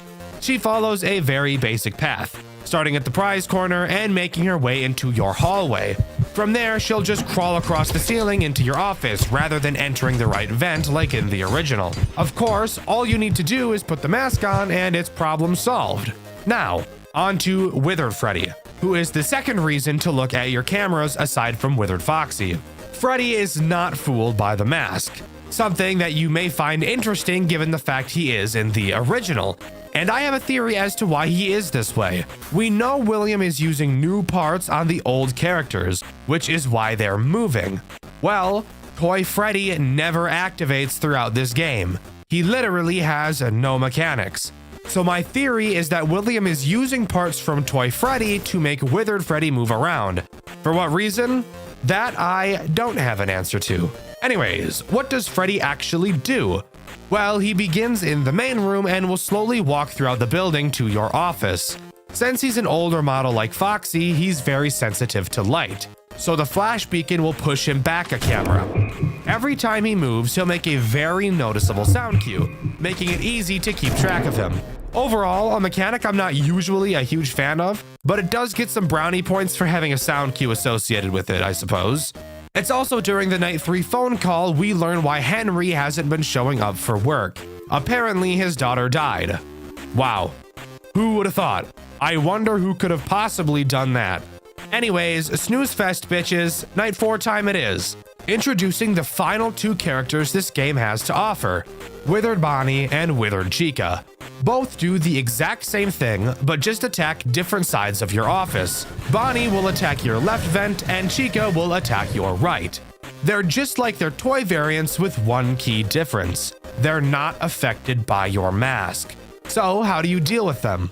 She follows a very basic path, starting at the prize corner and making her way into your hallway. From there, she'll just crawl across the ceiling into your office rather than entering the right vent like in the original. Of course, all you need to do is put the mask on and it's problem solved. Now, on to Withered Freddy, who is the second reason to look at your cameras aside from Withered Foxy. Freddy is not fooled by the mask, something that you may find interesting given the fact he is in the original. And I have a theory as to why he is this way. We know William is using new parts on the old characters, which is why they're moving. Well, Toy Freddy never activates throughout this game. He literally has no mechanics. So my theory is that William is using parts from Toy Freddy to make Withered Freddy move around. For what reason? That I don't have an answer to. Anyways, what does Freddy actually do? Well, he begins in the main room and will slowly walk throughout the building to your office. Since he's an older model like Foxy, he's very sensitive to light, so the flash beacon will push him back a camera. Every time he moves, he'll make a very noticeable sound cue, making it easy to keep track of him. Overall, a mechanic I'm not usually a huge fan of, but it does get some brownie points for having a sound cue associated with it, I suppose. It's also during the Night 3 phone call we learn why Henry hasn't been showing up for work. Apparently his daughter died. Wow. Who would have thought? I wonder who could have possibly done that. Anyways, snooze fest bitches, Night 4 time it is. Introducing the final two characters this game has to offer, Withered Bonnie and Withered Chica. Both do the exact same thing, but just attack different sides of your office. Bonnie will attack your left vent and Chica will attack your right. They're just like their toy variants with one key difference. They're not affected by your mask. So how do you deal with them?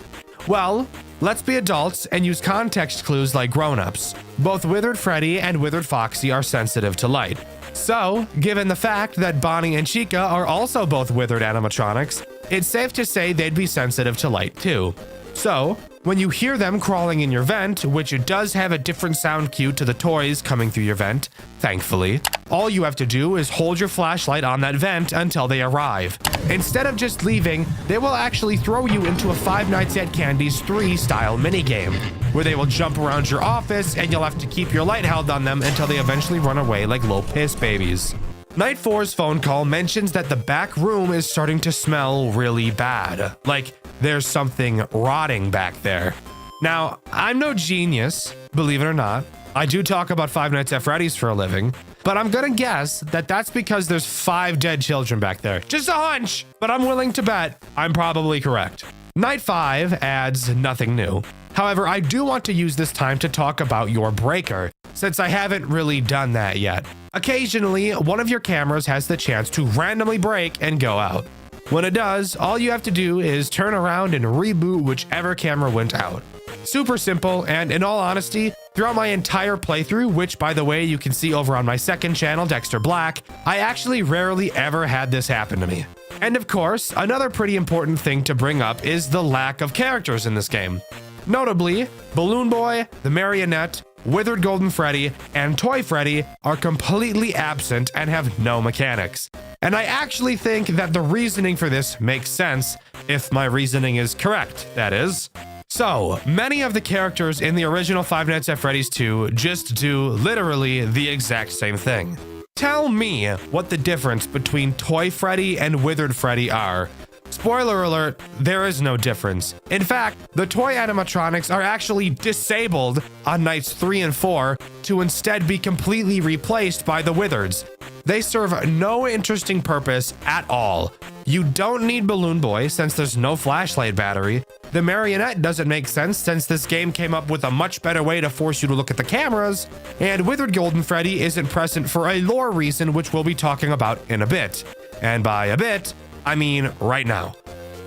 Well, let's be adults and use context clues like grown-ups. Both Withered Freddy and Withered Foxy are sensitive to light. So, given the fact that Bonnie and Chica are also both withered animatronics, it's safe to say they'd be sensitive to light too. So, when you hear them crawling in your vent, which it does have a different sound cue to the toys coming through your vent, thankfully, all you have to do is hold your flashlight on that vent until they arrive. Instead of just leaving, they will actually throw you into a Five Nights at Candy's 3 style minigame, where they will jump around your office and you'll have to keep your light held on them until they eventually run away like little piss babies. Night 4's phone call mentions that the back room is starting to smell really bad, like there's something rotting back there. Now, I'm no genius, believe it or not. I do talk about Five Nights at Freddy's for a living, but I'm gonna guess that that's because there's 5 dead children back there. Just a hunch, but I'm willing to bet I'm probably correct. Night 5 adds nothing new. However, I do want to use this time to talk about your breaker, since I haven't really done that yet. Occasionally, one of your cameras has the chance to randomly break and go out. When it does, all you have to do is turn around and reboot whichever camera went out. Super simple, and in all honesty, throughout my entire playthrough, which by the way you can see over on my second channel, Dxtr Black, I actually rarely ever had this happen to me. And of course, another pretty important thing to bring up is the lack of characters in this game. Notably, Balloon Boy, the Marionette, Withered Golden Freddy, and Toy Freddy are completely absent and have no mechanics. And I actually think that the reasoning for this makes sense, if my reasoning is correct, that is. So, many of the characters in the original Five Nights at Freddy's 2 just do literally the exact same thing. Tell me what the difference between Toy Freddy and Withered Freddy are. Spoiler alert, there is no difference. In fact, the toy animatronics are actually disabled on nights 3 and 4 to instead be completely replaced by the Withereds. They serve no interesting purpose at all. You don't need Balloon Boy since there's no flashlight battery. The Marionette doesn't make sense since this game came up with a much better way to force you to look at the cameras. And Withered Golden Freddy isn't present for a lore reason which we'll be talking about in a bit. And by a bit, I mean right now.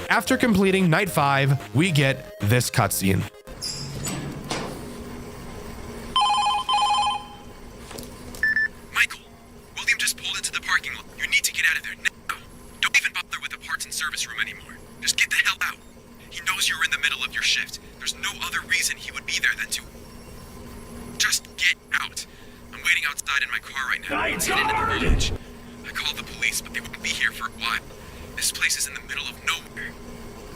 After completing Night 5, we get this cutscene. Michael, William just pulled into the parking lot. You need to get out of there now. Don't even bother with the parts and service room anymore. Just get the hell out. He knows you're in the middle of your shift. There's no other reason he would be there than to... Just get out. I'm waiting outside in my car right now. It's hidden in the village. I called the police, but they won't be here for a while. This place is in the middle of nowhere.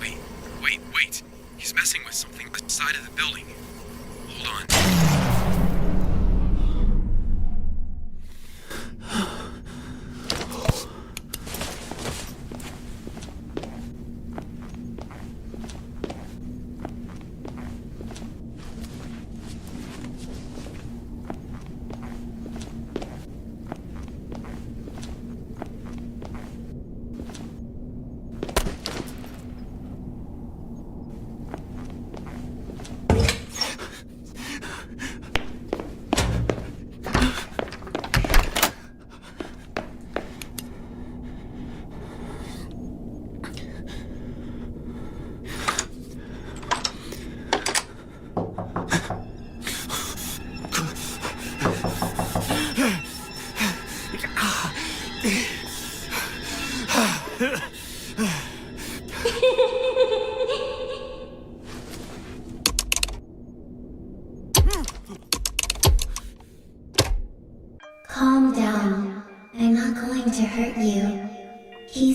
Wait. He's messing with something on the side of the building. Hold on.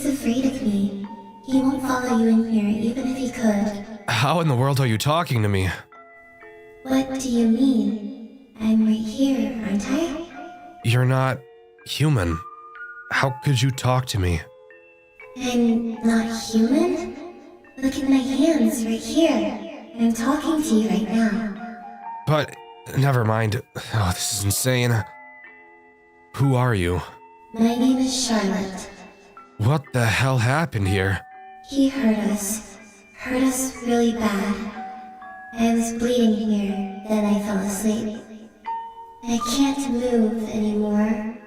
He's afraid of me. He won't follow you in here even if he could. How in the world are you talking to me? What do you mean? I'm right here, aren't I? You're not human. How could you talk to me? I'm not human? Look at my hands right here. I'm talking to you right now. But, never mind. Oh, this is insane. Who are you? My name is Charlotte. What the hell happened here? He hurt us really bad. I was bleeding here, then I fell asleep. I can't move anymore.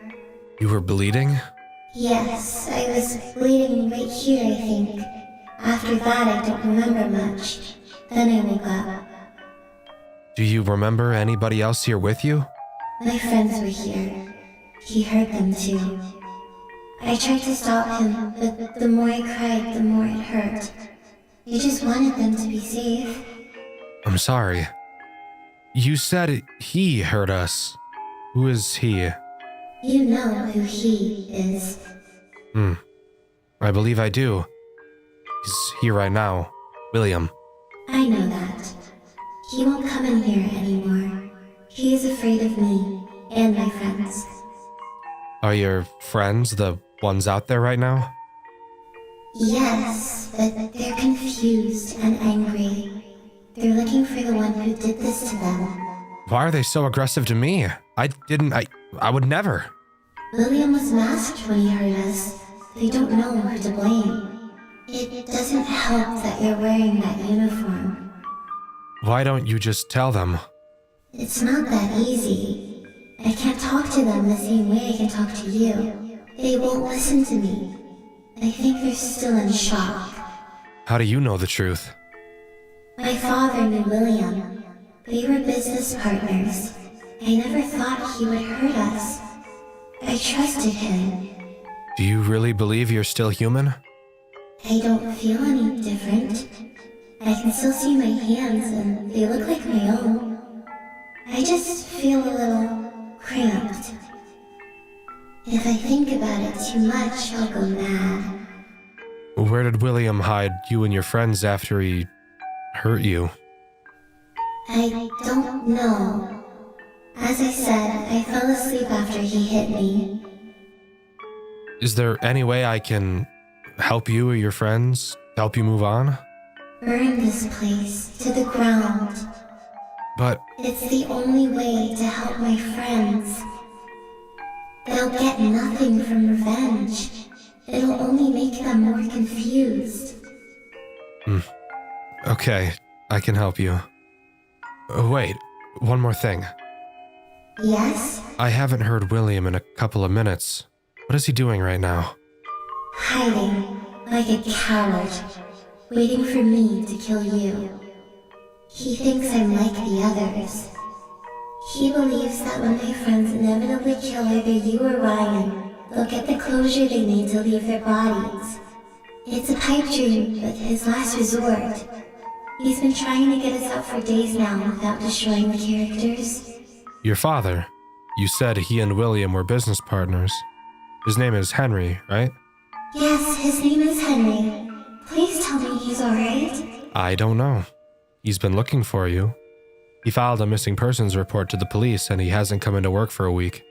You were bleeding? Yes, I was bleeding right here, I think. After that, I don't remember much. Then I woke up. Do you remember anybody else here with you? My friends were here. He hurt them too. I tried to stop him, but the more I cried, the more it hurt. I just wanted them to be safe. I'm sorry. You said he hurt us. Who is he? You know who he is. I believe I do. He's here right now. William. I know that. He won't come in here anymore. He is afraid of me and my friends. Are your friends the ones out there right now? Yes, but they're confused and angry. They're looking for the one who did this to them. Why are they so aggressive to me? I would never. William was masked when he hurt us. They don't know who to blame. It doesn't help that you're wearing that uniform. Why don't you just tell them? It's not that easy. I can't talk to them the same way I can talk to you. They won't listen to me. I think they're still in shock. How do you know the truth? My father knew William. We were business partners. I never thought he would hurt us. I trusted him. Do you really believe you're still human? I don't feel any different. I can still see my hands and they look like my own. I just feel a little cramped. If I think about it too much, I'll go mad. Where did William hide you and your friends after he hurt you? I don't know. As I said, I fell asleep after he hit me. Is there any way I can help you or your friends? Help you move on? Burn this place to the ground. But It's the only way to help my friends. They'll get nothing from revenge. It'll only make them more confused. okay, I can help you. Wait, one more thing. Yes? I haven't heard William in a couple of minutes. What is he doing right now? Hiding, like a coward, waiting for me to kill you. He thinks I'm like the others. He believes that when my friends inevitably kill either you or Ryan, they'll get the closure they need to leave their bodies. It's a pipe dream, but his last resort. He's been trying to get us out for days now without destroying the characters. Your father. You said he and William were business partners. His name is Henry, right? Yes, his name is Henry. Please tell me he's alright. I don't know. He's been looking for you. He filed a missing persons report to the police and he hasn't come into work for a week.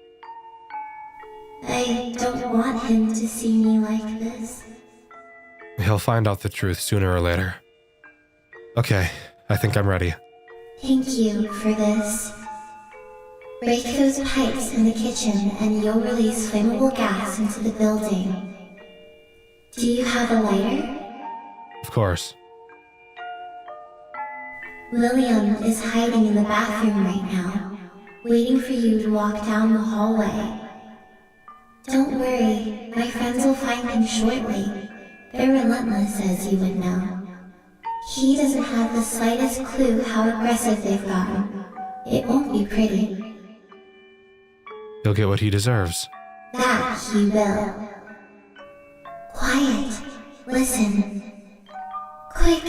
I don't want him to see me like this. He'll find out the truth sooner or later. Okay, I think I'm ready. Thank you for this. Break those pipes in the kitchen and you'll release flammable gas into the building. Do you have a lighter? Of course. William is hiding in the bathroom right now, waiting for you to walk down the hallway. Don't worry, my friends will find him shortly. They're relentless, as you would know. He doesn't have the slightest clue how aggressive they've gotten. It won't be pretty. He'll get what he deserves. That he will. Quiet. Listen. Quick,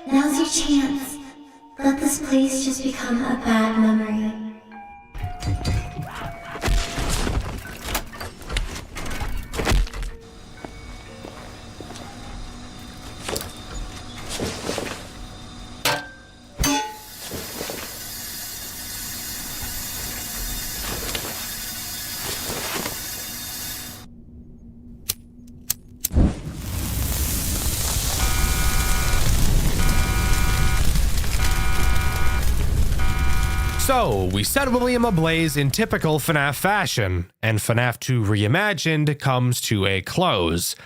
now's your chance. Let this place just become a bad memory. So, we set William ablaze in typical FNAF fashion, and FNAF 2 Reimagined comes to a close.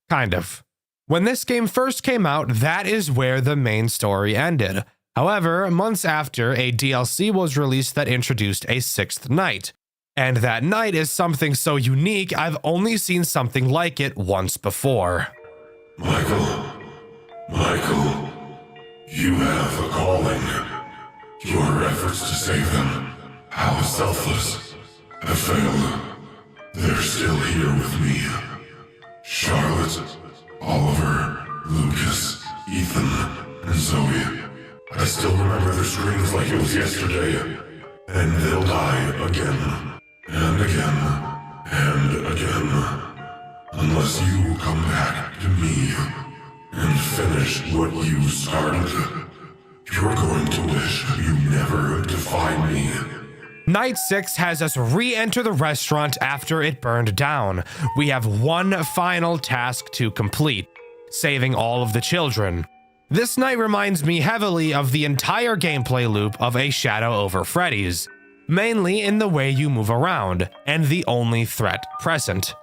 Kind of. When this game first came out, that is where the main story ended. However, months after, a DLC was released that introduced a sixth night. And that night is something so unique, I've only seen something like it once before. Michael, you have a calling. Your efforts to save them, how selfless, have failed. They're still here with me. Charlotte, Oliver, Lucas, Ethan, and Zoe. I still remember their screams like it was yesterday. And they'll die again, and again, and again. Unless you come back to me and finish what you started. You're going to wish you never defined me. Night 6 has us re-enter the restaurant after it burned down. We have one final task to complete, saving all of the children. This night reminds me heavily of the entire gameplay loop of A Shadow over Freddy's, mainly in the way you move around, and the only threat present.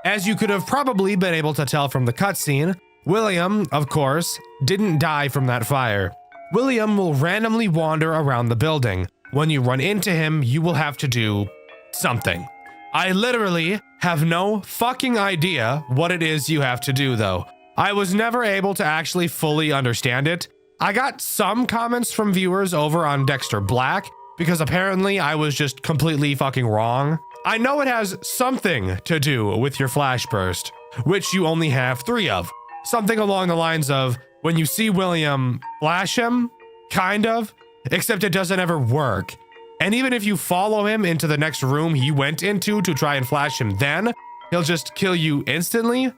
As you could have probably been able to tell from the cutscene, William, of course, didn't die from that fire. William will randomly wander around the building. When you run into him, you will have to do something. I literally have no fucking idea what it is you have to do, though. I was never able to actually fully understand it. I got some comments from viewers over on Dxtr Black, because apparently I was just completely fucking wrong. I know it has something to do with your flash burst, which you only have 3 of. Something along the lines of, when you see William, flash him, kind of, except it doesn't ever work. And even if you follow him into the next room he went into to try and flash him then, he'll just kill you instantly.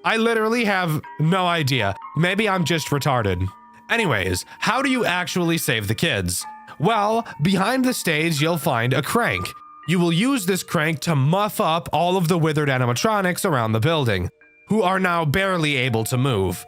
I literally have no idea. Maybe I'm just retarded. Anyways, how do you actually save the kids? Well, behind the stage, you'll find a crank. You will use this crank to muff up all of the withered animatronics around the building, who are now barely able to move.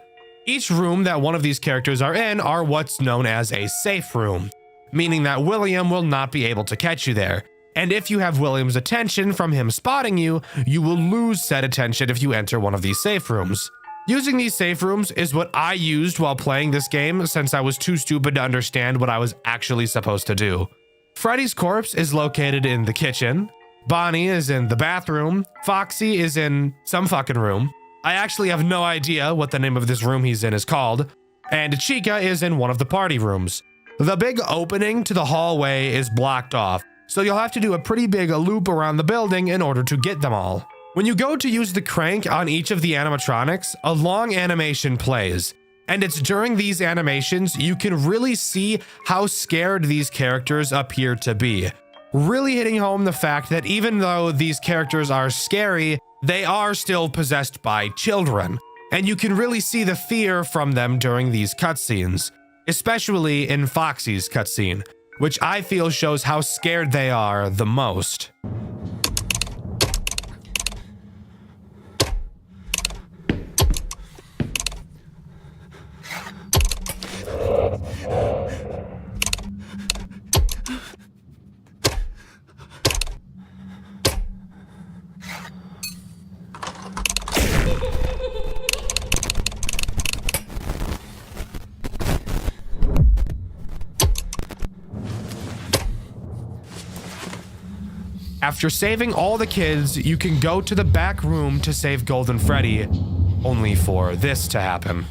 Each room that one of these characters are in are what's known as a safe room, meaning that William will not be able to catch you there. And if you have William's attention from him spotting you, you will lose said attention if you enter one of these safe rooms. Using these safe rooms is what I used while playing this game since I was too stupid to understand what I was actually supposed to do. Freddy's corpse is located in the kitchen, Bonnie is in the bathroom, Foxy is in some fucking room. I actually have no idea what the name of this room he's in is called, and Chica is in one of the party rooms. The big opening to the hallway is blocked off, so you'll have to do a pretty big loop around the building in order to get them all. When you go to use the crank on each of the animatronics, a long animation plays, and it's during these animations you can really see how scared these characters appear to be, really hitting home the fact that even though these characters are scary, they are still possessed by children, and you can really see the fear from them during these cutscenes, especially in Foxy's cutscene, which I feel shows how scared they are the most. After saving all the kids, you can go to the back room to save Golden Freddy, only for this to happen.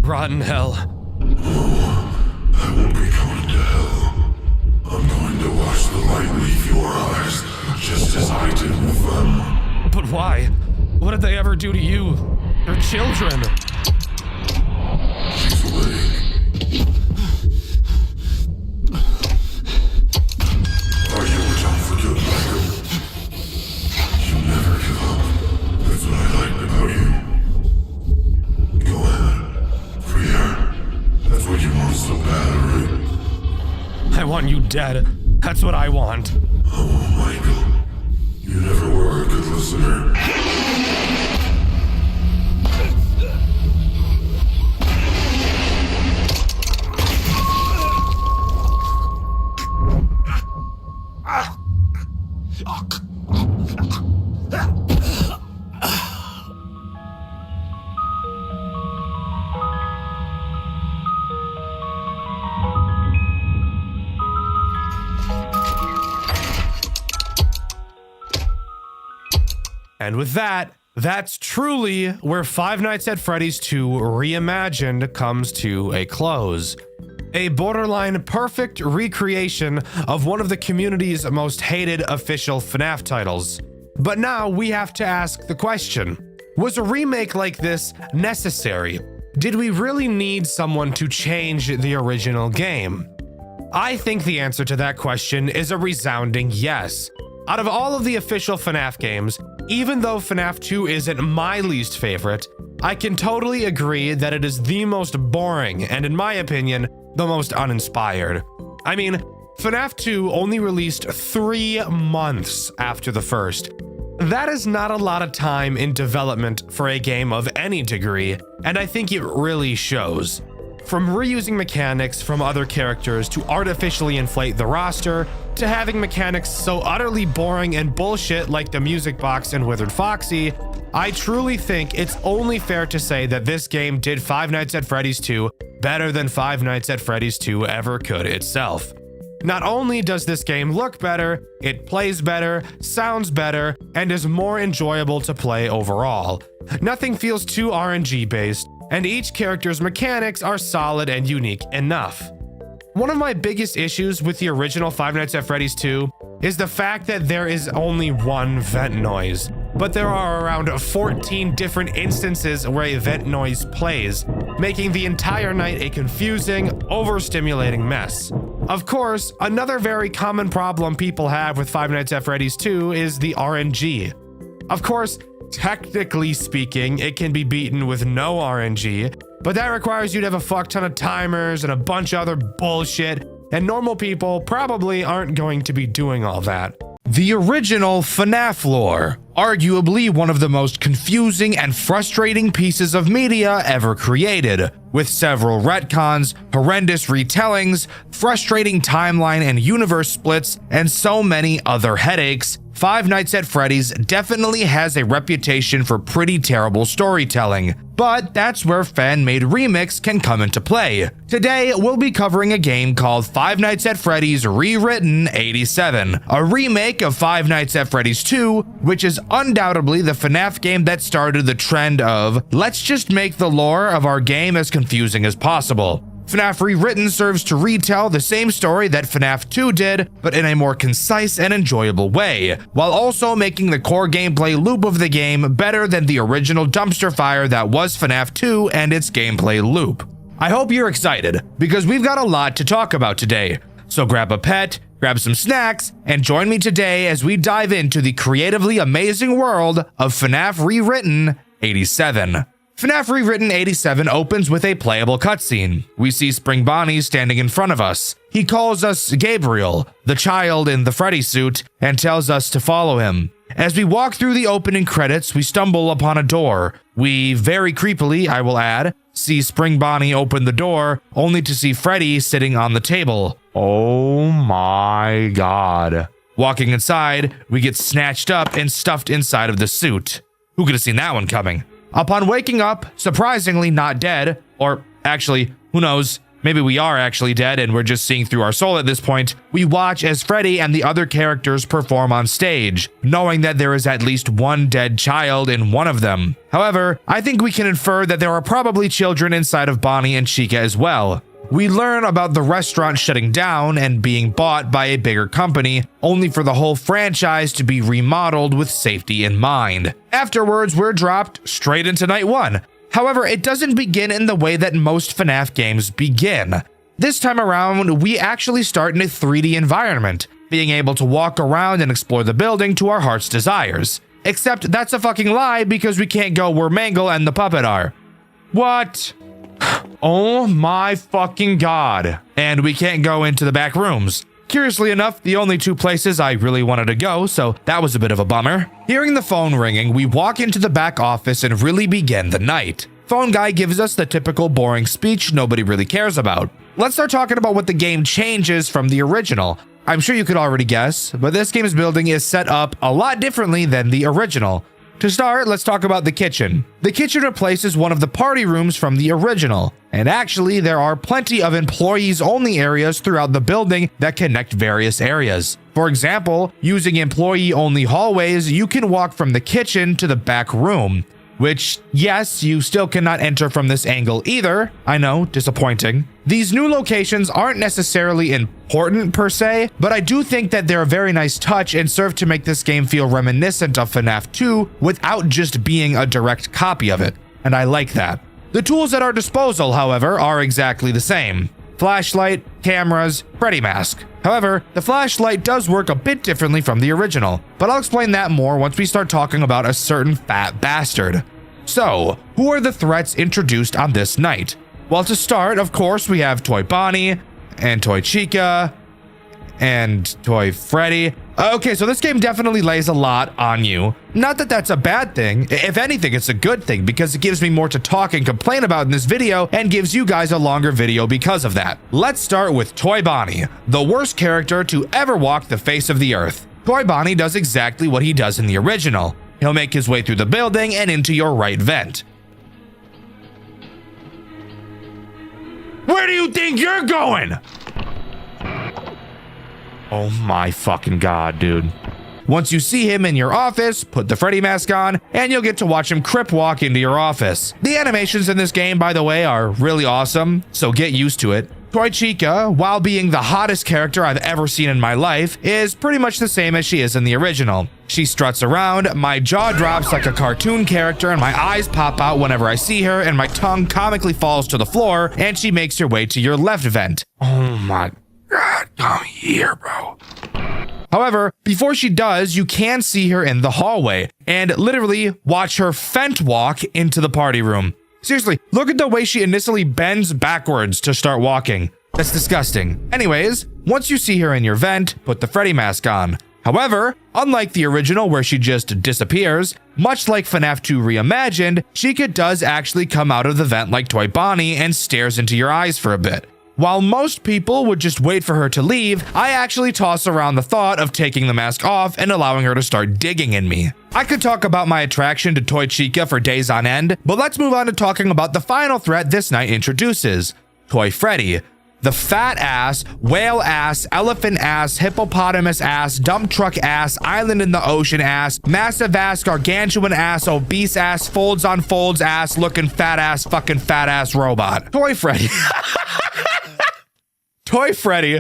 Rotten hell. Oh, I won't be going to hell. I'm going to watch the light leave your eyes, just as I did with them. But why? What did they ever do to you? They're children. She's away. Are you down for good, Michael? You never give up. That's what I dead. That's what I want. Oh, Michael. You never were a good listener. And with that, that's truly where Five Nights at Freddy's 2 Reimagined comes to a close. A borderline perfect recreation of one of the community's most hated official FNAF titles. But now we have to ask the question, was a remake like this necessary? Did we really need someone to change the original game? I think the answer to that question is a resounding yes. Out of all of the official FNAF games, even though FNAF 2 isn't my least favorite, I can totally agree that it is the most boring and, in my opinion, the most uninspired. I mean, FNAF 2 only released 3 months after the first. That is not a lot of time in development for a game of any degree, and I think it really shows. From reusing mechanics from other characters to artificially inflate the roster, to having mechanics so utterly boring and bullshit like the music box in Withered Foxy, I truly think it's only fair to say that this game did Five Nights at Freddy's 2 better than Five Nights at Freddy's 2 ever could itself. Not only does this game look better, it plays better, sounds better, and is more enjoyable to play overall. Nothing feels too RNG based, and each character's mechanics are solid and unique enough. One of my biggest issues with the original Five Nights at Freddy's 2 is the fact that there is only one vent noise, but there are around 14 different instances where a vent noise plays, making the entire night a confusing, overstimulating mess. Of course, another very common problem people have with Five Nights at Freddy's 2 is the RNG. Of course, technically speaking, it can be beaten with no RNG, but that requires you to have a fuck ton of timers and a bunch of other bullshit, and normal people probably aren't going to be doing all that. The original FNAF lore, arguably one of the most confusing and frustrating pieces of media ever created, with several retcons, horrendous retellings, frustrating timeline and universe splits, and so many other headaches. Five Nights at Freddy's definitely has a reputation for pretty terrible storytelling, but that's where fan-made remakes can come into play. Today, we'll be covering a game called Five Nights at Freddy's Rewritten 87, a remake of Five Nights at Freddy's 2, which is undoubtedly the FNAF game that started the trend of, let's just make the lore of our game as confusing as possible. FNAF Rewritten serves to retell the same story that FNAF 2 did, but in a more concise and enjoyable way, while also making the core gameplay loop of the game better than the original dumpster fire that was FNAF 2 and its gameplay loop. I hope you're excited, because we've got a lot to talk about today. So grab a pet, grab some snacks, and join me today as we dive into the creatively amazing world of FNAF Rewritten 87. FNAF Rewritten 87 opens with a playable cutscene. We see Spring Bonnie standing in front of us. He calls us Gabriel, the child in the Freddy suit, and tells us to follow him. As we walk through the opening credits, we stumble upon a door. We, very creepily, I will add, see Spring Bonnie open the door, only to see Freddy sitting on the table. Oh my god. Walking inside, we get snatched up and stuffed inside of the suit. Who could have seen that one coming? Upon waking up, surprisingly not dead, or actually, who knows, maybe we are actually dead and we're just seeing through our soul at this point, we watch as Freddy and the other characters perform on stage, knowing that there is at least one dead child in one of them. However, I think we can infer that there are probably children inside of Bonnie and Chica as well. We learn about the restaurant shutting down and being bought by a bigger company, only for the whole franchise to be remodeled with safety in mind. Afterwards, we're dropped straight into night one. However, it doesn't begin in the way that most FNAF games begin. This time around, we actually start in a 3D environment, being able to walk around and explore the building to our heart's desires. Except that's a fucking lie because we can't go where Mangle and the puppet are. What? Oh my fucking god. And we can't go into the back rooms. Curiously enough, the only two places I really wanted to go, so that was a bit of a bummer. Hearing the phone ringing, we walk into the back office and really begin the night. Phone guy gives us the typical boring speech nobody really cares about. Let's start talking about what the game changes from the original. I'm sure you could already guess, but this game's building is set up a lot differently than the original. To start, let's talk about the kitchen. The kitchen replaces one of the party rooms from the original, and actually there are plenty of employees-only areas throughout the building that connect various areas. For example, using employee-only hallways, you can walk from the kitchen to the back room. Which, yes, you still cannot enter from this angle either. I know, disappointing. These new locations aren't necessarily important per se, but I do think that they're a very nice touch and serve to make this game feel reminiscent of FNAF 2 without just being a direct copy of it, and I like that. The tools at our disposal, however, are exactly the same. Flashlight, cameras, Freddy mask. However, the flashlight does work a bit differently from the original, but I'll explain that more once we start talking about a certain fat bastard. So, who are the threats introduced on this night? Well, to start, of course, we have Toy Bonnie, and Toy Chica, and Toy Freddy. Okay, so this game definitely lays a lot on you. Not that that's a bad thing. If anything, it's a good thing because it gives me more to talk and complain about in this video and gives you guys a longer video because of that. Let's start with Toy Bonnie, the worst character to ever walk the face of the earth. Toy Bonnie does exactly what he does in the original. He'll make his way through the building and into your right vent. Where do you think you're going? Oh my fucking god, dude. Once you see him in your office, put the Freddy mask on, and you'll get to watch him crip walk into your office. The animations in this game, by the way, are really awesome, so get used to it. Toy Chica, while being the hottest character I've ever seen in my life, is pretty much the same as she is in the original. She struts around, my jaw drops like a cartoon character, and my eyes pop out whenever I see her, and my tongue comically falls to the floor, and she makes her way to your left vent. Oh my god, come here, bro. However, before she does, you can see her in the hallway and literally watch her fent walk into the party room. Seriously, look at the way she initially bends backwards to start walking. That's disgusting. Anyways, once you see her in your vent, put the Freddy mask on. However, unlike the original where she just disappears, much like FNAF 2 Reimagined, Chica does actually come out of the vent like Toy Bonnie and stares into your eyes for a bit. While most people would just wait for her to leave, I actually toss around the thought of taking the mask off and allowing her to start digging in me. I could talk about my attraction to Toy Chica for days on end, but let's move on to talking about the final threat this night introduces, Toy Freddy. The fat ass, whale ass, elephant ass, hippopotamus ass, dump truck ass, island in the ocean ass, massive ass, gargantuan ass, obese ass, folds on folds ass, looking fat ass, fucking fat ass robot. Toy Freddy. Toy Freddy,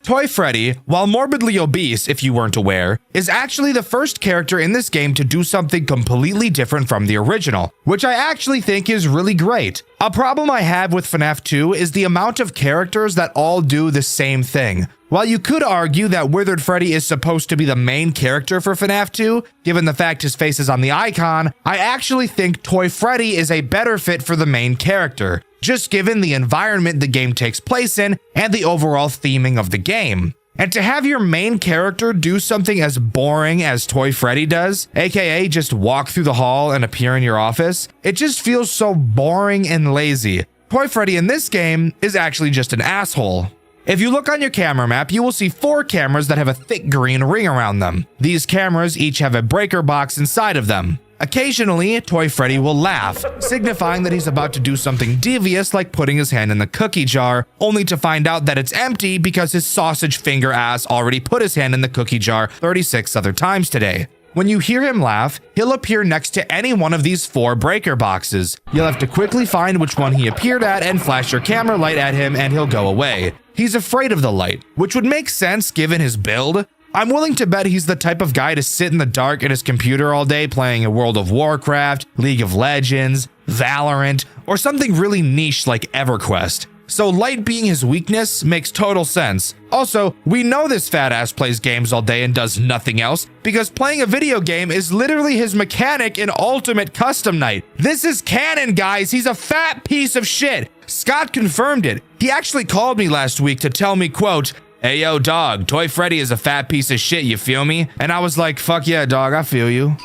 Toy Freddy, while morbidly obese, if you weren't aware, is actually the first character in this game to do something completely different from the original, which I actually think is really great. A problem I have with FNAF 2 is the amount of characters that all do the same thing. While you could argue that Withered Freddy is supposed to be the main character for FNAF 2, given the fact his face is on the icon, I actually think Toy Freddy is a better fit for the main character, just given the environment the game takes place in and the overall theming of the game. And to have your main character do something as boring as Toy Freddy does, aka just walk through the hall and appear in your office, it just feels so boring and lazy. Toy Freddy in this game is actually just an asshole. If you look on your camera map, you will see 4 cameras that have a thick green ring around them. These cameras each have a breaker box inside of them. Occasionally, Toy Freddy will laugh, signifying that he's about to do something devious like putting his hand in the cookie jar, only to find out that it's empty because his sausage finger ass already put his hand in the cookie jar 36 other times today. When you hear him laugh, he'll appear next to any one of these 4 breaker boxes. You'll have to quickly find which one he appeared at and flash your camera light at him and he'll go away. He's afraid of the light, which would make sense given his build. I'm willing to bet he's the type of guy to sit in the dark at his computer all day playing a World of Warcraft, League of Legends, Valorant, or something really niche like EverQuest. So light being his weakness makes total sense. Also, we know this fat ass plays games all day and does nothing else because playing a video game is literally his mechanic in Ultimate Custom Night. This is canon, guys. He's a fat piece of shit. Scott confirmed it. He actually called me last week to tell me, quote, "Hey yo dog, Toy Freddy is a fat piece of shit, you feel me?" And I was like, fuck yeah dog, I feel you.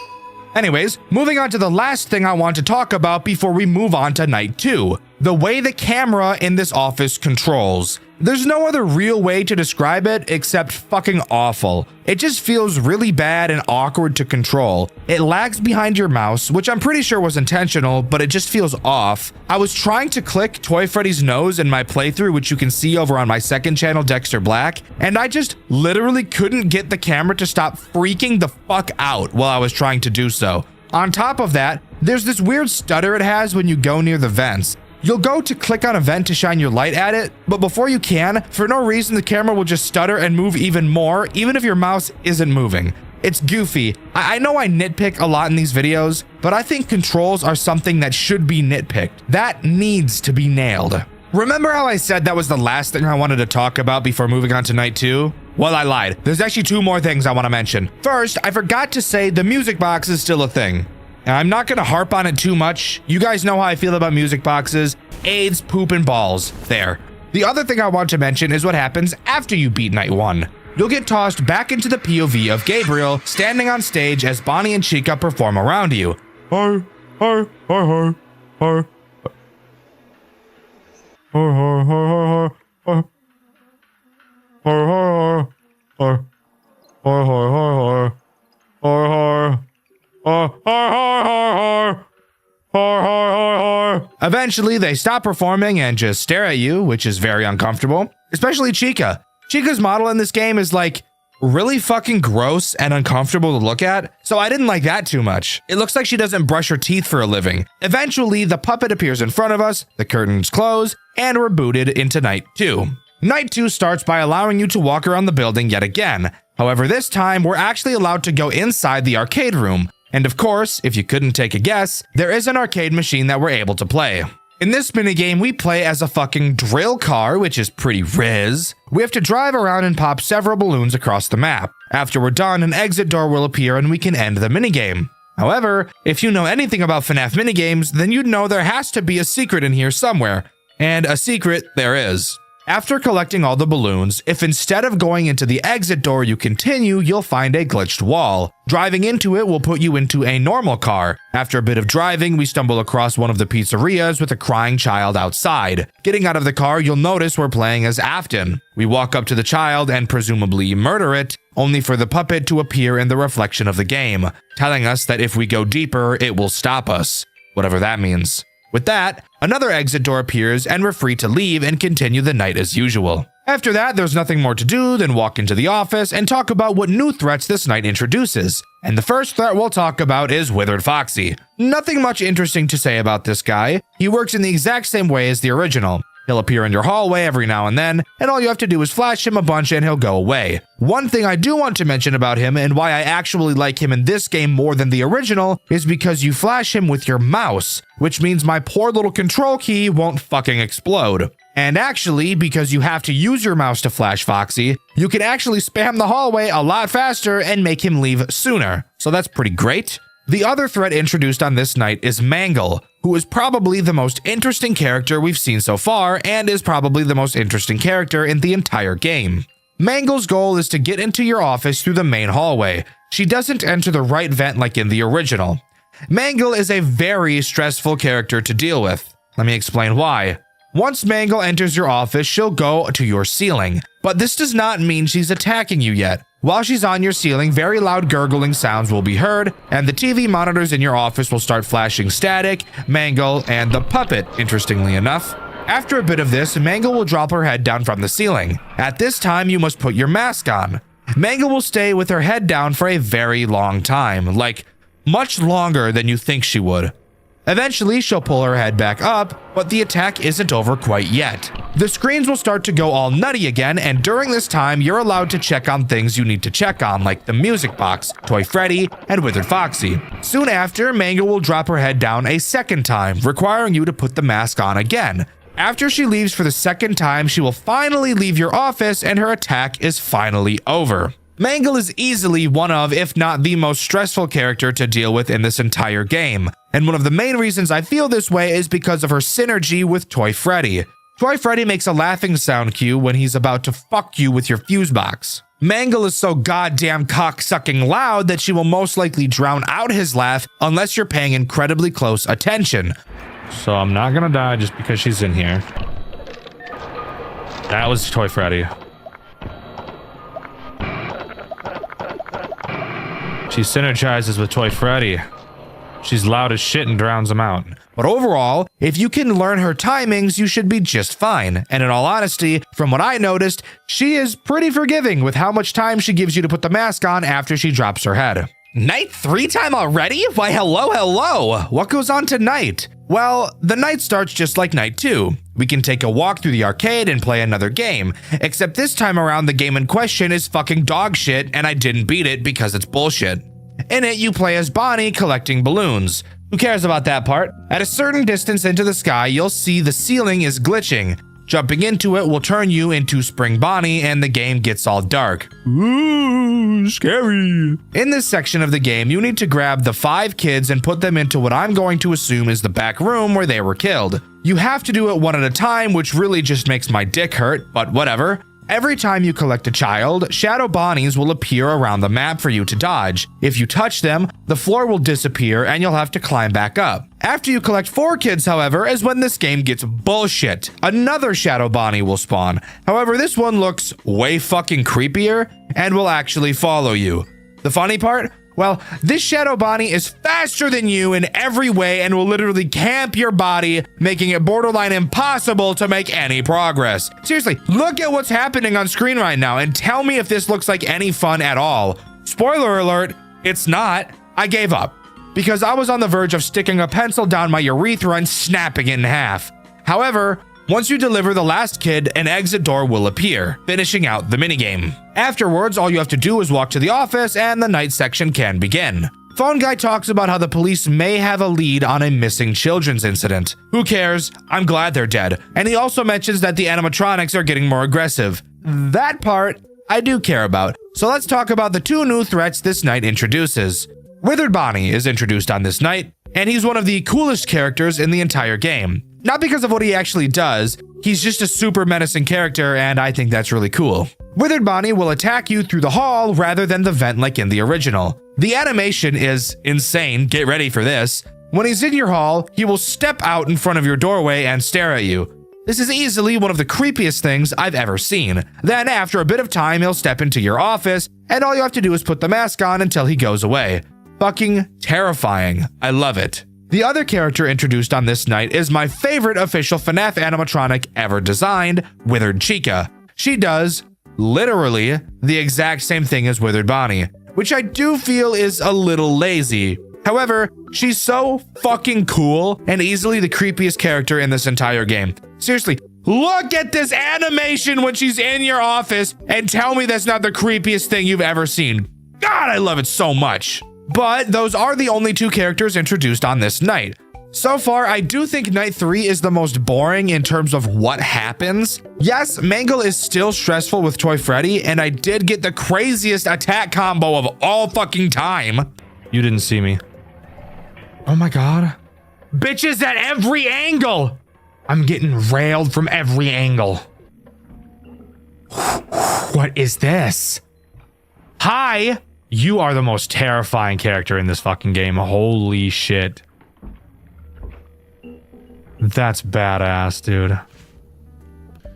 Anyways, moving on to the last thing I want to talk about before we move on to night 2. The way the camera in this office controls. There's no other real way to describe it except fucking awful. It just feels really bad and awkward to control. It lags behind your mouse, which I'm pretty sure was intentional, but it just feels off. I was trying to click Toy Freddy's nose in my playthrough, which you can see over on my second channel, Dxtr Black, and I just literally couldn't get the camera to stop freaking the fuck out while I was trying to do so. On top of that, there's this weird stutter it has when you go near the vents. You'll go to click on a vent to shine your light at it, but before you can, for no reason, the camera will just stutter and move even more, even if your mouse isn't moving. It's goofy. I know I nitpick a lot in these videos, but I think controls are something that should be nitpicked. That needs to be nailed. Remember how I said that was the last thing I wanted to talk about before moving on to night 2? Well, I lied. There's actually 2 more things I want to mention. First, I forgot to say the music box is still a thing. Now, I'm not going to harp on it too much. You guys know how I feel about music boxes. AIDS, poop, and balls. There. The other thing I want to mention is what happens after you beat night 1. You'll get tossed back into the POV of Gabriel standing on stage as Bonnie and Chica perform around you. Hi, hi, hi, hi, hi. Hi, hi, hi, hi, hi. Hi, hi, hi, hi. Hi, hi, hi, hi. Hi, hi. Hi, hi, hi, hi. Eventually, they stop performing and just stare at you, which is very uncomfortable, especially Chica. Chica's model in this game is like really fucking gross and uncomfortable to look at, so I didn't like that too much. It looks like she doesn't brush her teeth for a living. Eventually, the puppet appears in front of us, the curtains close, and we're booted into night 2. Night 2 starts by allowing you to walk around the building yet again. However, this time, we're actually allowed to go inside the arcade room. And of course, if you couldn't take a guess, there is an arcade machine that we're able to play. In this minigame, we play as a fucking drill car, which is pretty riz. We have to drive around and pop several balloons across the map. After we're done, an exit door will appear and we can end the minigame. However, if you know anything about FNAF minigames, then you'd know there has to be a secret in here somewhere. And a secret there is. After collecting all the balloons, if instead of going into the exit door you continue, you'll find a glitched wall. Driving into it will put you into a normal car. After a bit of driving, we stumble across one of the pizzerias with a crying child outside. Getting out of the car, you'll notice we're playing as Afton. We walk up to the child and presumably murder it, only for the puppet to appear in the reflection of the game, telling us that if we go deeper, it will stop us. Whatever that means. With that, another exit door appears and we're free to leave and continue the night as usual. After that, there's nothing more to do than walk into the office and talk about what new threats this night introduces. And the first threat we'll talk about is Withered Foxy. Nothing much interesting to say about this guy. He works in the exact same way as the original. He'll appear in your hallway every now and then, and all you have to do is flash him a bunch and he'll go away. One thing I do want to mention about him and why I actually like him in this game more than the original is because you flash him with your mouse, which means my poor little control key won't fucking explode. And actually, because you have to use your mouse to flash Foxy, you can actually spam the hallway a lot faster and make him leave sooner. So that's pretty great. The other threat introduced on this night is Mangle, who is probably the most interesting character we've seen so far and is probably the most interesting character in the entire game. Mangle's goal is to get into your office through the main hallway. She doesn't enter the right vent like in the original. Mangle is a very stressful character to deal with. Let me explain why. Once Mangle enters your office, she'll go to your ceiling, but this does not mean she's attacking you yet. While she's on your ceiling, very loud gurgling sounds will be heard, and the TV monitors in your office will start flashing static, Mangle, and the puppet, interestingly enough. After a bit of this, Mangle will drop her head down from the ceiling. At this time, you must put your mask on. Mangle will stay with her head down for a very long time, like much longer than you think she would. Eventually, she'll pull her head back up, but the attack isn't over quite yet. The screens will start to go all nutty again, and during this time, you're allowed to check on things you need to check on, like the music box, Toy Freddy, and Withered Foxy. Soon after, Mangle will drop her head down a second time, requiring you to put the mask on again. After she leaves for the second time, she will finally leave your office, and her attack is finally over. Mangle is easily one of, if not the most stressful character to deal with in this entire game. And one of the main reasons I feel this way is because of her synergy with Toy Freddy. Toy Freddy makes a laughing sound cue when he's about to fuck you with your fuse box. Mangle is so goddamn cock-sucking loud that she will most likely drown out his laugh unless you're paying incredibly close attention. So I'm not gonna die just because she's in here. That was Toy Freddy. She synergizes with Toy Freddy. She's loud as shit and drowns him out. But overall, if you can learn her timings, you should be just fine. And in all honesty, from what I noticed, she is pretty forgiving with how much time she gives you to put the mask on after she drops her head. Night 3 time already? Why hello. What goes on tonight? Well, the night starts just like night 2. We can take a walk through the arcade and play another game. Except this time around, the game in question is fucking dog shit and I didn't beat it because it's bullshit. In it, you play as Bonnie collecting balloons. Who cares about that part? At a certain distance into the sky, you'll see the ceiling is glitching. Jumping into it will turn you into Spring Bonnie and the game gets all dark. Ooh, scary. In this section of the game, you need to grab the 5 kids and put them into what I'm going to assume is the back room where they were killed. You have to do it one at a time, which really just makes my dick hurt, but whatever. Every time you collect a child, shadow Bonnies will appear around the map for you to dodge. If you touch them, the floor will disappear and you'll have to climb back up. After you collect 4 kids, however, is when this game gets bullshit. Another shadow Bonnie will spawn. However, this one looks way fucking creepier and will actually follow you. The funny part? Well, this shadow Bonnie is faster than you in every way and will literally camp your body, making it borderline impossible to make any progress. Seriously, look at what's happening on screen right now and tell me if this looks like any fun at all. Spoiler alert, it's not. I gave up because I was on the verge of sticking a pencil down my urethra and snapping it in half. However, once you deliver the last kid, an exit door will appear, finishing out the minigame. Afterwards, all you have to do is walk to the office and the night section can begin. Phone Guy talks about how the police may have a lead on a missing children's incident. Who cares? I'm glad they're dead. And he also mentions that the animatronics are getting more aggressive. That part, I do care about. So let's talk about the 2 new threats this night introduces. Withered Bonnie is introduced on this night, and he's one of the coolest characters in the entire game. Not because of what he actually does, he's just a super menacing character and I think that's really cool. Withered Bonnie will attack you through the hall rather than the vent like in the original. The animation is insane, get ready for this. When he's in your hall, he will step out in front of your doorway and stare at you. This is easily one of the creepiest things I've ever seen. Then after a bit of time, he'll step into your office and all you have to do is put the mask on until he goes away. Fucking terrifying. I love it. The other character introduced on this night is my favorite official FNAF animatronic ever designed, Withered Chica. She does, literally, the exact same thing as Withered Bonnie, which I do feel is a little lazy. However, she's so fucking cool and easily the creepiest character in this entire game. Seriously, look at this animation when she's in your office and tell me that's not the creepiest thing you've ever seen. God, I love it so much. But those are the only 2 characters introduced on this night. So far, I do think night 3 is the most boring in terms of what happens. Yes, Mangle is still stressful with Toy Freddy, and I did get the craziest attack combo of all fucking time. You didn't see me. Oh my god. Bitches at every angle! I'm getting railed from every angle. What is this? Hi! You are the most terrifying character in this fucking game. Holy shit. That's badass, dude.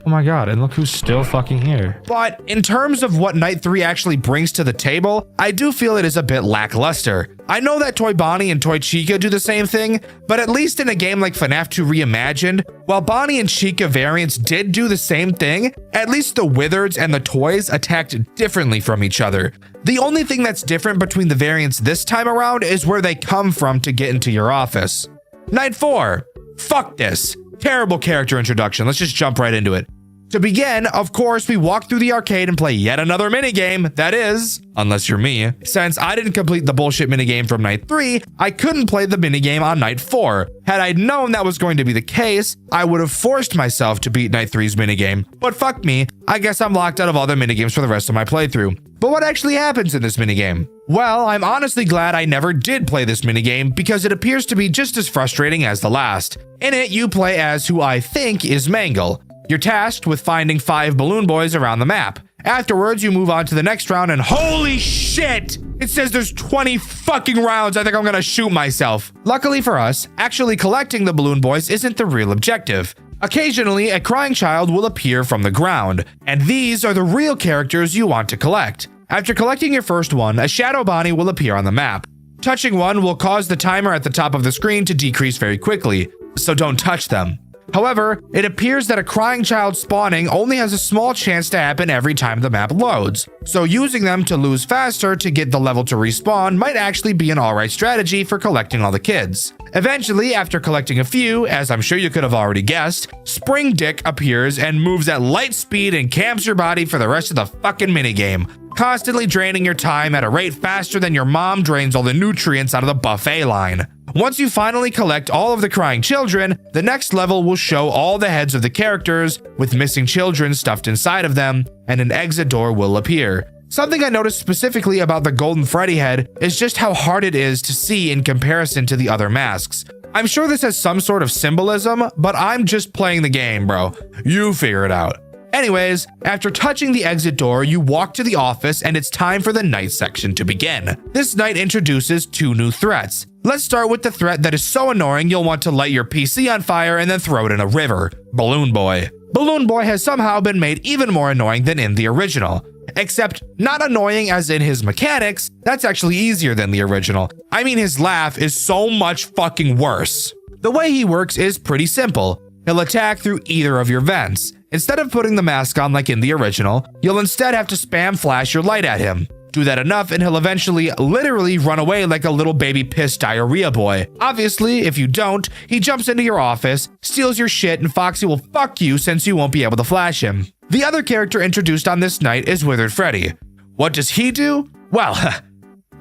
Oh my god, and look who's still fucking here. But in terms of what Night 3 actually brings to the table, I do feel it is a bit lackluster. I know that Toy Bonnie and Toy Chica do the same thing, but at least in a game like FNAF 2 Reimagined, while Bonnie and Chica variants did do the same thing, at least the Withereds and the toys attacked differently from each other. The only thing that's different between the variants this time around is where they come from to get into your office. Night 4. Fuck this. Terrible character introduction. Let's just jump right into it. To begin, of course, we walk through the arcade and play yet another minigame. That is, unless you're me. Since I didn't complete the bullshit minigame from Night 3, I couldn't play the minigame on Night 4. Had I known that was going to be the case, I would have forced myself to beat Night 3's minigame. But fuck me, I guess I'm locked out of all the minigames for the rest of my playthrough. But what actually happens in this minigame? Well, I'm honestly glad I never did play this minigame because it appears to be just as frustrating as the last. In it, you play as who I think is Mangle. You're tasked with finding 5 balloon boys around the map. Afterwards, you move on to the next round and holy shit! It says there's 20 fucking rounds. I think I'm gonna shoot myself. Luckily for us, actually collecting the balloon boys isn't the real objective. Occasionally, a crying child will appear from the ground, and these are the real characters you want to collect. After collecting your first one, a shadow Bonnie will appear on the map. Touching one will cause the timer at the top of the screen to decrease very quickly, so don't touch them. However, it appears that a crying child spawning only has a small chance to happen every time the map loads, so using them to lose faster to get the level to respawn might actually be an alright strategy for collecting all the kids. Eventually, after collecting a few, as I'm sure you could have already guessed, Spring Dick appears and moves at light speed and camps your body for the rest of the fucking minigame, constantly draining your time at a rate faster than your mom drains all the nutrients out of the buffet line. Once you finally collect all of the crying children, the next level will show all the heads of the characters with missing children stuffed inside of them, and an exit door will appear. Something I noticed specifically about the Golden Freddy head is just how hard it is to see in comparison to the other masks. I'm sure this has some sort of symbolism, but I'm just playing the game, bro. You figure it out. Anyways, after touching the exit door, you walk to the office and it's time for the night section to begin. This night introduces 2 new threats. Let's start with the threat that is so annoying you'll want to light your PC on fire and then throw it in a river. Balloon Boy. Balloon Boy has somehow been made even more annoying than in the original. Except not annoying as in his mechanics, that's actually easier than the original. I mean, his laugh is so much fucking worse. The way he works is pretty simple. He'll attack through either of your vents. Instead of putting the mask on like in the original, you'll instead have to spam flash your light at him. Do that enough and he'll eventually literally run away like a little baby pissed diarrhea boy. Obviously, if you don't, he jumps into your office, steals your shit, and Foxy will fuck you since you won't be able to flash him. The other character introduced on this night is Withered Freddy. What does he do? Well,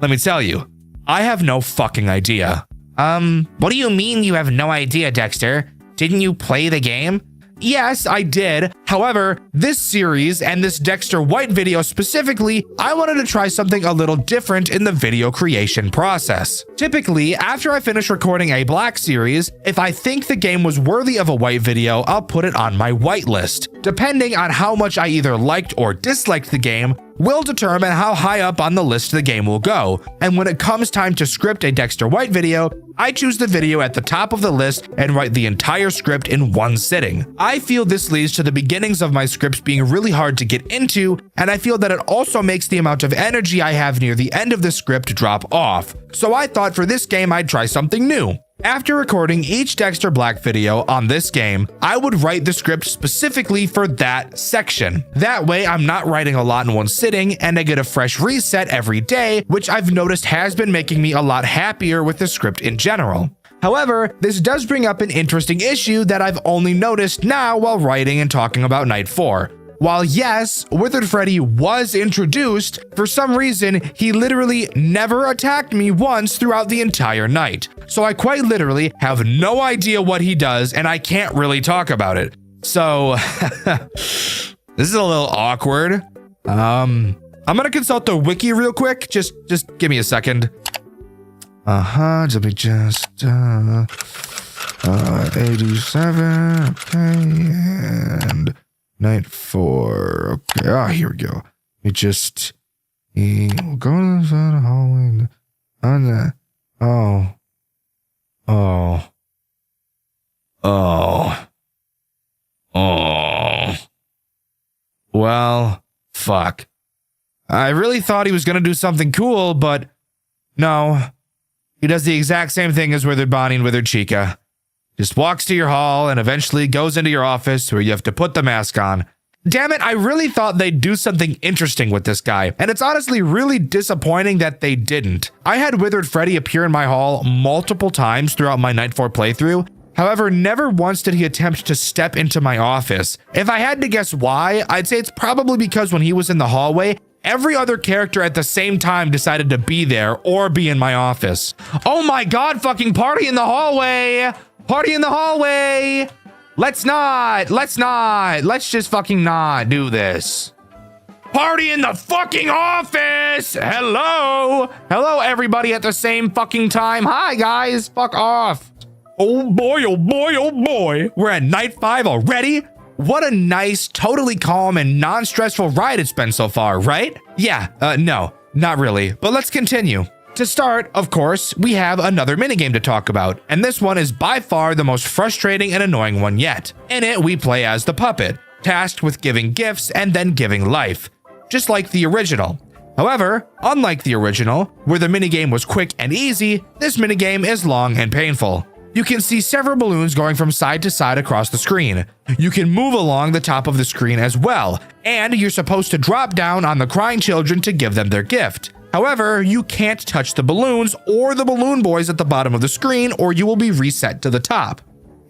let me tell you, I have no fucking idea. What do you mean you have no idea, Dexter? Didn't you play the game? Yes, I did. However, this series and this Dxtr White video specifically, I wanted to try something a little different in the video creation process. Typically, after I finish recording a black series, if I think the game was worthy of a white video, I'll put it on my white list. Depending on how much I either liked or disliked the game, will determine how high up on the list the game will go. And when it comes time to script a Dxtr White video, I choose the video at the top of the list and write the entire script in one sitting. I feel this leads to the beginnings of my scripts being really hard to get into, and I feel that it also makes the amount of energy I have near the end of the script drop off. So I thought for this game I'd try something new. After recording each Dxtr Black video on this game, I would write the script specifically for that section. That way, I'm not writing a lot in one sitting and I get a fresh reset every day, which I've noticed has been making me a lot happier with the script in general. However, this does bring up an interesting issue that I've only noticed now while writing and talking about Night 4. While yes, Withered Freddy was introduced, for some reason, he literally never attacked me once throughout the entire night. So I quite literally have no idea what he does and I can't really talk about it. So, this is a little awkward. I'm gonna consult the wiki real quick. Just give me a second. Let me just, 87, okay, and Night 4. Okay. Ah, here we go. We just we'll go to the hallway. On that. Well, fuck. I really thought he was gonna do something cool, but no. He does the exact same thing as Withered Bonnie and Withered Chica. Just walks to your hall and eventually goes into your office where you have to put the mask on. Damn it, I really thought they'd do something interesting with this guy, and it's honestly really disappointing that they didn't. I had Withered Freddy appear in my hall multiple times throughout my Night 4 playthrough. However, never once did he attempt to step into my office. If I had to guess why, I'd say it's probably because when he was in the hallway, every other character at the same time decided to be there or be in my office. Oh my god, fucking party in the hallway! Party in the hallway! Let's just fucking not do this. Party in the fucking office! Hello? Hello, everybody at the same fucking time. Hi, guys. Fuck off. Oh boy, oh boy, oh boy. We're at night 5 already? What a nice, totally calm and non-stressful ride it's been so far, right? Yeah, no, not really. But let's continue. To start, of course, we have another minigame to talk about, and this one is by far the most frustrating and annoying one yet. In it, we play as the puppet, tasked with giving gifts and then giving life, just like the original. However, unlike the original, where the minigame was quick and easy, this minigame is long and painful. You can see several balloons going from side to side across the screen. You can move along the top of the screen as well, and you're supposed to drop down on the crying children to give them their gift. However, you can't touch the balloons or the balloon boys at the bottom of the screen, or you will be reset to the top.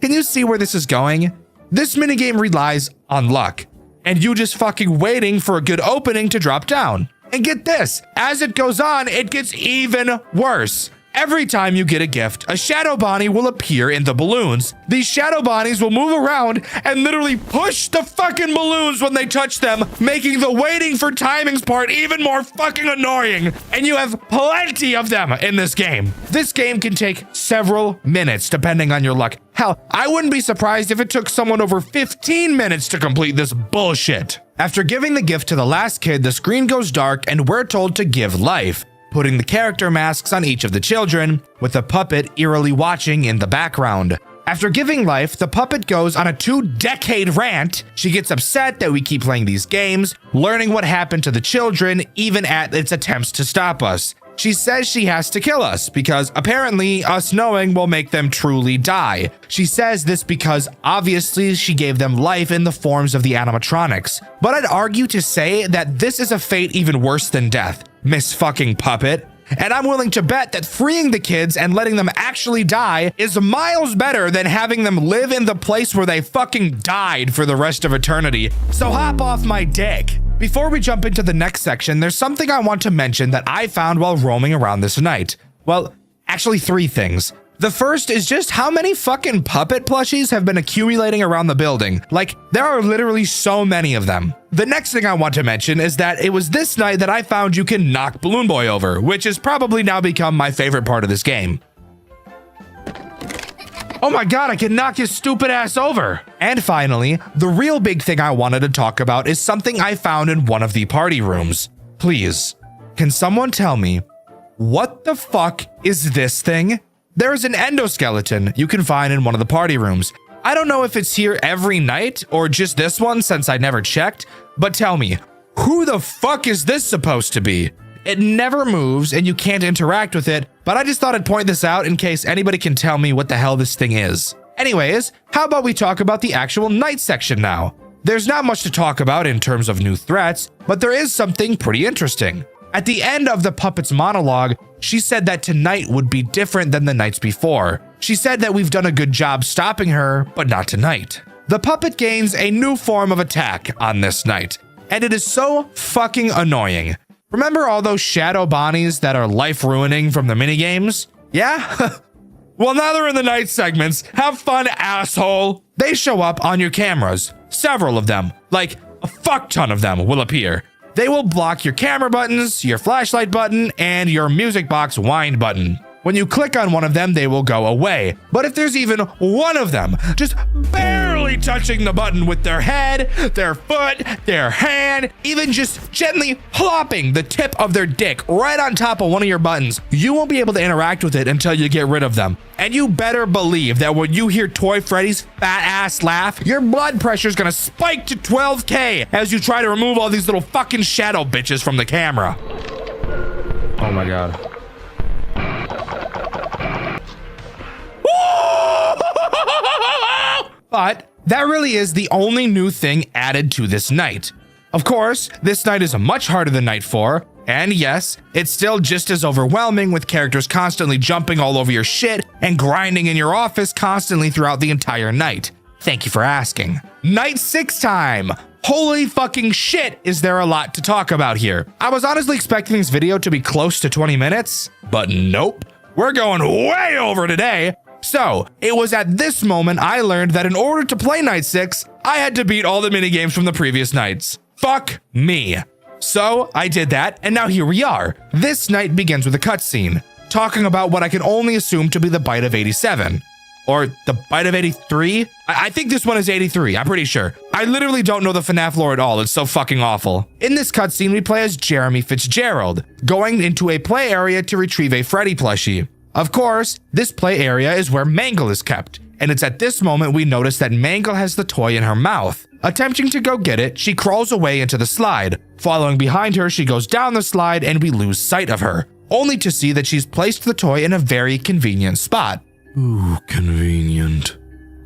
Can you see where this is going? This minigame relies on luck, and you just fucking waiting for a good opening to drop down. And get this, as it goes on, it gets even worse. Every time you get a gift, a shadow Bonnie will appear in the balloons. These shadow Bonnies will move around and literally push the fucking balloons when they touch them, making the waiting for timings part even more fucking annoying. And you have plenty of them in this game. This game can take several minutes depending on your luck. Hell, I wouldn't be surprised if it took someone over 15 minutes to complete this bullshit. After giving the gift to the last kid, the screen goes dark and we're told to give life, putting the character masks on each of the children, with the puppet eerily watching in the background. After giving life, the puppet goes on a 2-decade rant. She gets upset that we keep playing these games, learning what happened to the children, even at its attempts to stop us. She says she has to kill us because apparently us knowing will make them truly die. She says this because obviously she gave them life in the forms of the animatronics. But I'd argue to say that this is a fate even worse than death, Miss fucking Puppet. And I'm willing to bet that freeing the kids and letting them actually die is miles better than having them live in the place where they fucking died for the rest of eternity. So hop off my dick. Before we jump into the next section, there's something I want to mention that I found while roaming around this night. Well, actually 3 things. The first is just how many fucking puppet plushies have been accumulating around the building. Like, there are literally so many of them. The next thing I want to mention is that it was this night that I found you can knock Balloon Boy over, which has probably now become my favorite part of this game. Oh my god, I can knock his stupid ass over. And finally, the real big thing I wanted to talk about is something I found in one of the party rooms. Please, can someone tell me, what the fuck is this thing? There is an endoskeleton you can find in one of the party rooms. I don't know if it's here every night or just this one since I never checked, but tell me, who the fuck is this supposed to be? It never moves and you can't interact with it, but I just thought I'd point this out in case anybody can tell me what the hell this thing is. Anyways, how about we talk about the actual night section now? There's not much to talk about in terms of new threats, but there is something pretty interesting. At the end of the puppet's monologue, she said that tonight would be different than the nights before. She said that we've done a good job stopping her, but not tonight. The puppet gains a new form of attack on this night, and it is so fucking annoying. Remember all those shadow Bonnies that are life-ruining from the minigames? Yeah? Well, now they're in the night segments. Have fun, asshole! They show up on your cameras. Several of them, like a fuck ton of them, will appear. They will block your camera buttons, your flashlight button, and your music box wind button. When you click on one of them, they will go away. But if there's even one of them just barely touching the button with their head, their foot, their hand, even just gently plopping the tip of their dick right on top of one of your buttons, you won't be able to interact with it until you get rid of them. And you better believe that when you hear Toy Freddy's fat ass laugh, your blood pressure is gonna spike to 12K as you try to remove all these little fucking shadow bitches from the camera. Oh my god. But that really is the only new thing added to this night. Of course, this night is much harder than night 4, and yes, it's still just as overwhelming with characters constantly jumping all over your shit and grinding in your office constantly throughout the entire night. Thank you for asking. Night 6 time! Holy fucking shit, is there a lot to talk about here. I was honestly expecting this video to be close to 20 minutes, but nope. We're going way over today. So, it was at this moment I learned that in order to play Night 6, I had to beat all the minigames from the previous nights. Fuck me. So I did that, and now here we are. This night begins with a cutscene, talking about what I can only assume to be the bite of 87. Or the bite of 83? I think this one is 83, I'm pretty sure. I literally don't know the FNAF lore at all, it's so fucking awful. In this cutscene, we play as Jeremy Fitzgerald, going into a play area to retrieve a Freddy plushie. Of course, this play area is where Mangle is kept, and it's at this moment we notice that Mangle has the toy in her mouth. Attempting to go get it, she crawls away into the slide. Following behind her, she goes down the slide and we lose sight of her, only to see that she's placed the toy in a very convenient spot. Ooh, convenient.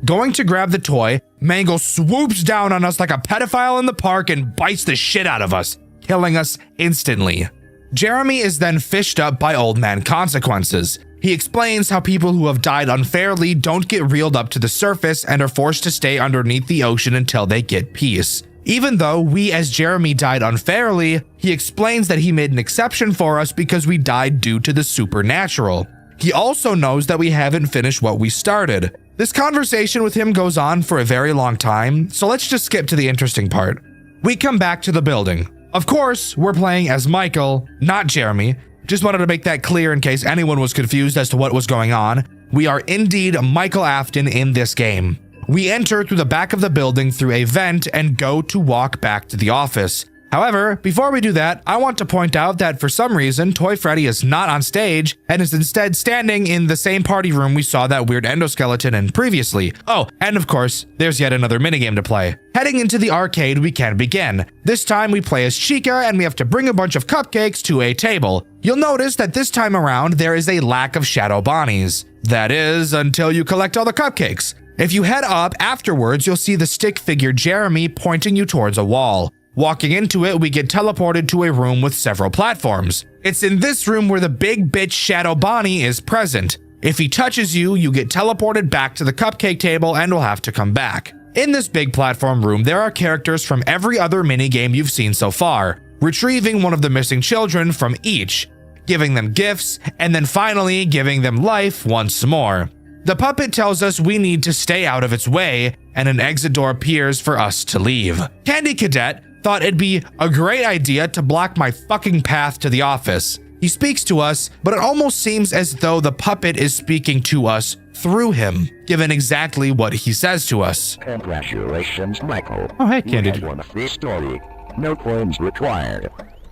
Going to grab the toy, Mangle swoops down on us like a pedophile in the park and bites the shit out of us, killing us instantly. Jeremy is then fished up by Old Man Consequences. He explains how people who have died unfairly don't get reeled up to the surface and are forced to stay underneath the ocean until they get peace. Even though we as Jeremy died unfairly, he explains that he made an exception for us because we died due to the supernatural. He also knows that we haven't finished what we started. This conversation with him goes on for a very long time, so let's just skip to the interesting part. We come back to the building. Of course, we're playing as Michael, not Jeremy. Just wanted to make that clear in case anyone was confused as to what was going on. We are indeed Michael Afton in this game. We enter through the back of the building through a vent and go to walk back to the office. However, before we do that, I want to point out that for some reason, Toy Freddy is not on stage and is instead standing in the same party room we saw that weird endoskeleton in previously. Oh, and of course, there's yet another minigame to play. Heading into the arcade, we can begin. This time we play as Chica and we have to bring a bunch of cupcakes to a table. You'll notice that this time around, there is a lack of Shadow Bonnies. That is, until you collect all the cupcakes. If you head up afterwards, you'll see the stick figure Jeremy pointing you towards a wall. Walking into it, we get teleported to a room with several platforms. It's in this room where the big bitch Shadow Bonnie is present. If he touches you, you get teleported back to the cupcake table and will have to come back. In this big platform room, there are characters from every other minigame you've seen so far, retrieving one of the missing children from each, giving them gifts, and then finally giving them life once more. The puppet tells us we need to stay out of its way, and an exit door appears for us to leave. Candy Cadet thought it'd be a great idea to block my fucking path to the office. He speaks to us, but it almost seems as though the puppet is speaking to us through him, given exactly what he says to us. Congratulations, Michael. Oh, hey, Candy. You had won a free story. No coins required.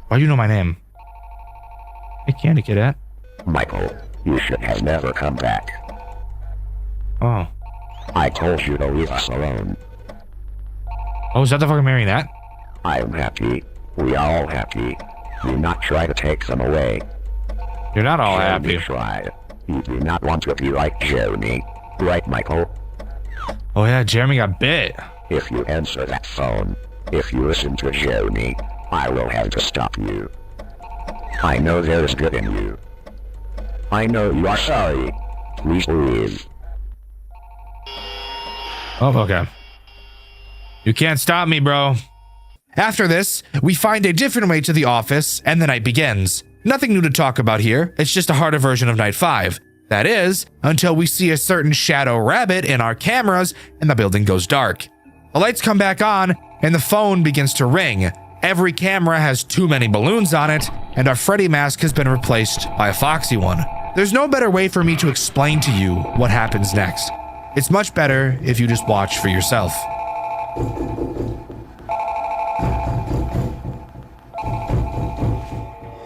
Why do you know my name? Hey, Candy Cadet. Michael, you should have never come back. Oh. I told you to leave us alone. Oh, is that the fucking marionette? I'm happy. We are all happy. Do not try to take them away. You're not all Jeremy happy. tried. You do not want to be like Jeremy. Right, Michael? Oh yeah, Jeremy got bit. If you answer that phone, if you listen to Jeremy, I will have to stop you. I know there is good in you. I know you are sorry. Please leave. Oh, okay. You can't stop me, bro. After this, we find a different way to the office, and the night begins. Nothing new to talk about here, it's just a harder version of Night 5. That is, until we see a certain shadow rabbit in our cameras and the building goes dark. The lights come back on, and the phone begins to ring. Every camera has too many balloons on it, and our Freddy mask has been replaced by a foxy one. There's no better way for me to explain to you what happens next. It's much better if you just watch for yourself.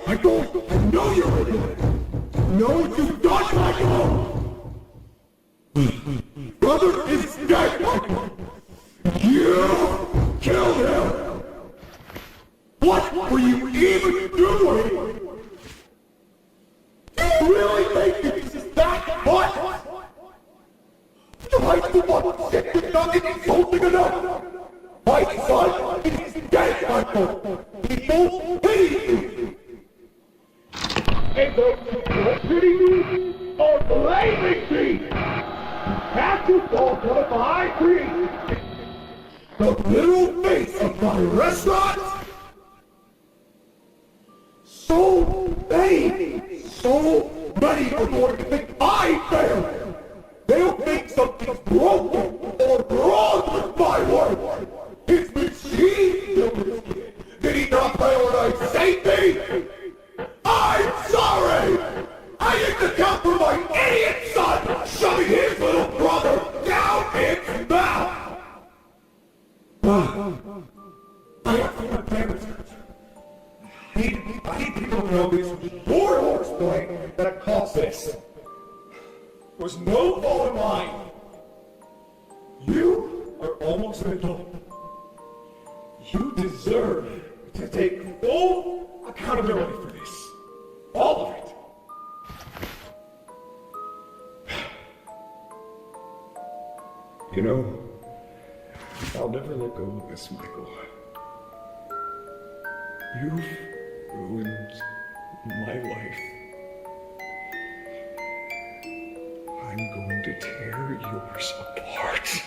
Michael, I know you're in it. Know what you've done, Michael. Brother is dead, Michael. You killed him. What were you even doing? You really think this is that much? I'm the one sick with nothing insulting enough. My son is dead, Michael. People pity you. And those who don't pity me are blaming me. Have to fall to the high priest. The little face of my restaurant. So many are going to think I failed. They'll think something's broken or wrong with my work. His machine killed this kid. Did he not prioritize hate me? I'm sorry! I need to come for my idiot son shoving his little brother down its mouth! I hate people to know this poor horseplay that it caused this. It was no fault of mine. You are almost an adult. You deserve to take full accountability for this. All of it. You know, I'll never let go of this, Michael. You've ruined my life. I'm going to tear yours apart.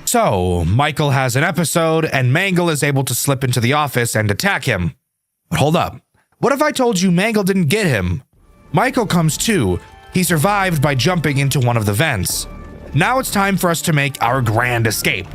So, Michael has an episode, and Mangle is able to slip into the office and attack him. But hold up. What if I told you Mangle didn't get him? Michael comes to. He survived by jumping into one of the vents. Now it's time for us to make our grand escape.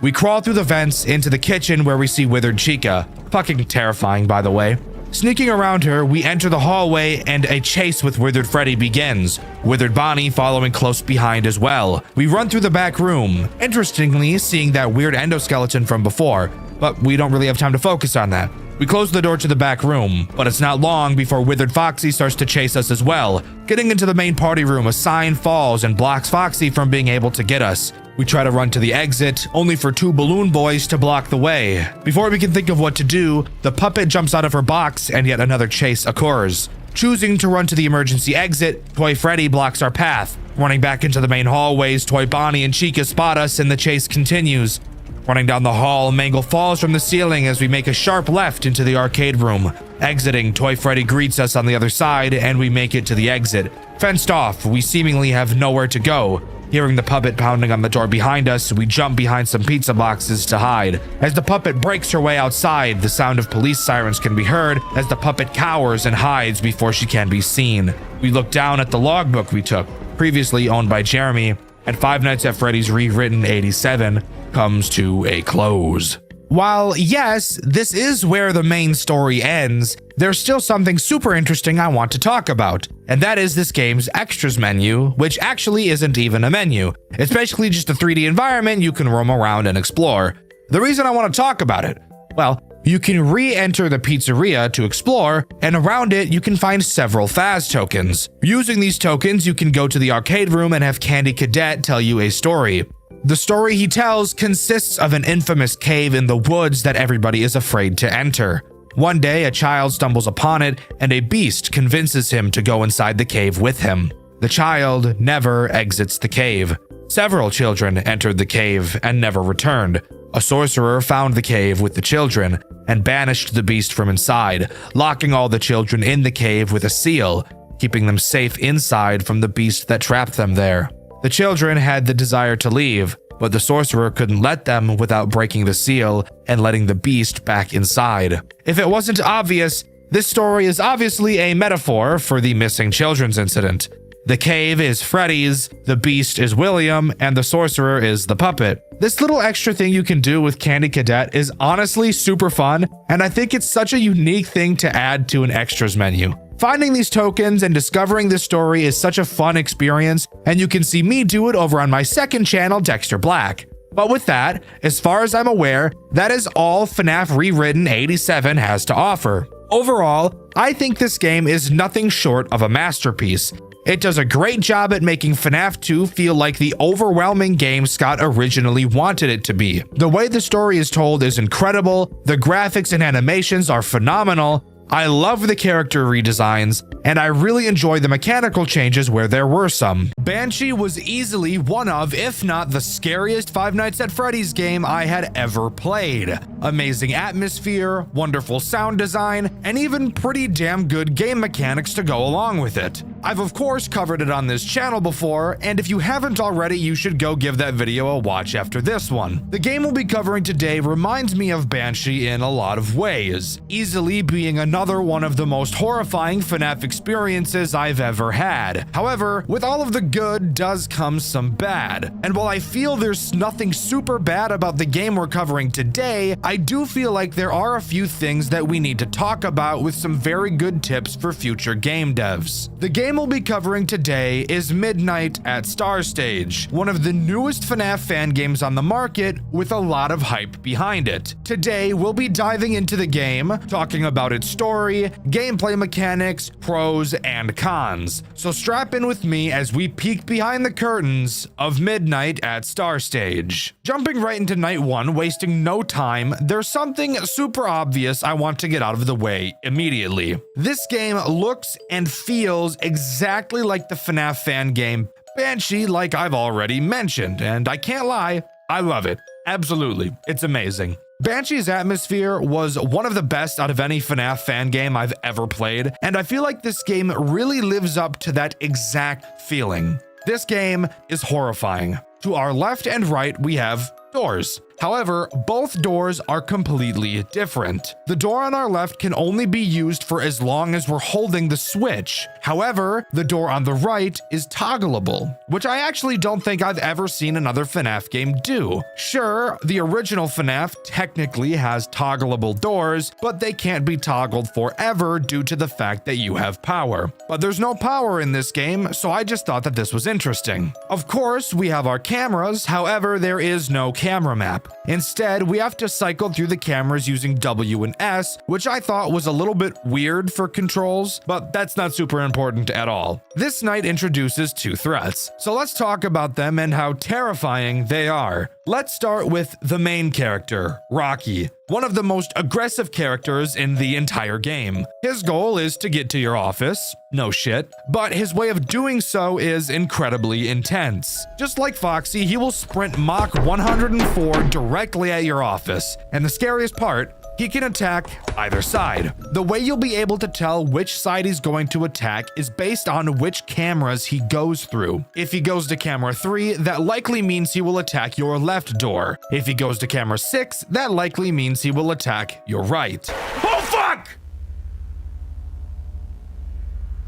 We crawl through the vents into the kitchen where we see withered Chica. Fucking terrifying, by the way. Sneaking around her, we enter the hallway and a chase with Withered Freddy begins, Withered Bonnie following close behind as well. We run through the back room, interestingly seeing that weird endoskeleton from before, but we don't really have time to focus on that. We close the door to the back room, but it's not long before Withered Foxy starts to chase us as well. Getting into the main party room, a sign falls and blocks Foxy from being able to get us. We try to run to the exit, only for two balloon boys to block the way. Before we can think of what to do, the puppet jumps out of her box and yet another chase occurs. Choosing to run to the emergency exit, Toy Freddy blocks our path. Running back into the main hallways, Toy Bonnie and Chica spot us and the chase continues. Running down the hall, Mangle falls from the ceiling as we make a sharp left into the arcade room. Exiting, Toy Freddy greets us on the other side and we make it to the exit. Fenced off, we seemingly have nowhere to go. Hearing the puppet pounding on the door behind us, we jump behind some pizza boxes to hide. As the puppet breaks her way outside, the sound of police sirens can be heard as the puppet cowers and hides before she can be seen. We look down at the logbook we took, previously owned by Jeremy, and Five Nights at Freddy's Rewritten 87 comes to a close. While yes, this is where the main story ends, there's still something super interesting I want to talk about, and that is this game's extras menu, which actually isn't even a menu. It's basically just a 3D environment you can roam around and explore. The reason I want to talk about it, well, you can re-enter the pizzeria to explore, and around it you can find several Faz tokens. Using these tokens, you can go to the arcade room and have Candy Cadet tell you a story. The story he tells consists of an infamous cave in the woods that everybody is afraid to enter. One day, a child stumbles upon it, and a beast convinces him to go inside the cave with him. The child never exits the cave. Several children entered the cave and never returned. A sorcerer found the cave with the children and banished the beast from inside, locking all the children in the cave with a seal, keeping them safe inside from the beast that trapped them there. The children had the desire to leave, but the sorcerer couldn't let them without breaking the seal and letting the beast back inside. If it wasn't obvious, this story is obviously a metaphor for the missing children's incident. The cave is Freddy's, the beast is William, and the sorcerer is the puppet. This little extra thing you can do with Candy Cadet is honestly super fun, and I think it's such a unique thing to add to an extras menu. Finding these tokens and discovering this story is such a fun experience, and you can see me do it over on my second channel, Dxtr Black. But with that, as far as I'm aware, that is all FNAF Rewritten 87 has to offer. Overall, I think this game is nothing short of a masterpiece. It does a great job at making FNAF 2 feel like the overwhelming game Scott originally wanted it to be. The way the story is told is incredible, the graphics and animations are phenomenal, I love the character redesigns, and I really enjoy the mechanical changes where there were some. Banshee was easily one of, if not the scariest Five Nights at Freddy's game I had ever played. Amazing atmosphere, wonderful sound design, and even pretty damn good game mechanics to go along with it. I've of course covered it on this channel before, and if you haven't already, you should go give that video a watch after this one. The game we'll be covering today reminds me of Banshee in a lot of ways, easily being another one of the most horrifying FNAF experiences I've ever had. However, with all of the good does come some bad, and while I feel there's nothing super bad about the game we're covering today, I do feel like there are a few things that we need to talk about with some very good tips for future game devs. The game we'll be covering today is Midnight at Star Stage, one of the newest FNAF fan games on the market with a lot of hype behind it. Today, we'll be diving into the game, talking about its story, gameplay mechanics, pros, and cons. So strap in with me as we peek behind the curtains of Midnight at Star Stage. Jumping right into night one, wasting no time, there's something super obvious I want to get out of the way immediately. This game looks and feels exactly like the FNAF fan game Banshee, like I've already mentioned, and I can't lie, I love it. Absolutely, it's amazing. Banshee's atmosphere was one of the best out of any FNAF fan game I've ever played, and I feel like this game really lives up to that exact feeling. This game is horrifying. To our left and right, we have doors. However, both doors are completely different. The door on our left can only be used for as long as we're holding the switch. However, the door on the right is toggleable, which I actually don't think I've ever seen another FNAF game do. Sure, the original FNAF technically has toggleable doors, but they can't be toggled forever due to the fact that you have power. But there's no power in this game, so I just thought that this was interesting. Of course, we have our cameras, however, there is no camera map. Instead, we have to cycle through the cameras using W and S, which I thought was a little bit weird for controls, but that's not super important at all. This night introduces two threats, so let's talk about them and how terrifying they are. Let's start with the main character, Rocky, one of the most aggressive characters in the entire game. His goal is to get to your office, no shit, but his way of doing so is incredibly intense. Just like Foxy, he will sprint Mach 104 directly at your office, and the scariest part, he can attack either side. The way you'll be able to tell which side he's going to attack is based on which cameras he goes through. If he goes to camera 3, that likely means he will attack your left door. If he goes to camera 6, that likely means he will attack your right. Oh fuck!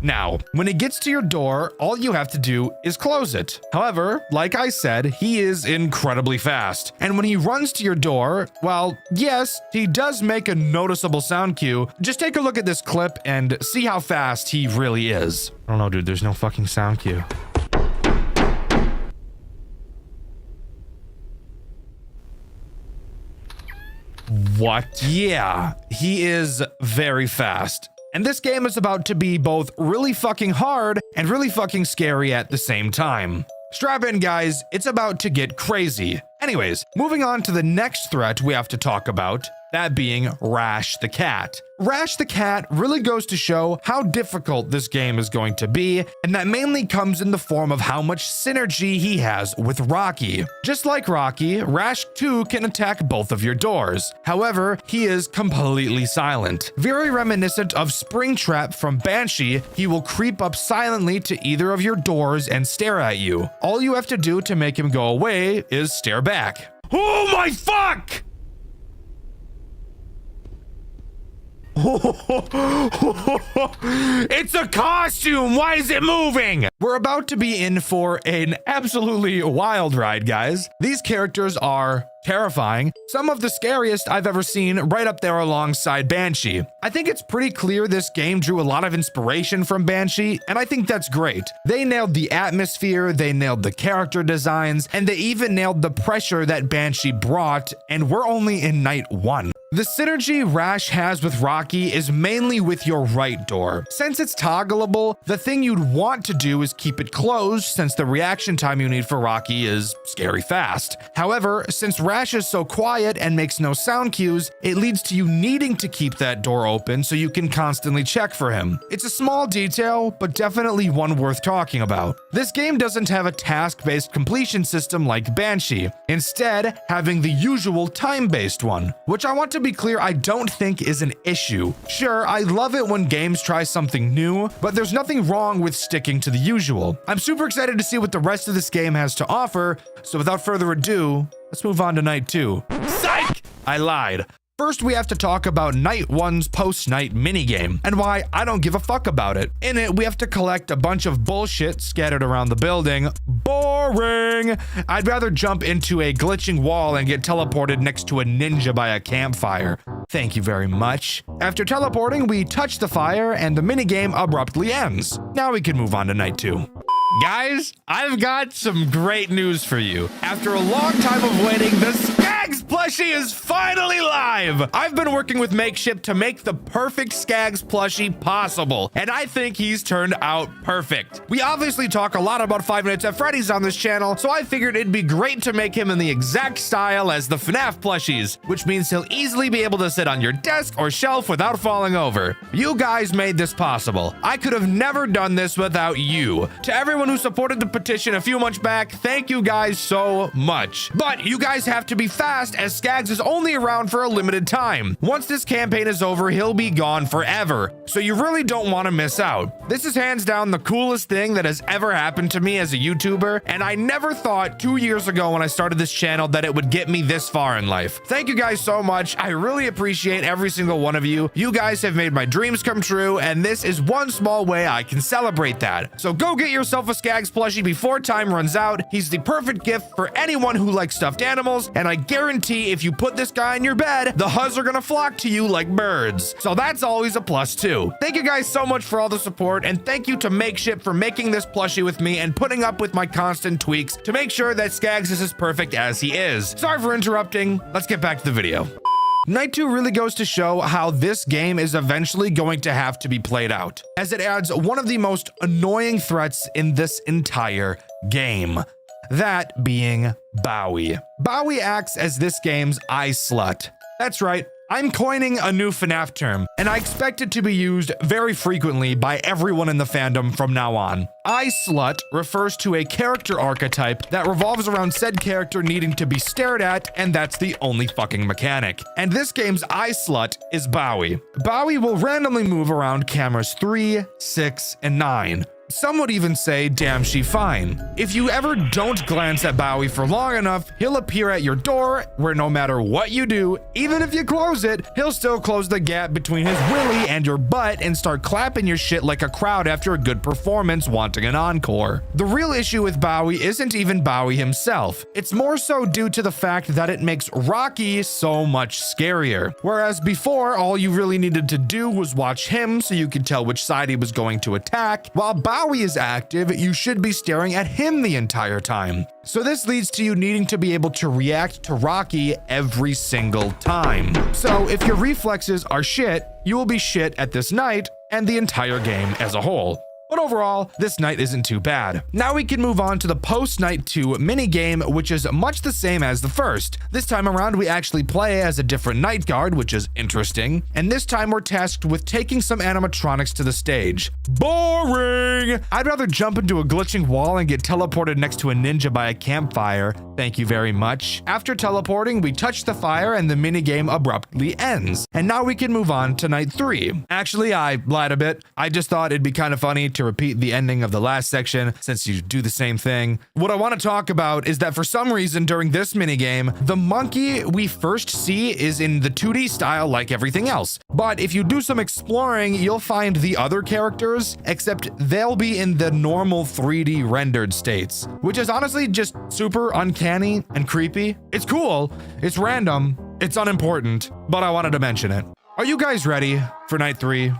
Now, when he gets to your door, all you have to do is close it. However, like I said, he is incredibly fast. And when he runs to your door, well, yes, he does make a noticeable sound cue. Just take a look at this clip and see how fast he really is. I don't know, dude, there's no fucking sound cue. What? Yeah, he is very fast. And this game is about to be both really fucking hard and really fucking scary at the same time. Strap in, guys, it's about to get crazy. Anyways, moving on to the next threat we have to talk about, that being Rash the Cat. Rash the Cat really goes to show how difficult this game is going to be, and that mainly comes in the form of how much synergy he has with Rocky. Just like Rocky, Rash too can attack both of your doors. However, he is completely silent. Very reminiscent of Springtrap from Banshee, he will creep up silently to either of your doors and stare at you. All you have to do to make him go away is stare back. Oh my fuck! It's a costume! Why is it moving? We're about to be in for an absolutely wild ride, guys. These characters are terrifying, some of the scariest I've ever seen, right up there alongside Banshee. I think it's pretty clear this game drew a lot of inspiration from Banshee, and I think that's great. They nailed the atmosphere, they nailed the character designs, and they even nailed the pressure that Banshee brought, and we're only in night 1. The synergy Rash has with Rocky is mainly with your right door. Since it's toggleable, the thing you'd want to do is keep it closed, since the reaction time you need for Rocky is scary fast. However, since Rash is so quiet and makes no sound cues, it leads to you needing to keep that door open so you can constantly check for him. It's a small detail, but definitely one worth talking about. This game doesn't have a task-based completion system like Banshee, instead having the usual time-based one, which I want to to be clear, I don't think is an issue. Sure, I love it when games try something new, but there's nothing wrong with sticking to the usual. I'm super excited to see what the rest of this game has to offer, so without further ado, let's move on to night 2. Psych! I lied. First, we have to talk about Night 1's post-night minigame, and why I don't give a fuck about it. In it, we have to collect a bunch of bullshit scattered around the building. Boring! I'd rather jump into a glitching wall and get teleported next to a ninja by a campfire. Thank you very much. After teleporting, we touch the fire, and the minigame abruptly ends. Now we can move on to Night 2. Guys, I've got some great news for you. After a long time of waiting, the Skaggs plushie is finally live! I've been working with Makeshift to make the perfect Skaggs plushie possible, and I think he's turned out perfect. We obviously talk a lot about Five Nights at Freddy's on this channel, so I figured it'd be great to make him in the exact style as the FNAF plushies, which means he'll easily be able to sit on your desk or shelf without falling over. You guys made this possible. I could have never done this without you. To everyone who supported the petition a few months back, thank you guys so much. But you guys have to be fast, as Skaggs is only around for a limited time. Once this campaign is over, he'll be gone forever, so you really don't want to miss out. This is hands down the coolest thing that has ever happened to me as a YouTuber, and I never thought 2 years ago when I started this channel that it would get me this far in life. Thank you guys so much. I really appreciate every single one of you. You guys have made my dreams come true, and this is one small way I can celebrate that. So go get yourself a Skaggs plushie before time runs out. He's the perfect gift for anyone who likes stuffed animals, and I guarantee if you put this guy in your bed, the Huzz are gonna flock to you like birds. So that's always a plus too. Thank you guys so much for all the support, and thank you to Makeshift for making this plushie with me and putting up with my constant tweaks to make sure that Skaggs is as perfect as he is. Sorry for interrupting. Let's get back to the video. Night 2 really goes to show how this game is eventually going to have to be played out, as it adds one of the most annoying threats in this entire game. That being Bowie. Bowie acts as this game's eye slut. That's right, I'm coining a new FNAF term, and I expect it to be used very frequently by everyone in the fandom from now on. Eye slut refers to a character archetype that revolves around said character needing to be stared at, and that's the only fucking mechanic. And this game's eye slut is Bowie. Bowie will randomly move around cameras 3, 6, and 9. Some would even say, damn she fine. If you ever don't glance at Bowie for long enough, he'll appear at your door where no matter what you do, even if you close it, he'll still close the gap between his willy and your butt and start clapping your shit like a crowd after a good performance wanting an encore. The real issue with Bowie isn't even Bowie himself. It's more so due to the fact that it makes Rocky so much scarier. Whereas before, all you really needed to do was watch him so you could tell which side he was going to attack, while Bowie is active, you should be staring at him the entire time. So this leads to you needing to be able to react to Rocky every single time. So if your reflexes are shit, you will be shit at this night and the entire game as a whole. But overall, this night isn't too bad. Now we can move on to the post-night 2 minigame, which is much the same as the first. This time around, we actually play as a different night guard, which is interesting. And this time we're tasked with taking some animatronics to the stage. Boring! I'd rather jump into a glitching wall and get teleported next to a ninja by a campfire. Thank you very much. After teleporting, we touch the fire and the minigame abruptly ends. And now we can move on to night 3. Actually, I lied a bit. I just thought it'd be kind of funny to repeat the ending of the last section since you do the same thing. What I want to talk about is that for some reason during this minigame, the monkey we first see is in the 2D style like everything else. But if you do some exploring, you'll find the other characters, except they'll be in the normal 3D rendered states, which is honestly just super uncanny and creepy. It's cool, it's random, it's unimportant, but I wanted to mention it. Are you guys ready for night 3?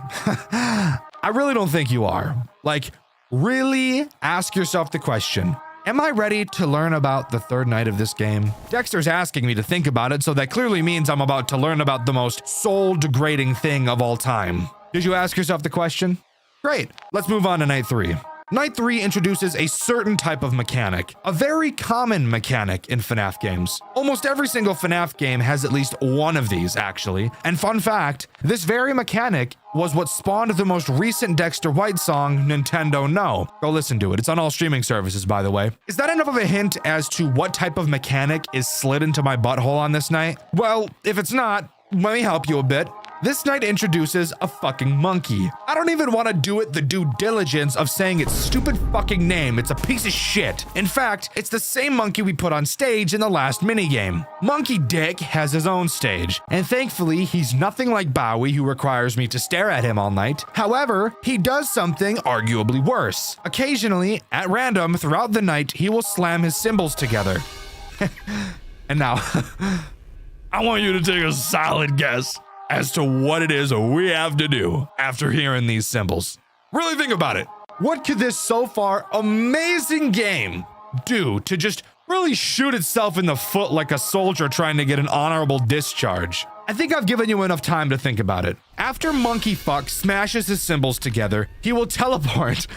I really don't think you are. Like, really ask yourself the question, am I ready to learn about the third night of this game? Dexter's asking me to think about it, so that clearly means I'm about to learn about the most soul-degrading thing of all time. Did you ask yourself the question? Great, let's move on to night 3. Night 3 introduces a certain type of mechanic, a very common mechanic in FNAF games. Almost every single FNAF game has at least one of these, actually. And fun fact, this very mechanic was what spawned the most recent Dexter White song, Nintendo No. Go listen to it. It's on all streaming services, by the way. Is that enough of a hint as to what type of mechanic is slid into my butthole on this night? Well, if it's not, let me help you a bit. This night introduces a fucking monkey. I don't even want to do it the due diligence of saying its stupid fucking name. It's a piece of shit. In fact, it's the same monkey we put on stage in the last minigame. Monkey Dick has his own stage, and thankfully, he's nothing like Bowie, who requires me to stare at him all night. However, he does something arguably worse. Occasionally, at random, throughout the night, he will slam his cymbals together. And now, I want you to take a solid guess as to what it is we have to do after hearing these cymbals. Really think about it. What could this so far amazing game do to just really shoot itself in the foot like a soldier trying to get an honorable discharge? I think I've given you enough time to think about it. After Monkey Fuck smashes his cymbals together, he will teleport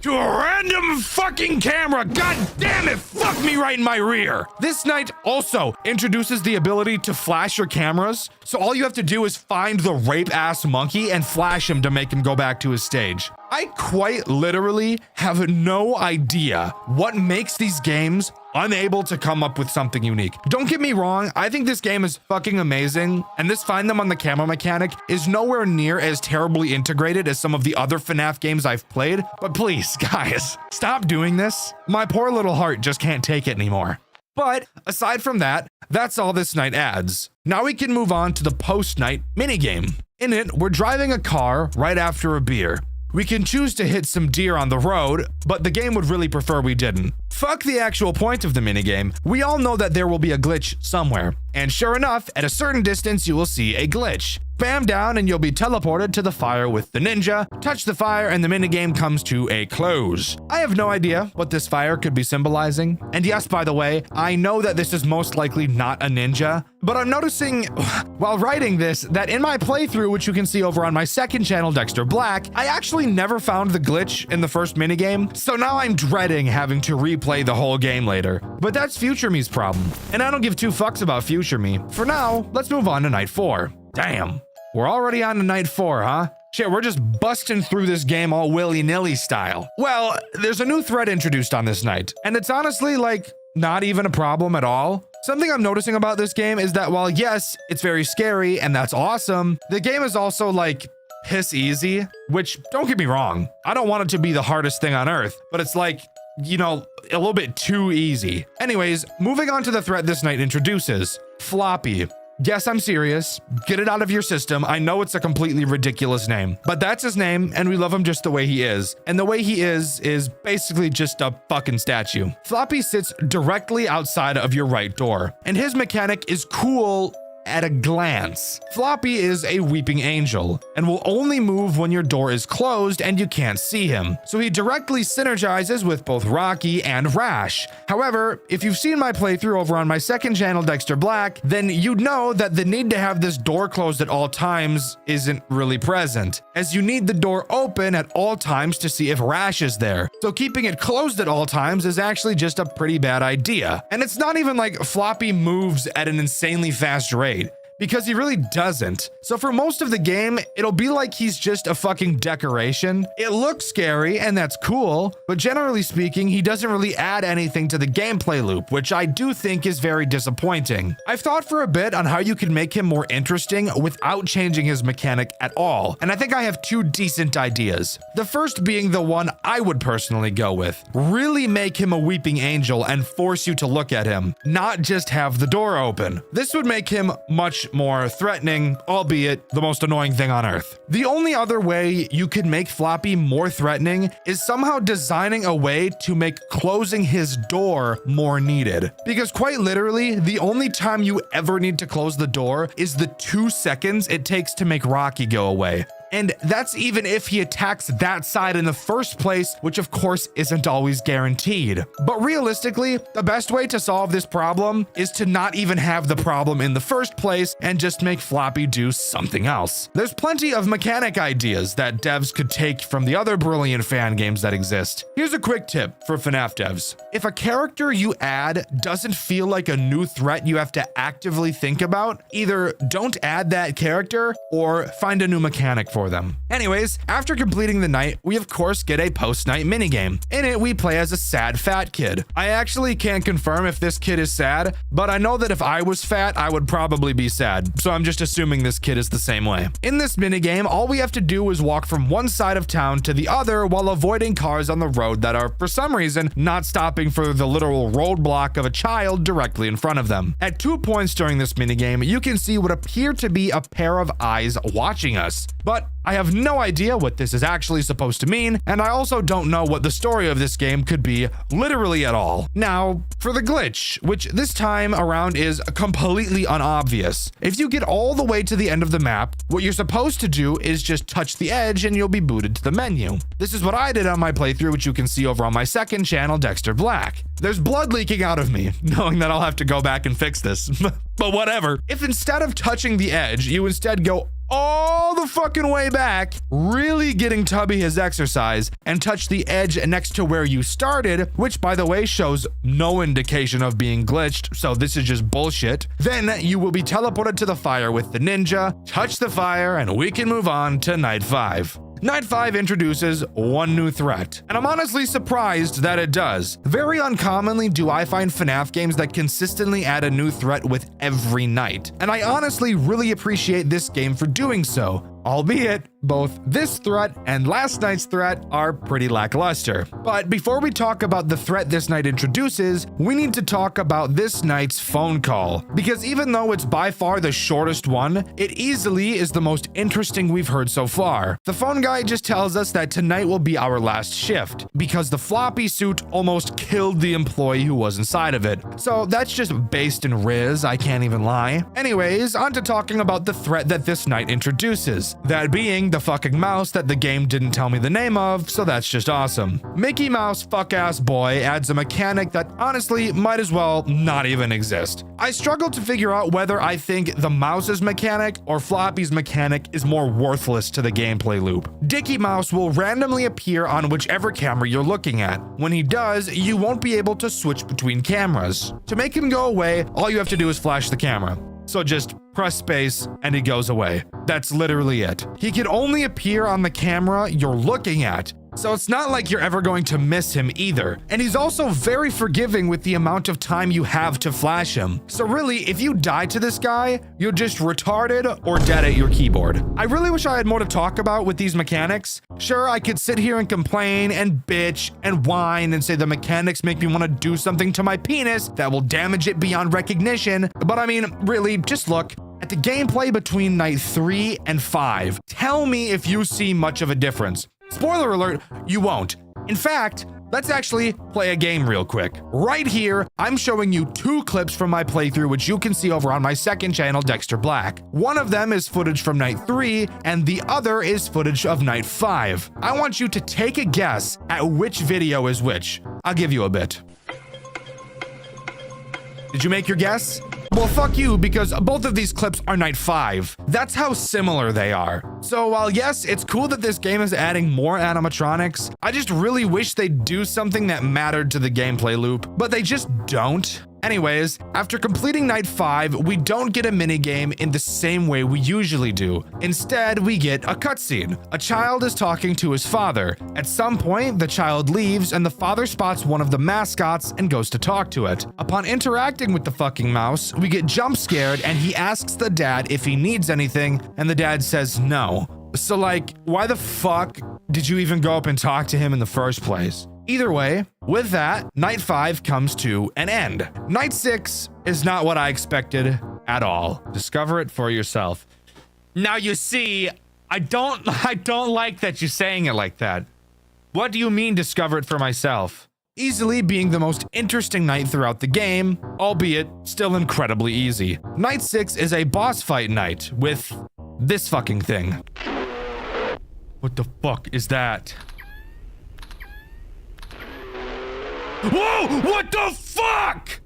to a random fucking camera. God damn it, fuck me right in my rear. This night also introduces the ability to flash your cameras. So all you have to do is find the rape ass monkey and flash him to make him go back to his stage. I quite literally have no idea what makes these games unable to come up with something unique. Don't get me wrong, I think this game is fucking amazing, and this find them on the camera mechanic is nowhere near as terribly integrated as some of the other FNAF games I've played, but please, guys, stop doing this. My poor little heart just can't take it anymore. But aside from that, that's all this night adds. Now we can move on to the post-night minigame. In it, we're driving a car right after a beer. We can choose to hit some deer on the road, but the game would really prefer we didn't. Fuck the actual point of the minigame. We all know that there will be a glitch somewhere. And sure enough, at a certain distance, you will see a glitch. Bam down and you'll be teleported to the fire with the ninja. Touch the fire and the minigame comes to a close. I have no idea what this fire could be symbolizing. And yes, by the way, I know that this is most likely not a ninja, but I'm noticing while writing this that in my playthrough, which you can see over on my second channel, Dxtr Black, I actually never found the glitch in the first minigame. So now I'm dreading having to replay the whole game later. But that's future me's problem. And I don't give two fucks about future me. For now, let's move on to night 4. Damn. We're already on to night 4, huh? Shit, we're just busting through this game all willy-nilly style. Well, there's a new threat introduced on this night, and it's honestly, like, not even a problem at all. Something I'm noticing about this game is that while, yes, it's very scary, and that's awesome, the game is also, like, piss easy, which, don't get me wrong, I don't want it to be the hardest thing on earth, but it's like, you know, a little bit too easy. Anyways, moving on to the threat this night introduces. Floppy. Yes, I'm serious. Get it out of your system. I know it's a completely ridiculous name, but that's his name, and we love him just the way he is. And the way he is basically just a fucking statue. Floppy sits directly outside of your right door, and his mechanic is cool at a glance. Floppy is a weeping angel and will only move when your door is closed and you can't see him. So he directly synergizes with both Rocky and Rash. However, if you've seen my playthrough over on my second channel, Dxtr Black, then you'd know that the need to have this door closed at all times isn't really present, as you need the door open at all times to see if Rash is there. So keeping it closed at all times is actually just a pretty bad idea. And it's not even like Floppy moves at an insanely fast rate, because he really doesn't. So for most of the game, it'll be like he's just a fucking decoration. It looks scary, and that's cool, but generally speaking, he doesn't really add anything to the gameplay loop, which I do think is very disappointing. I've thought for a bit on how you can make him more interesting without changing his mechanic at all, and I think I have 2 decent ideas. The first being the one I would personally go with. Really make him a weeping angel and force you to look at him, not just have the door open. This would make him much more threatening, albeit the most annoying thing on earth. The only other way you could make Floppy more threatening is somehow designing a way to make closing his door more needed. Because quite literally, the only time you ever need to close the door is the 2 seconds it takes to make Rocky go away. And that's even if he attacks that side in the first place, which of course isn't always guaranteed. But realistically, the best way to solve this problem is to not even have the problem in the first place and just make Floppy do something else. There's plenty of mechanic ideas that devs could take from the other brilliant fan games that exist. Here's a quick tip for FNAF devs. If a character you add doesn't feel like a new threat you have to actively think about, either don't add that character or find a new mechanic for for them. Anyways, after completing the night, we of course get a post-night minigame. In it, we play as a sad fat kid. I actually can't confirm if this kid is sad, but I know that if I was fat, I would probably be sad, so I'm just assuming this kid is the same way. In this minigame, all we have to do is walk from one side of town to the other while avoiding cars on the road that are, for some reason, not stopping for the literal roadblock of a child directly in front of them. At 2 points during this minigame, you can see what appear to be a pair of eyes watching us, but I have no idea what this is actually supposed to mean, and I also don't know what the story of this game could be literally at all. Now, for the glitch, which this time around is completely unobvious. If you get all the way to the end of the map, what you're supposed to do is just touch the edge and you'll be booted to the menu. This is what I did on my playthrough, which you can see over on my second channel, Dxtr Black. There's blood leaking out of me, knowing that I'll have to go back and fix this, but whatever. If instead of touching the edge, you instead go all the fucking way back, really getting Tubby his exercise, and touch the edge next to where you started, which by the way shows no indication of being glitched, so this is just bullshit, then you will be teleported to the fire with the ninja, touch the fire, and we can move on to night 5. Night 5 introduces one new threat, and I'm honestly surprised that it does. Very uncommonly do I find FNAF games that consistently add a new threat with every night, and I honestly really appreciate this game for doing so, albeit both this threat and last night's threat are pretty lackluster. But before we talk about the threat this night introduces, we need to talk about this night's phone call, because even though it's by far the shortest one, it easily is the most interesting we've heard so far. The phone guy just tells us that tonight will be our last shift, because the floppy suit almost killed the employee who was inside of it. So that's just based in Riz, I can't even lie. Anyways, on to talking about the threat that this night introduces, that being the fucking mouse that the game didn't tell me the name of, so that's just awesome. Mickey Mouse fuck-ass boy adds a mechanic that honestly might as well not even exist. I struggle to figure out whether I think the mouse's mechanic or Floppy's mechanic is more worthless to the gameplay loop. Dicky Mouse will randomly appear on whichever camera you're looking at. When he does, you won't be able to switch between cameras. To make him go away, all you have to do is flash the camera. So just press space and he goes away. That's literally it. He can only appear on the camera you're looking at, so it's not like you're ever going to miss him either. And he's also very forgiving with the amount of time you have to flash him. So really, if you die to this guy, you're just retarded or dead at your keyboard. I really wish I had more to talk about with these mechanics. Sure, I could sit here and complain and bitch and whine and say the mechanics make me want to do something to my penis that will damage it beyond recognition. But I mean, really, just look at the gameplay between night 3 and 5. Tell me if you see much of a difference. Spoiler alert, you won't. In fact, let's actually play a game real quick. Right here, I'm showing you 2 clips from my playthrough, which you can see over on my second channel, Dxtr Black. One of them is footage from night 3, and the other is footage of night 5. I want you to take a guess at which video is which. I'll give you a bit. Did you make your guess? Well, fuck you, because both of these clips are night 5. That's how similar they are. So while yes, it's cool that this game is adding more animatronics, I just really wish they'd do something that mattered to the gameplay loop, but they just don't. Anyways, after completing night 5, we don't get a minigame in the same way we usually do. Instead, we get a cutscene. A child is talking to his father. At some point, the child leaves and the father spots one of the mascots and goes to talk to it. Upon interacting with the fucking mouse, we get jump scared and he asks the dad if he needs anything, and the dad says no. So like, why the fuck did you even go up and talk to him in the first place? Either way, with that, night 5 comes to an end. Night 6 is not what I expected at all. Discover it for yourself. Now you see, I don't like that you're saying it like that. What do you mean discover it for myself? Easily being the most interesting night throughout the game, albeit still incredibly easy. Night 6 is a boss fight night with this fucking thing. What the fuck is that? Whoa! What the fuck?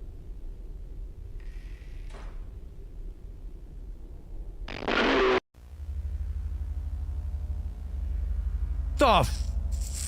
The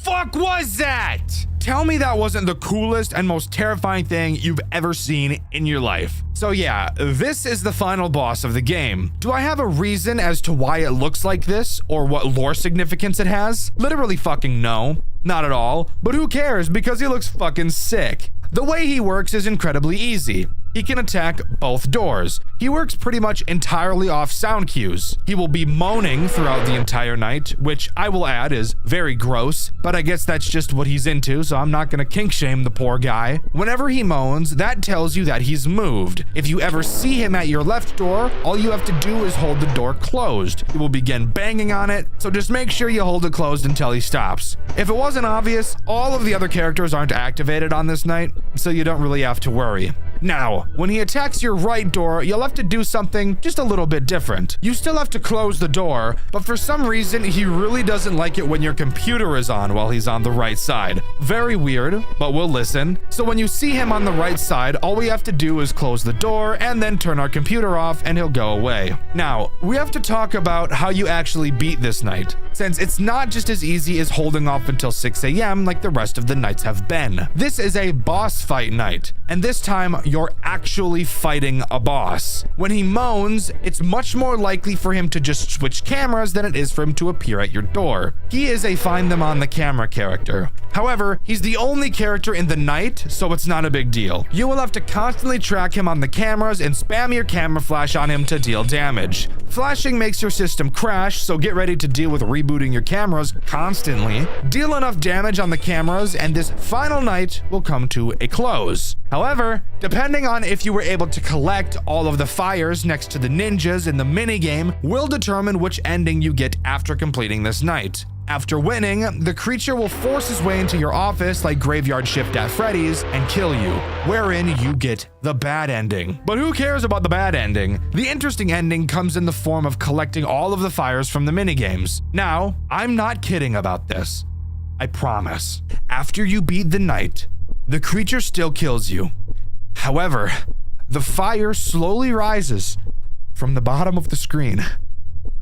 fuck was that? Tell me that wasn't the coolest and most terrifying thing you've ever seen in your life. So yeah, this is the final boss of the game. Do I have a reason as to why it looks like this or what lore significance it has? Literally fucking no. Not at all. But who cares, because he looks fucking sick. The way he works is incredibly easy. He can attack both doors. He works pretty much entirely off sound cues. He will be moaning throughout the entire night, which I will add is very gross, but I guess that's just what he's into, so I'm not gonna kink shame the poor guy. Whenever he moans, that tells you that he's moved. If you ever see him at your left door, all you have to do is hold the door closed. He will begin banging on it, so just make sure you hold it closed until he stops. If it wasn't obvious, all of the other characters aren't activated on this night, so you don't really have to worry. Now, when he attacks your right door, you'll have to do something just a little bit different. You still have to close the door, but for some reason, he really doesn't like it when your computer is on while he's on the right side. Very weird, but we'll listen. So when you see him on the right side, all we have to do is close the door and then turn our computer off and he'll go away. Now, we have to talk about how you actually beat this night, since it's not just as easy as holding off until 6 a.m. like the rest of the nights have been. This is a boss fight night, and this time you're actually fighting a boss. When he moans, it's much more likely for him to just switch cameras than it is for him to appear at your door. He is a find them on the camera character. However, he's the only character in the night, so it's not a big deal. You will have to constantly track him on the cameras and spam your camera flash on him to deal damage. Flashing makes your system crash, so get ready to deal with rebooting your cameras constantly. Deal enough damage on the cameras, and this final night will come to a close. However, depending on if you were able to collect all of the fires next to the ninjas in the minigame, will determine which ending you get after completing this night. After winning, the creature will force his way into your office like Graveyard Shift at Freddy's and kill you, wherein you get the bad ending. But who cares about the bad ending? The interesting ending comes in the form of collecting all of the fires from the minigames. Now, I'm not kidding about this. I promise. After you beat the night, the creature still kills you. However, the fire slowly rises from the bottom of the screen,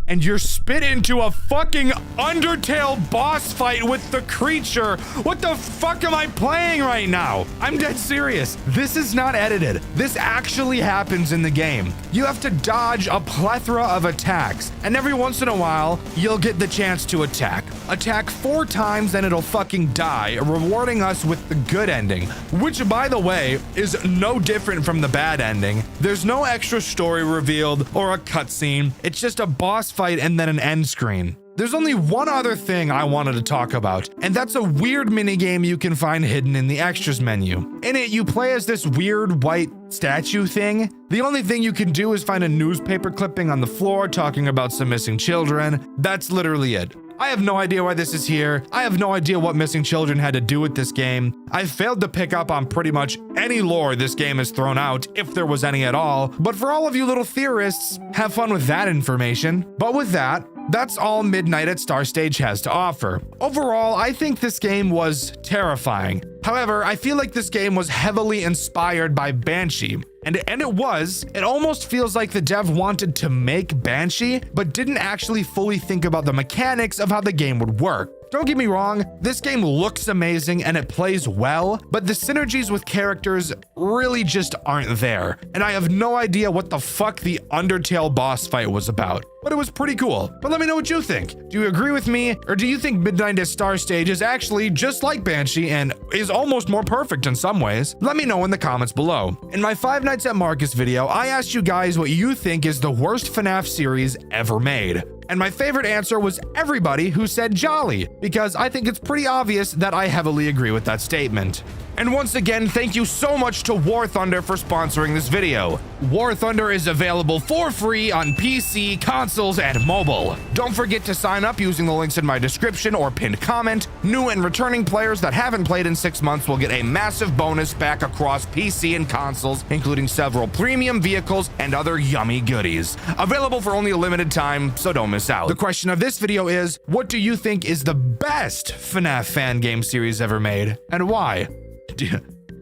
and you're spit into a fucking Undertale boss fight with the creature. What the fuck am I playing right now? I'm dead serious. This is not edited. This actually happens in the game. You have to dodge a plethora of attacks, and every once in a while, you'll get the chance to attack. Attack 4 times and it'll fucking die, rewarding us with the good ending, which, by the way, is no different from the bad ending. There's no extra story revealed or a cutscene. It's just a boss fight and then an end screen. There's only one other thing I wanted to talk about, and that's a weird minigame you can find hidden in the extras menu. In it, you play as this weird white statue thing. The only thing you can do is find a newspaper clipping on the floor talking about some missing children. That's literally it. I have no idea why this is here. I have no idea what missing children had to do with this game. I failed to pick up on pretty much any lore this game has thrown out, if there was any at all. But for all of you little theorists, have fun with that information. But with that, that's all Midnight at Star Stage has to offer. Overall, I think this game was terrifying. However, I feel like this game was heavily inspired by Banshee. And it was. It almost feels like the dev wanted to make Banshee, but didn't actually fully think about the mechanics of how the game would work. Don't get me wrong, this game looks amazing and it plays well, but the synergies with characters really just aren't there. And I have no idea what the fuck the Undertale boss fight was about, but it was pretty cool. But let me know what you think. Do you agree with me, or do you think Midnight at Star Stage is actually just like Banshee and is almost more perfect in some ways? Let me know in the comments below. In my 5 Nights at Marcus video, I asked you guys what you think is the worst FNAF series ever made. And my favorite answer was everybody who said Jolly, because I think it's pretty obvious that I heavily agree with that statement. And once again, thank you so much to War Thunder for sponsoring this video. War Thunder is available for free on PC, consoles, and mobile. Don't forget to sign up using the links in my description or pinned comment. New and returning players that haven't played in 6 months will get a massive bonus back across PC and consoles, including several premium vehicles and other yummy goodies. Available for only a limited time, so don't miss out. The question of this video is, what do you think is the best FNAF fan game series ever made, and why? Do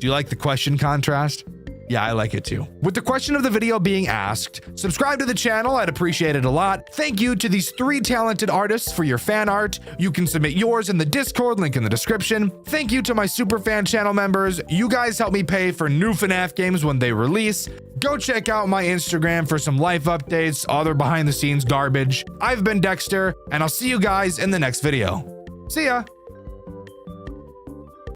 you like the question contrast? Yeah, I like it too. With the question of the video being asked, subscribe to the channel, I'd appreciate it a lot. Thank you to these 3 talented artists for your fan art. You can submit yours in the Discord, link in the description. Thank you to my superfan channel members. You guys help me pay for new FNAF games when they release. Go check out my Instagram for some life updates, other behind the scenes garbage. I've been Dxtr, and I'll see you guys in the next video. See ya!